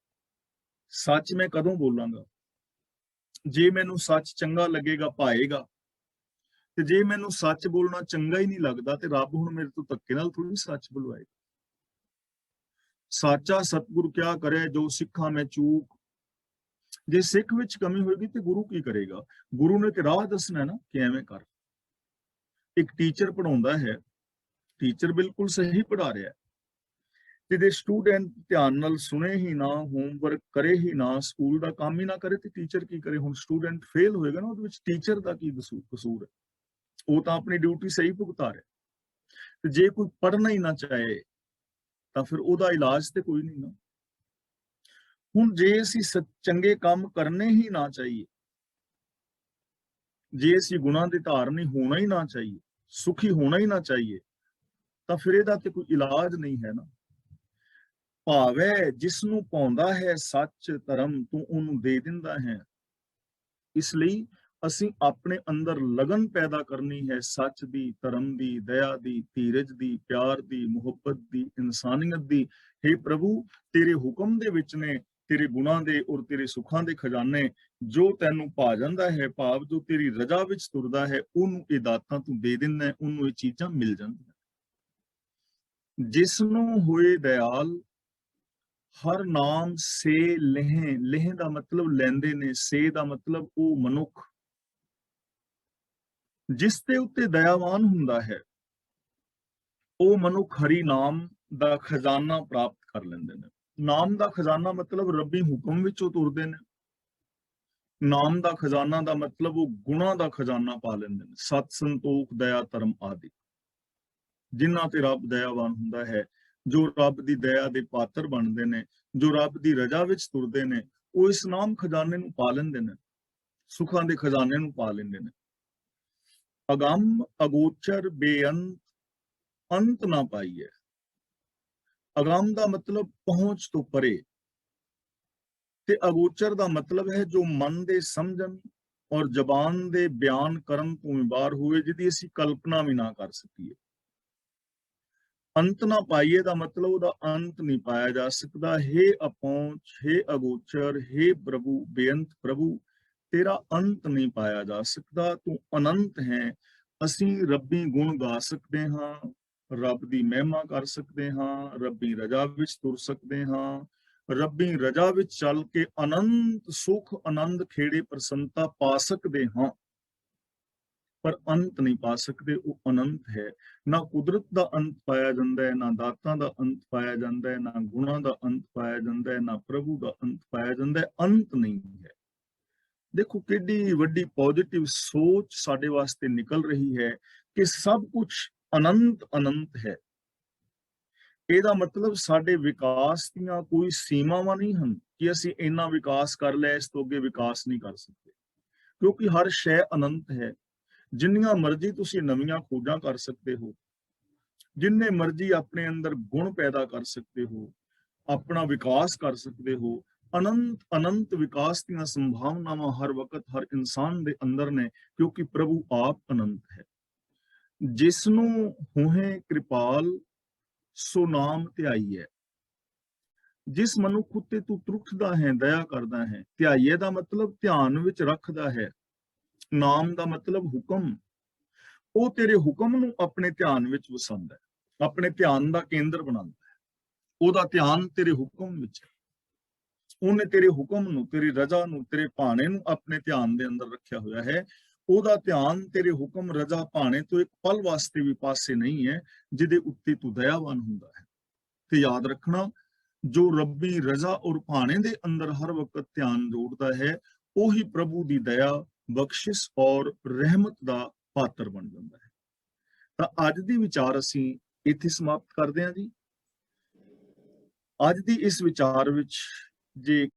ਸੱਚ ਮੈਂ ਕਦੋਂ ਬੋਲਾਂਗਾ? ਜੇ ਮੈਨੂੰ ਸੱਚ ਚੰਗਾ ਲੱਗੇਗਾ, ਭਾਏਗਾ। ਤੇ ਜੇ ਮੈਨੂੰ ਸੱਚ ਬੋਲਣਾ ਚੰਗਾ ਹੀ ਨਹੀਂ ਲੱਗਦਾ ਤੇ ਰੱਬ ਹੁਣ ਮੇਰੇ ਤੋਂ ਧੱਕੇ ਨਾਲ ਥੋੜੀ ਸੱਚ ਬੁਲਵਾਏਗਾ। ਸਾਚਾ ਸਤਿਗੁਰ ਕਿਆ ਕਰੇ, ਜੋ ਸਿੱਖਾਂ ਮੈਂ ਚੂਕ, ਜੇ ਸਿੱਖ ਵਿੱਚ ਕਮੀ ਹੋਏਗੀ ਤੇ ਗੁਰੂ ਕੀ ਕਰੇਗਾ? ਗੁਰੂ ਨੇ ਤੇ ਰਾਹ ਦੱਸਣਾ ਨਾ ਕਿ ਐਵੇਂ ਕਰ। ਇੱਕ ਟੀਚਰ ਪੜਾਉਂਦਾ ਹੈ, ਟੀਚਰ ਬਿਲਕੁਲ ਸਹੀ ਪੜਾ ਰਿਹਾ ਹੈ, ਤੇ ਜੇ ਸਟੂਡੈਂਟ ਧਿਆਨ ਨਾਲ ਸੁਣੇ ਹੀ ਨਾ, ਹੋਮਵਰਕ ਕਰੇ ਹੀ ਨਾ, ਸਕੂਲ ਦਾ ਕੰਮ ਹੀ ਨਾ ਕਰੇ, ਤੇ ਟੀਚਰ ਕੀ ਕਰੇ? ਹੁਣ ਸਟੂਡੈਂਟ ਫੇਲ ਹੋਏਗਾ ਨਾ, ਉਹਦੇ ਵਿੱਚ ਟੀਚਰ ਦਾ ਕੀ ਕਸੂਰ ਹੈ? ਉਹ ਤਾਂ ਆਪਣੀ ਡਿਊਟੀ ਸਹੀ ਭੁਗਤਾ ਰਿਹਾ। ਤੇ ਜੇ ਕੋਈ ਪੜ੍ਹਨਾ ਹੀ ਨਾ ਚਾਹੇ ਤਾਂ ਫਿਰ ਉਹਦਾ ਇਲਾਜ ਤੇ ਕੋਈ ਨਹੀਂ ਨਾ। ਹੁਣ ਜੇ ਅਸੀਂ ਚੰਗੇ ਕੰਮ ਕਰਨੇ ਹੀ ਨਾ ਚਾਹੀਏ, ਜੇ ਅਸੀਂ ਗੁਨਾਹ ਦੇ ਧਾਰਨੀ ਹੋਣਾ ਹੀ ਨਾ ਚਾਹੀਏ, ਸੁਖੀ ਹੋਣਾ ਹੀ ਨਾ ਚਾਹੀਏ, ਤਾਂ ਫਿਰ ਇਹਦਾ ਤੇ ਕੋਈ ਇਲਾਜ ਨਹੀਂ ਹੈ ਨਾ। ਭਾਵੈ ਜਿਸ ਨੂੰ ਪਾਉਂਦਾ ਹੈ ਸੱਚ ਧਰਮ, ਤੂੰ ਉਹਨੂੰ ਦੇ ਦਿੰਦਾ ਹੈ। ਇਸ ਲਈ ਅਸੀਂ ਆਪਣੇ ਅੰਦਰ ਲਗਨ ਪੈਦਾ ਕਰਨੀ ਹੈ, ਸੱਚ ਦੀ, ਧਰਮ ਦੀ, ਦਇਆ ਦੀ, ਧੀਰਜ ਦੀ, ਪਿਆਰ ਦੀ, ਮੁਹੱਬਤ ਦੀ, ਇਨਸਾਨੀਅਤ ਦੀ। हे ਪ੍ਰਭੂ, ਤੇਰੇ ਹੁਕਮ ਦੇ ਵਿੱਚ ਨੇ ਤੇਰੇ ਗੁਣਾਂ ਦੇ ਔਰ ਤੇਰੇ ਸੁੱਖਾਂ ਦੇ ਖਜ਼ਾਨੇ। ਜੋ ਤੈਨੂੰ ਭਾ ਜਾਂਦਾ ਹੈ, ਭਾਵ ਜੋ ਤੇਰੀ ਰਜ਼ਾ ਵਿੱਚ ਤੁਰਦਾ ਹੈ, ਉਹਨੂੰ ਇਹ ਦਾਤਾਂ ਤੂੰ ਦੇ ਦਿੰਦਾ, ਉਹਨੂੰ ਇਹ ਚੀਜ਼ਾਂ ਮਿਲ ਜਾਂਦੀਆਂ। ਜਿਸ ਨੂੰ ਹੋਏ ਦਇਆਲ ਹਰ ਨਾਮ ਸੇ ਲਹਿ, ਲਹਿ ਦਾ ਮਤਲਬ ਲੈਂਦੇ ਨੇ, ਸੇ ਦਾ ਮਤਲਬ ਉਹ ਮਨੁੱਖ ਜਿਸ ਦੇ ਉੱਤੇ ਦਇਆਵਾਨ ਹੁੰਦਾ ਹੈ, ਉਹ ਮਨੁੱਖ ਹਰੀ ਨਾਮ ਦਾ ਖਜ਼ਾਨਾ ਪ੍ਰਾਪਤ ਕਰ ਲੈਂਦੇ ਨੇ। ਨਾਮ ਦਾ ਖਜ਼ਾਨਾ ਮਤਲਬ ਰੱਬੀ ਹੁਕਮ ਵਿੱਚੋਂ ਤੁਰਦੇ ਨੇ। ਨਾਮ ਦਾ ਖਜ਼ਾਨਾ ਦਾ ਮਤਲਬ ਉਹ ਗੁਣਾਂ ਦਾ ਖਜ਼ਾਨਾ ਪਾ ਲੈਂਦੇ ਨੇ, ਸਤ, ਸੰਤੋਖ, ਦਇਆ, ਧਰਮ ਆਦਿ। ਜਿਨ੍ਹਾਂ ਤੇ ਰੱਬ ਦਇਆਵਾਨ ਹੁੰਦਾ ਹੈ, ਜੋ ਰੱਬ ਦੀ ਦਇਆ ਦੇ ਪਾਤਰ ਬਣਦੇ ਨੇ, ਜੋ ਰੱਬ ਦੀ ਰਜ਼ਾ ਵਿੱਚ ਤੁਰਦੇ ਨੇ, ਉਹ ਇਸ ਨਾਮ ਖਜ਼ਾਨੇ ਨੂੰ ਪਾ ਲੈਂਦੇ ਨੇ, ਸੁੱਖਾਂ ਦੇ ਖਜ਼ਾਨੇ ਨੂੰ ਪਾ ਲੈਂਦੇ ਨੇ। ਅਗੰਮ ਅਗੋਚਰ ਬੇਅੰਤ, ਅੰਤ ਨਾ ਪਾਈਏ। ਅਗੰਮ ਦਾ ਮਤਲਬ ਪਹੁੰਚ ਤੋਂ ਪਰੇ, ਤੇ ਅਗੋਚਰ ਦਾ ਮਤਲਬ ਹੈ ਜੋ ਮਨ ਦੇ ਸਮਝਣ ਔਰ ਜ਼ਬਾਨ ਦੇ ਬਿਆਨ ਕਰਨ ਤੋਂ ਬਾਹਰ ਹੋਏ, ਜਿਹਦੀ ਅਸੀਂ ਕਲਪਨਾ ਵੀ ਨਾ ਕਰ ਸਕੀਏ। ਅੰਤ ਨਾ ਪਾਈਏ ਦਾ ਮਤਲਬ ਉਹਦਾ ਅੰਤ ਨਹੀਂ ਪਾਇਆ ਜਾ ਸਕਦਾ। हे ਅਪਹੁੰਚ, हे ਅਗੋਚਰ, हे ਪ੍ਰਭੂ, ਬੇਅੰਤ ਪ੍ਰਭੂ, ਤੇਰਾ ਅੰਤ ਨਹੀਂ ਪਾਇਆ ਜਾ ਸਕਦਾ, ਤੂੰ ਅਨੰਤ ਹੈ। ਅਸੀਂ ਰੱਬੀ ਗੁਣ ਗਾ ਸਕਦੇ ਹਾਂ, ਰੱਬ ਦੀ ਮਹਿਮਾ ਕਰ ਸਕਦੇ ਹਾਂ, ਰੱਬੀ ਰਜ਼ਾ ਵਿੱਚ ਤੁਰ ਸਕਦੇ ਹਾਂ, ਰੱਬੀ ਰਜ਼ਾ ਵਿੱਚ ਚੱਲ ਕੇ ਅਨੰਤ ਸੁਖ, ਆਨੰਦ, ਖੇੜੇ, ਪ੍ਰਸੰਨਤਾ ਪਾ ਸਕਦੇ ਹਾਂ, ਪਰ ਅੰਤ ਨਹੀਂ ਪਾ ਸਕਦੇ। ਉਹ ਅਨੰਤ ਹੈ। ਨਾ ਕੁਦਰਤ ਦਾ ਅੰਤ ਪਾਇਆ ਜਾਂਦਾ ਹੈ, ਨਾ ਦਾਤਾਂ ਦਾ ਅੰਤ ਪਾਇਆ ਜਾਂਦਾ ਹੈ, ਨਾ ਗੁਣਾਂ ਦਾ ਅੰਤ ਪਾਇਆ ਜਾਂਦਾ ਹੈ, ਨਾ ਪ੍ਰਭੂ ਦਾ ਅੰਤ ਪਾਇਆ ਜਾਂਦਾ ਹੈ। ਅੰਤ ਨਹੀਂ ਹੈ। ਦੇਖੋ ਕਿੰਨੀ ਵੱਡੀ ਪੋਜ਼ਿਟਿਵ ਸੋਚ ਸਾਡੇ ਵਾਸਤੇ ਨਿਕਲ ਰਹੀ ਹੈ ਕਿ ਸਭ ਕੁਝ ਅਨੰਤ ਅਨੰਤ ਹੈ। ਇਹਦਾ ਮਤਲਬ ਸਾਡੇ ਵਿਕਾਸ ਦੀਆਂ ਕੋਈ ਸੀਮਾਵਾਂ ਨਹੀਂ ਹਨ ਕਿ ਅਸੀਂ ਇੰਨਾ ਵਿਕਾਸ ਕਰ ਲਿਆ, ਇਸ ਤੋਂ ਅੱਗੇ ਵਿਕਾਸ ਨਹੀਂ ਕਰ ਸਕਦੇ, ਕਿਉਂਕਿ ਹਰ ਸ਼ੈ ਅਨੰਤ ਹੈ। ਜਿੰਨੀਆਂ ਮਰਜ਼ੀ ਤੁਸੀਂ ਨਵੀਆਂ ਖੋਜਾਂ ਕਰ ਸਕਦੇ ਹੋ, ਜਿੰਨੇ ਮਰਜ਼ੀ ਆਪਣੇ ਅੰਦਰ ਗੁਣ ਪੈਦਾ ਕਰ ਸਕਦੇ ਹੋ, ਆਪਣਾ ਵਿਕਾਸ ਕਰ ਸਕਦੇ ਹੋ। ਅਨੰਤ ਅਨੰਤ ਵਿਕਾਸ ਦੀਆਂ ਸੰਭਾਵਨਾਵਾਂ ਹਰ ਵਕਤ ਹਰ ਇਨਸਾਨ ਦੇ ਅੰਦਰ ਨੇ, ਕਿਉਂਕਿ ਪ੍ਰਭੂ ਆਪ ਅਨੰਤ ਹੈ। ਜਿਸ ਨੂੰ ਹੋਏ ਕਿਰਪਾਲ ਸੋ ਨਾਮ ਧਿਆਈਐ। ਜਿਸ ਮਨੁੱਖ ਉੱਤੇ ਤੂੰ ਤਰੁੱਠਦਾ ਹੈ, ਦਇਆ ਕਰਦਾ ਹੈ। ਧਿਆਈਐ ਦਾ ਮਤਲਬ ਧਿਆਨ ਵਿੱਚ ਰੱਖਦਾ ਹੈ। ਨਾਮ ਦਾ ਮਤਲਬ ਹੁਕਮ। ਉਹ ਤੇਰੇ ਹੁਕਮ ਨੂੰ ਆਪਣੇ ਧਿਆਨ ਵਿੱਚ ਵਸਾਉਂਦਾ ਹੈ, ਆਪਣੇ ਧਿਆਨ ਦਾ ਕੇਂਦਰ ਬਣਾਉਂਦਾ ਹੈ। ਉਹਦਾ ਧਿਆਨ ਤੇਰੇ ਹੁਕਮ ਵਿੱਚ ਹੈ। ਉਹਨੇ ਤੇਰੇ ਹੁਕਮ ਨੂੰ, ਤੇਰੀ ਰਜ਼ਾ ਨੂੰ, ਤੇਰੇ ਭਾਣੇ ਨੂੰ ਆਪਣੇ ਧਿਆਨ ਦੇ ਅੰਦਰ ਰੱਖਿਆ ਹੋਇਆ ਹੈ। ਉਹਦਾ ਧਿਆਨ ਤੇਰੇ ਹੁਕਮ, ਰਜ਼ਾ, ਭਾਣੇ ਤੋਂ ਇੱਕ ਪਲ ਵਾਸਤੇ ਵੀ ਪਾਸੇ ਨਹੀਂ ਹੈ, ਜਿਹਦੇ ਉੱਤੇ ਤੂੰ ਦਇਆਵਾਨ ਹੁੰਦਾ ਹੈ। ਤੇ ਯਾਦ ਰੱਖਣਾ, ਜੋ ਰੱਬੀ ਰਜ਼ਾ ਔਰ ਭਾਣੇ ਦੇ ਅੰਦਰ ਹਰ ਵਕਤ ਧਿਆਨ ਜੋੜਦਾ ਹੈ, ਉਹੀ ਪ੍ਰਭੂ ਦੀ ਦਇਆ, ਬਖਸ਼ਿਸ਼ ਔਰ ਰਹਿਮਤ ਦਾ ਪਾਤਰ ਬਣ ਜਾਂਦਾ ਹੈ। ਤਾਂ ਅੱਜ ਦੀ ਵਿਚਾਰ ਅਸੀਂ ਇੱਥੇ ਸਮਾਪਤ ਕਰਦੇ ਹਾਂ ਜੀ। ਅੱਜ ਦੀ ਇਸ ਵਿਚਾਰ ਵਿੱਚ ਜੇ